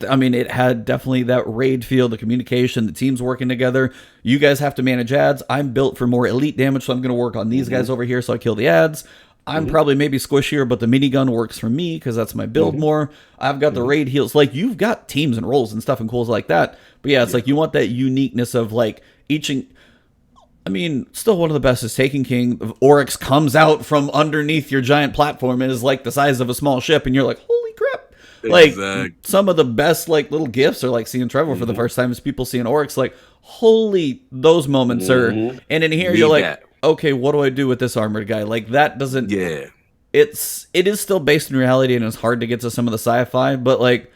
I mean, it had definitely that raid feel, the communication, the teams working together. You guys have to manage ads. I'm built for more elite damage, so I'm going to work on these guys over here, so I kill the ads. I'm probably maybe squishier, but the minigun works for me because that's my build more. I've got the raid heals. Like, you've got teams and roles and stuff and cools like that. But yeah, it's like you want that uniqueness of like each. I mean, still one of the best is Taken King. Oryx comes out from underneath your giant platform and is like the size of a small ship, and you're like, holy crap. Like, some of the best like little gifts are like seeing Trevor for the first time is people seeing Oryx, like, holy, those moments are. And in here you're like, okay, what do I do with this armored guy? Like that doesn't. Yeah. It is still based in reality, and it's hard to get to some of the sci-fi. But like,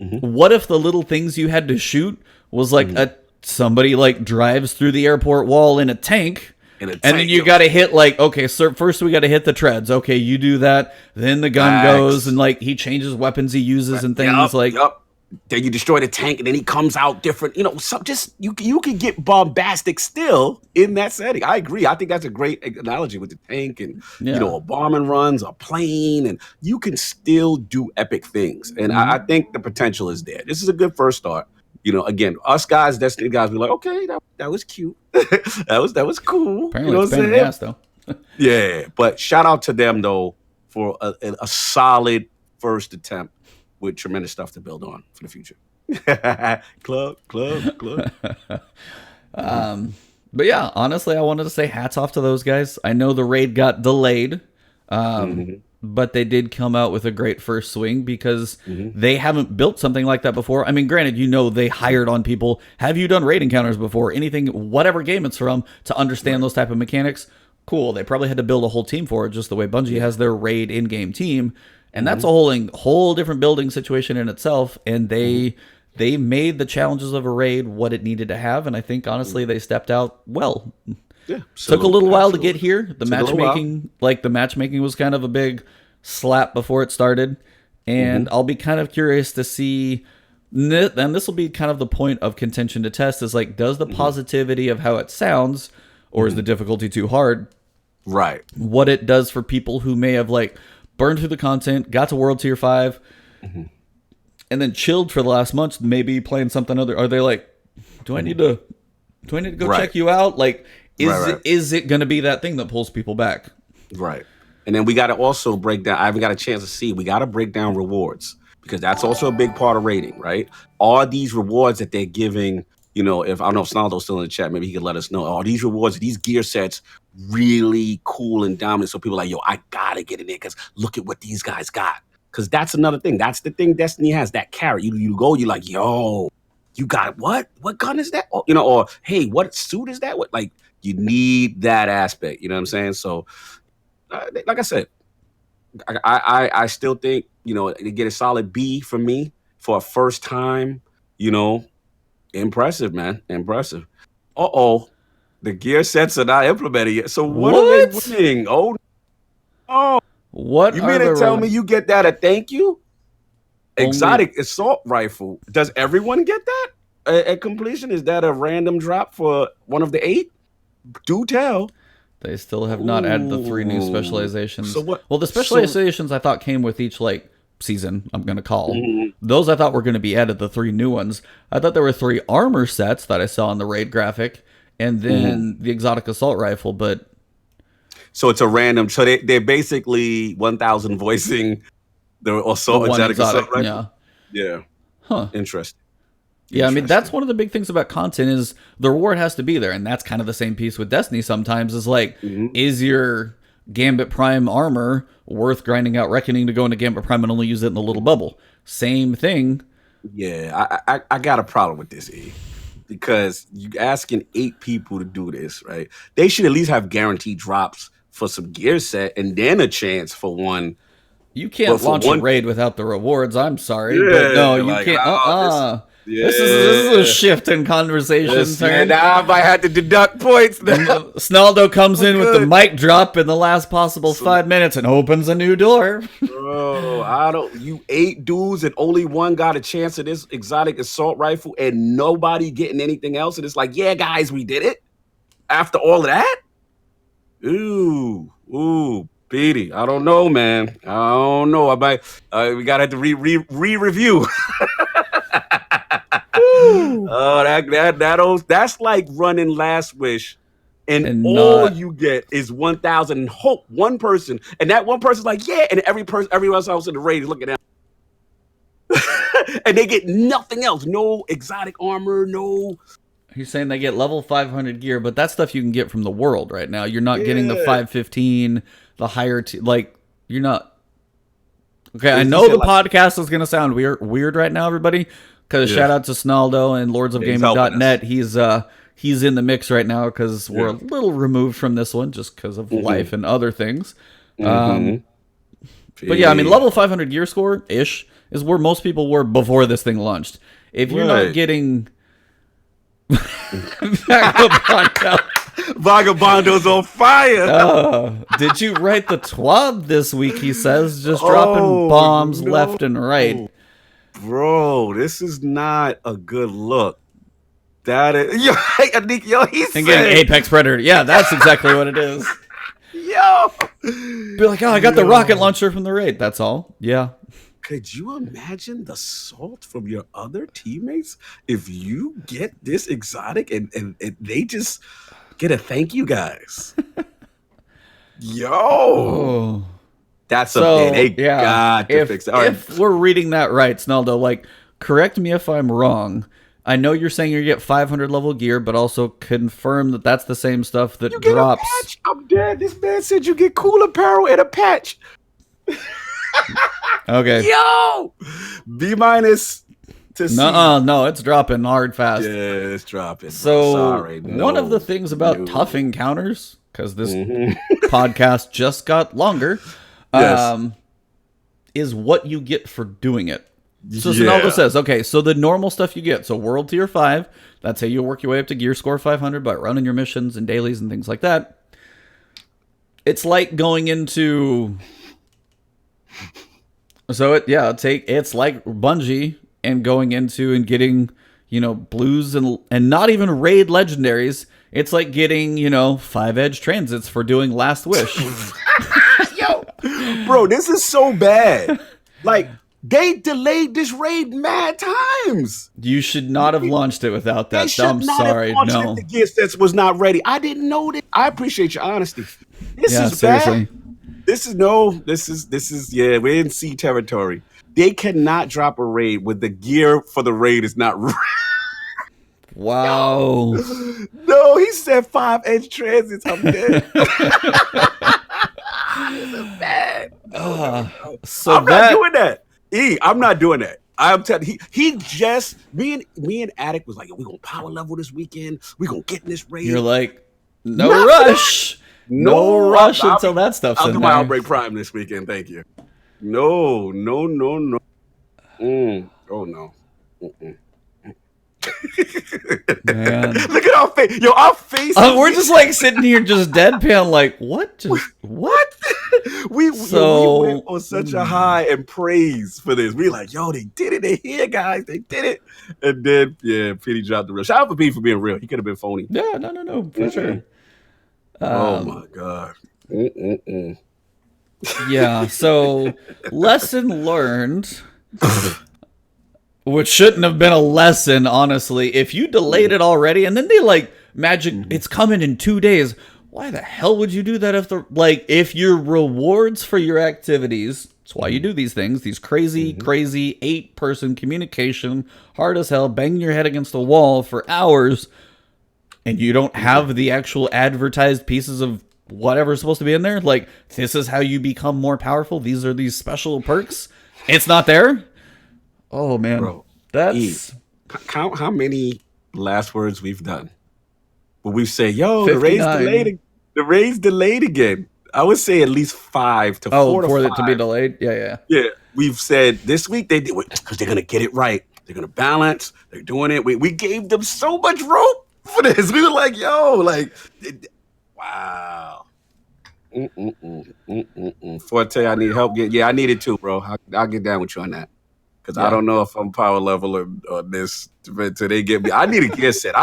Mm-hmm. what if the little things you had to shoot was like somebody like drives through the airport wall in a tank? And then you got to hit like, okay, sir, first we got to hit the treads. Okay, you do that. Then the gun goes and like he changes weapons he uses and things like. Then you destroy the tank and then he comes out different. You know, you can get bombastic still in that setting. I agree. I think that's a great analogy with the tank and you know, a bombing runs, a plane, and you can still do epic things. And I think the potential is there. This is a good first start. You know, again, us guys, Destiny guys, be like, okay, that was cute. that was cool. Apparently, you know it's pain in the ass, though. Yeah, but shout out to them though for a solid first attempt with tremendous stuff to build on for the future. club. But yeah, honestly, I wanted to say hats off to those guys. I know the raid got delayed, but they did come out with a great first swing because they haven't built something like that before. I mean, granted, you know, they hired on people. Have you done raid encounters before? Anything, whatever game it's from, to understand those type of mechanics? Cool. They probably had to build a whole team for it, just the way Bungie has their raid in-game team. And that's a whole different building situation in itself. And they made the challenges of a raid what it needed to have. And I think, honestly, they stepped out well. Yeah, took a little while to get here. The matchmaking was kind of a big slap before it started. And I'll be kind of curious to see, and this will be kind of the point of contention to test, is like, does the positivity of how it sounds, or is the difficulty too hard? Right. What it does for people who may have like burned through the content, got to World Tier 5, and then chilled for the last month, maybe playing something other. Are they like, do I need to go check you out? Like, is it going to be that thing that pulls people back? Right. And then we got to also break down, I haven't got a chance to see, we got to break down rewards because that's also a big part of rating, right? All these rewards that they're giving, you know, if I don't know if Snaldo's still in the chat, maybe he could let us know. All these rewards, these gear sets, really cool and dominant. So people are like, yo, I got to get in there because look at what these guys got. Because that's another thing. That's the thing Destiny has, that carrot. You go, you're like, yo, you got what? What gun is that? Or, you know, or hey, what suit is that? What, like, you need that aspect. You know what I'm saying? So, like I said, I still think, you know, they get a solid B from me for a first time, you know, impressive, man. Impressive. The gear sets are not implemented yet. So what are they winning? Oh, what? You mean to tell me you get that a thank you? Exotic assault rifle. Does everyone get that at completion? Is that a random drop for one of the 8? Do tell. They still have not added the 3 new specializations. So what? Well, the specializations I thought came with each like season, I'm going to call. Those I thought were going to be added, the 3 new ones. I thought there were 3 armor sets that I saw in the raid graphic, and then the exotic assault rifle, but... So it's a random... So they're basically 1,000 voicing the exotic assault rifle? Yeah. Huh. Interesting. Yeah, I mean, that's one of the big things about content is the reward has to be there, and that's kind of the same piece with Destiny sometimes, is like, is your Gambit Prime armor worth grinding out Reckoning to go into Gambit Prime and only use it in the little bubble? Same thing. Yeah, I got a problem with this, E. Because you asking 8 people to do this, right? They should at least have guaranteed drops for some gear set and then a chance for one. You can't launch a raid without the rewards. I'm sorry, but no, you like, can't. This is a shift in conversation. Now I might have to deduct points. Snaldo comes in with the mic drop in the last possible 5 minutes and opens a new door. Bro, you 8 dudes and only one got a chance at this exotic assault rifle and nobody getting anything else. And it's like, yeah, guys, we did it. After all of that? Ooh, Petey. I don't know, man. I don't know. I might. We gotta have to re-review. That's like running Last Wish, and all you get is 1,000 and hope one person, and that one person's like, yeah, and everyone else in the raid is looking at them. And they get nothing else. No exotic armor, no. He's saying they get level 500 gear, but that's stuff you can get from the world right now. You're not getting the 515, the higher like you're not. Okay, I know the podcast is gonna sound weird right now, everybody. Because shout out to Snaldo and lordsofgaming.net. he's in the mix right now because we're a little removed from this one just because of life and other things. But yeah, I mean, level 500 gear score ish is where most people were before this thing launched. If you're not getting Vagabondo's on fire. Did you write the TWAB this week? He says, just dropping bombs left and right. Bro, this is not a good look. That is, yo, he's and getting Apex Predator. Yeah, that's exactly what it is. Yo, be like, oh, I got the rocket launcher from the raid. That's all. Yeah. Could you imagine the salt from your other teammates if you get this exotic and they just get a thank you, guys? Yo, that's they got to fix it. If we're reading that right, Sneldo, like, correct me if I'm wrong. I know you're saying you get 500 level gear, but also confirm that that's the same stuff that drops. A patch. I'm dead. This man said you get cool apparel and a patch. Okay. Yo, B- to C. No, it's dropping hard fast. Yeah, it's dropping. So sorry. One of the things about tough encounters, because this podcast just got longer, is what you get for doing it. So Sonaldo says, okay, so the normal stuff you get, so World Tier 5, that's how you work your way up to Gear Score 500 by running your missions and dailies and things like that. It's like going into... So it's like Bungie and going into and getting, blues and not even raid legendaries. It's like getting, 5-edge transits for doing Last Wish. Yo, bro, this is so bad. Like, they delayed this raid mad times. You should not have launched it without that. I'm sorry. No. The gear sets was not ready. I didn't know that. I appreciate your honesty. This is seriously. Bad. This is we're in C territory. They cannot drop a raid with the gear for the raid is not ready. Wow. No, he said 5-edge transits. I'm dead. This is bad. So I'm not doing that. I'm not doing that. I'm telling you, he just me and Attic was like, we gonna power level this weekend. We gonna get in this raid. You're like, no rush. No rush until that stuff's in there. I'll do my Outbreak Prime this weekend. Thank you. No. Oh no. Man. Look at our face. Yo, our face. We're just like sitting here, just deadpan, like what? What? we went on such a high and praise for this. We like, yo, they did it. They here, guys. They did it. And then, Petey dropped the real. Shout out for Pete for being real. He could have been phony. Yeah, no, for sure. Oh my god. Yeah. So lesson learned. Which shouldn't have been a lesson, honestly. If you delayed it already, and then they magic, it's coming in 2 days. Why the hell would you do that if your rewards for your activities? That's why you do these things. These crazy 8-person communication, hard as hell, banging your head against a wall for hours, and you don't have the actual advertised pieces of whatever's supposed to be in there. Like, this is how you become more powerful. These are these special perks. It's not there. Oh, man. Bro, that's... Count how many last words we've done. But we say, yo, the raid's delayed again. I would say at least 5 to 4 to 5. For it to be delayed? Yeah. Yeah. We've said this week they did because they're going to get it right. They're going to balance. They're doing it. We gave them so much rope for this. We were like, yo, wow. Forte, I need help. Yeah, I need it too, bro. I'll get down with you on that. Because I don't know if I'm power level or this until they get me. I need a gear set.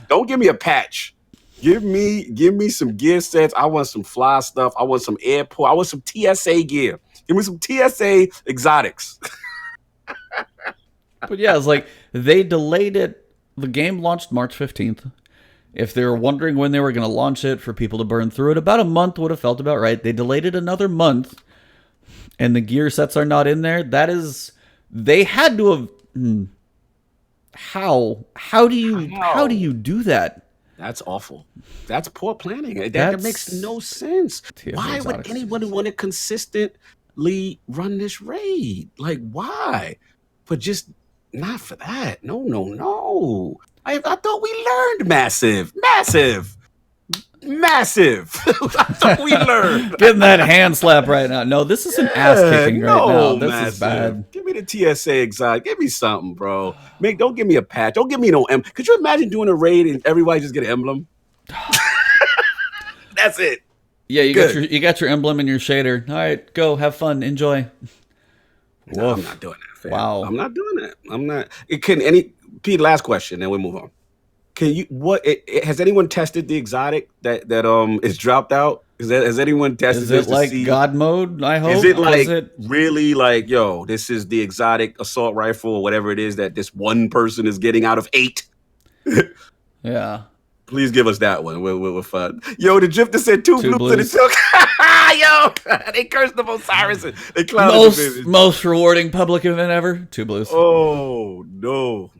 Don't give me a patch. Give me some gear sets. I want some fly stuff. I want some airport. I want some TSA gear. Give me some TSA exotics. But yeah, it's like they delayed it. The game launched March 15th. If they were wondering when they were going to launch it for people to burn through it, about a month would have felt about right. They delayed it another month, and the gear sets are not in there. That is... They had to have. How do you do that? That's awful. That's poor planning. That makes no sense. Why would anybody want to consistently run this raid? Like, why? But just Not for that. No, no, no. I thought we learned massive. Massive. Massive. I thought we learned. Getting that hand slap right now. No, this is an ass kicking right now. No, This is bad. massive. Give me the TSA exotic. Give me something, bro. Don't give me a patch. Don't give me no emblem. Could you imagine doing a raid and everybody just get an emblem? That's it. Yeah, you Good. got your emblem and your shader. All right, go have fun, enjoy. No, I'm not doing that, fam. Wow. I'm not doing that. I'm not. It can any Pete, last question, then we move on. Can you has anyone tested the exotic that is dropped out? Has anyone tested Is this it to like see? God mode? I hope. Is it like Is it? really like, yo, this is the exotic assault rifle or whatever it is that this one person is getting out of 8? Yeah. Please give us that one. We're fun. Yo, the drifter said two blues to the blues. choke. Yo, they cursed the Osiris. They clowned the Most rewarding public event ever. 2 blues. Oh no!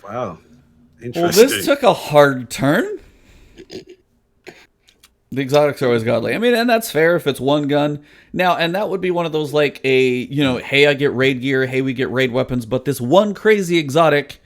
Wow, interesting. Well, this took a hard turn. The exotics are always godly. I mean, and that's fair if it's one gun. Now, and that would be one of those like hey, I get raid gear, hey, we get raid weapons, but this one crazy exotic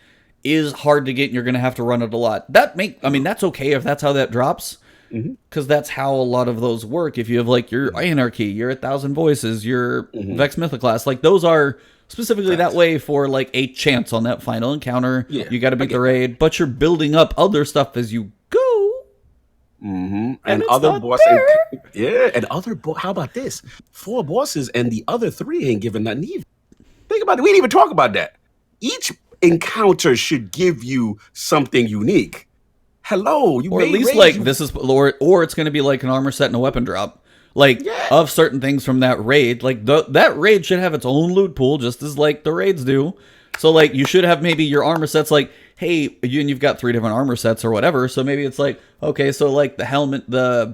is hard to get and you're going to have to run it a lot. That's okay if that's how that drops. Because that's how a lot of those work. If you have like your Anarchy, your 1,000 Voices, your Vex Mythoclast, like those are specifically that way for like a chance on that final encounter. Yeah, you got to beat the raid, but you're building up other stuff as you go. And other bosses, and other how about this? 4 bosses and the other 3 ain't giving nothing either. Think about it. We didn't even talk about that. Each encounter should give you something unique. Hello, or at least like this is Lord, or it's going to be like an armor set and a weapon drop, like of certain things from that raid. Like that raid should have its own loot pool, just as like the raids do. So like you should have maybe your armor sets like, hey, you've got 3 different armor sets or whatever. So maybe it's like, okay, so like the helmet, I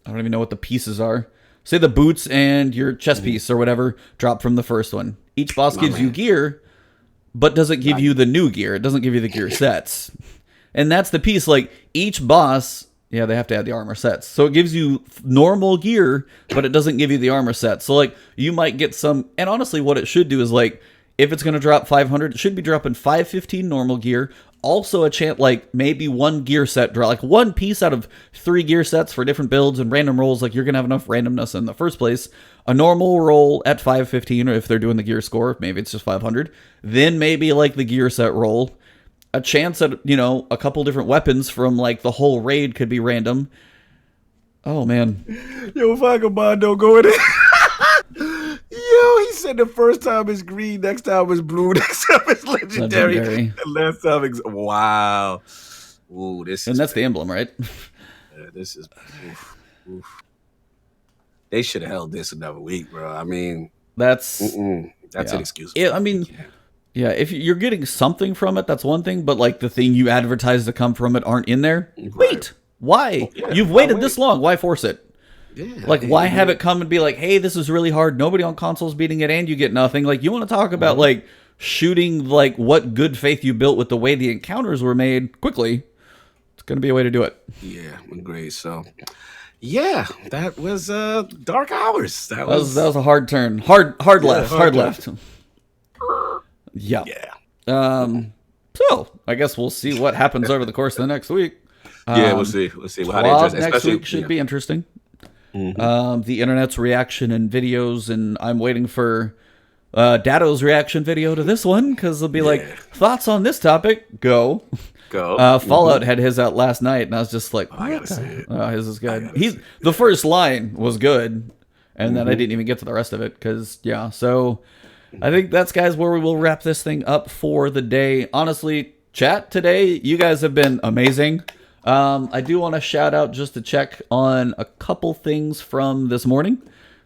don't even know what the pieces are. Say the boots and your chest piece or whatever drop from the first one. Each boss gives you gear, but doesn't give you the new gear. It doesn't give you the gear sets. And that's the piece, like, each boss, they have to add the armor sets. So it gives you normal gear, but it doesn't give you the armor sets. So, like, you might get some, and honestly, what it should do is, like, if it's going to drop 500, it should be dropping 515 normal gear. Also a chance, like, maybe 1 gear set drop, like, 1 piece out of 3 gear sets for different builds and random rolls. Like, you're going to have enough randomness in the first place. A normal roll at 515, or if they're doing the gear score, maybe it's just 500. Then maybe, like, the gear set roll. A chance at, a couple different weapons from, like, the whole raid could be random. Oh, man. Yo, Vagabond don't go in there. Yo, he said the first time is green, next time is blue, next time is legendary. And last time wow. Ooh, this and is that's the emblem, right? This is oof. They should have held this another week, bro. I mean, that's an excuse. Yeah, if you're getting something from it, that's one thing. But like the thing you advertise to come from it aren't in there. Right. Wait, why? You've waited this long. Why force it? Yeah, like, why have it come and be like, hey, this is really hard. Nobody on console's beating it, and you get nothing. Like, you want to talk about like shooting like what good faith you built with the way the encounters were made quickly. It's gonna be a way to do it. Yeah, great. So. Yeah, that was dark hours. That was a hard turn. Hard left. Yeah. So I guess we'll see what happens over the course of the next week. We'll see. We'll see how they address it. Next week should be interesting. The internet's reaction and videos, and I'm waiting for Dato's reaction video to this one because they'll be like, thoughts on this topic? Go. Fallout had his out last night, and I was just like, I gotta see it. His is good. The first line was good, and then I didn't even get to the rest of it because so I think that's, guys, where we will wrap this thing up for the day. Honestly, chat today, you guys have been amazing. I do want to shout out just to check on a couple things from this morning.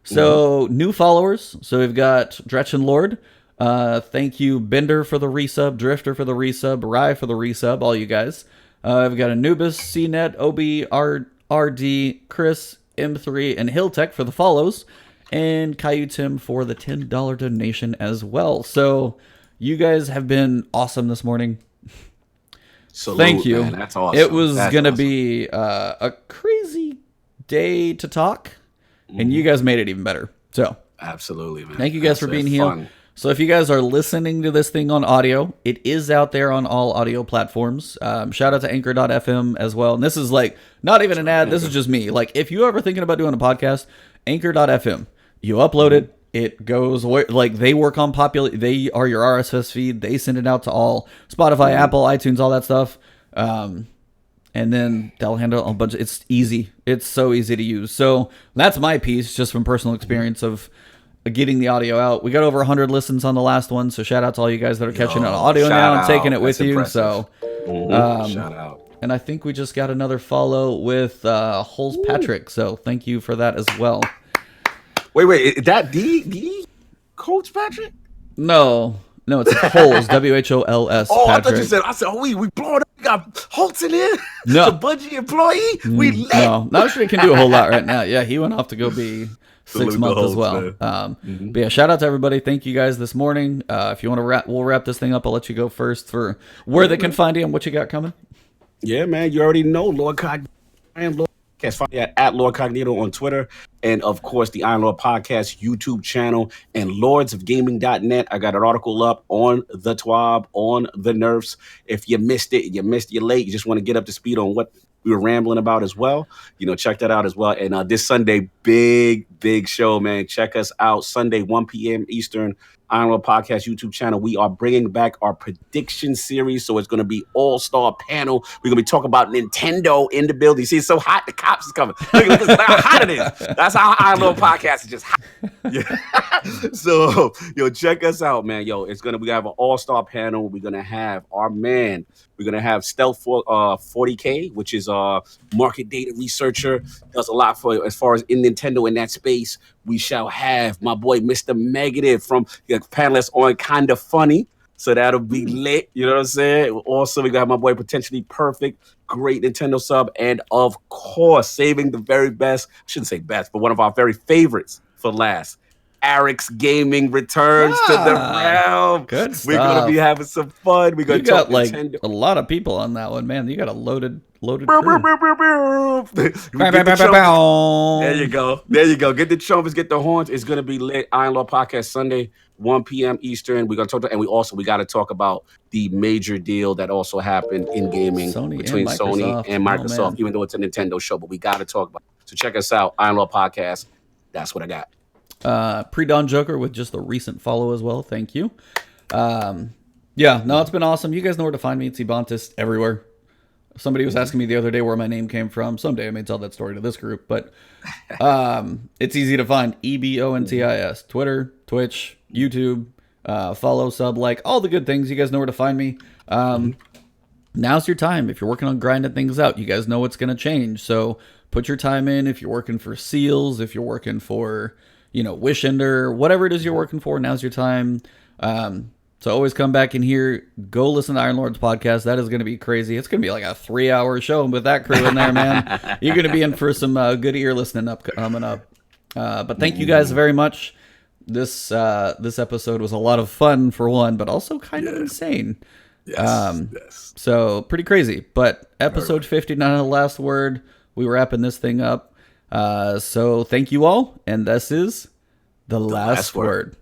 So new followers. So we've got Dretchen Lord. Thank you, Bender, for the resub, Drifter for the resub, Rye for the resub, all you guys. I've got Anubis, CNET, OBRD, Chris, M3, and Hilltech for the follows, and Caillou Tim for the $10 donation as well. So you guys have been awesome this morning. Salute, thank you. Man. That's awesome. It was going to be a crazy day to talk, and you guys made it even better. So absolutely, man. Thank you guys for being here. So if you guys are listening to this thing on audio, it is out there on all audio platforms. Shout out to Anchor.fm as well. And this is like not even an ad. This is just me. Like if you ever thinking about doing a podcast, Anchor.fm, you upload it. It goes like they work on they are your RSS feed. They send it out to all Spotify, Apple, iTunes, all that stuff. And then they'll handle a bunch. It's easy. It's so easy to use. So that's my piece just from personal experience of getting the audio out. We got over 100 listens on the last one, so shout out to all you guys that are catching it on audio now and taking it with you. So shout out. And I think we just got another follow with Holes Patrick, so thank you for that as well. Wait, is that the Coach Patrick? No, it's Holes, WHOLS. Oh, Patrick. I thought you said. I said, we blowing up. We got Holtz in here. No, the budget employee. We lit. No, not sure he can do a whole lot right now. Yeah, he went off to go be 6 months as well. But yeah, shout out to everybody. Thank you guys this morning. If you want to we'll wrap this thing up. I'll let you go first for where they can find you and what you got coming. Yeah, man, you already know Lord Cognito. I am Lord. Find me at Lord Cognito on Twitter, and of course the Iron Lord Podcast YouTube channel and lordsofgaming.net. I got an article up on the TWAB, on the nerfs. If you missed it, you're late. You just want to get up to speed on what we were rambling about as well. Check that out as well. And this Sunday, big show, man. Check us out Sunday, 1 p.m. Eastern. Iron Lord Podcast YouTube channel. We are bringing back our prediction series, so it's going to be all-star panel. We're going to be talking about Nintendo in the building. See, it's so hot, the cops is coming. Look how hot it is. That's how Iron Lord Podcast is just hot. Yeah. So, check us out, man. We have an all-star panel. We're going to have our man. We're going to have Stealth 40K, which is a market data researcher. Does a lot for as far as in Nintendo in that space. We shall have my boy, Mr. Megadeth from panelists on Kinda Funny. So that'll be lit. You know what I'm saying? Also, we got my boy, Potentially Perfect, great Nintendo sub. And of course, saving the very best. I shouldn't say best, but one of our very favorites for last. Arix Gaming returns to the realm. Good stuff. We're going to be having some fun. We're going to talk like Nintendo. A lot of people on that one, man. You got a loaded crew. There you go. Get the trumpets, get the horns. It's going to be lit. Iron Lord Podcast Sunday, 1 p.m. Eastern. We're going to talk and we got to talk about the major deal that also happened in gaming between Sony and Microsoft, even though it's a Nintendo show, but we got to talk about it. So check us out, Iron Lord Podcast. That's what I got. Pre-Dawn Joker with just a recent follow as well. Thank you. It's been awesome. You guys know where to find me. It's Ebontis everywhere. Somebody was asking me the other day where my name came from. Someday I may tell that story to this group, but it's easy to find. Ebontis. Twitter, Twitch, YouTube, follow, sub, like, all the good things. You guys know where to find me. Now's your time. If you're working on grinding things out, you guys know it's going to change. So put your time in. If you're working for Seals, if you're working for Wish Ender, whatever it is you're working for, now's your time. So always come back in here. Go listen to Iron Lord's podcast. That is going to be crazy. It's going to be like a 3-hour show with that crew in there, man. You're going to be in for some good ear listening coming up. But thank you guys very much. This episode was a lot of fun for one, but also kind of insane. Yes. So pretty crazy. But episode 59 of The Last Word. We were wrapping this thing up. So thank you all, and this is The Last Word.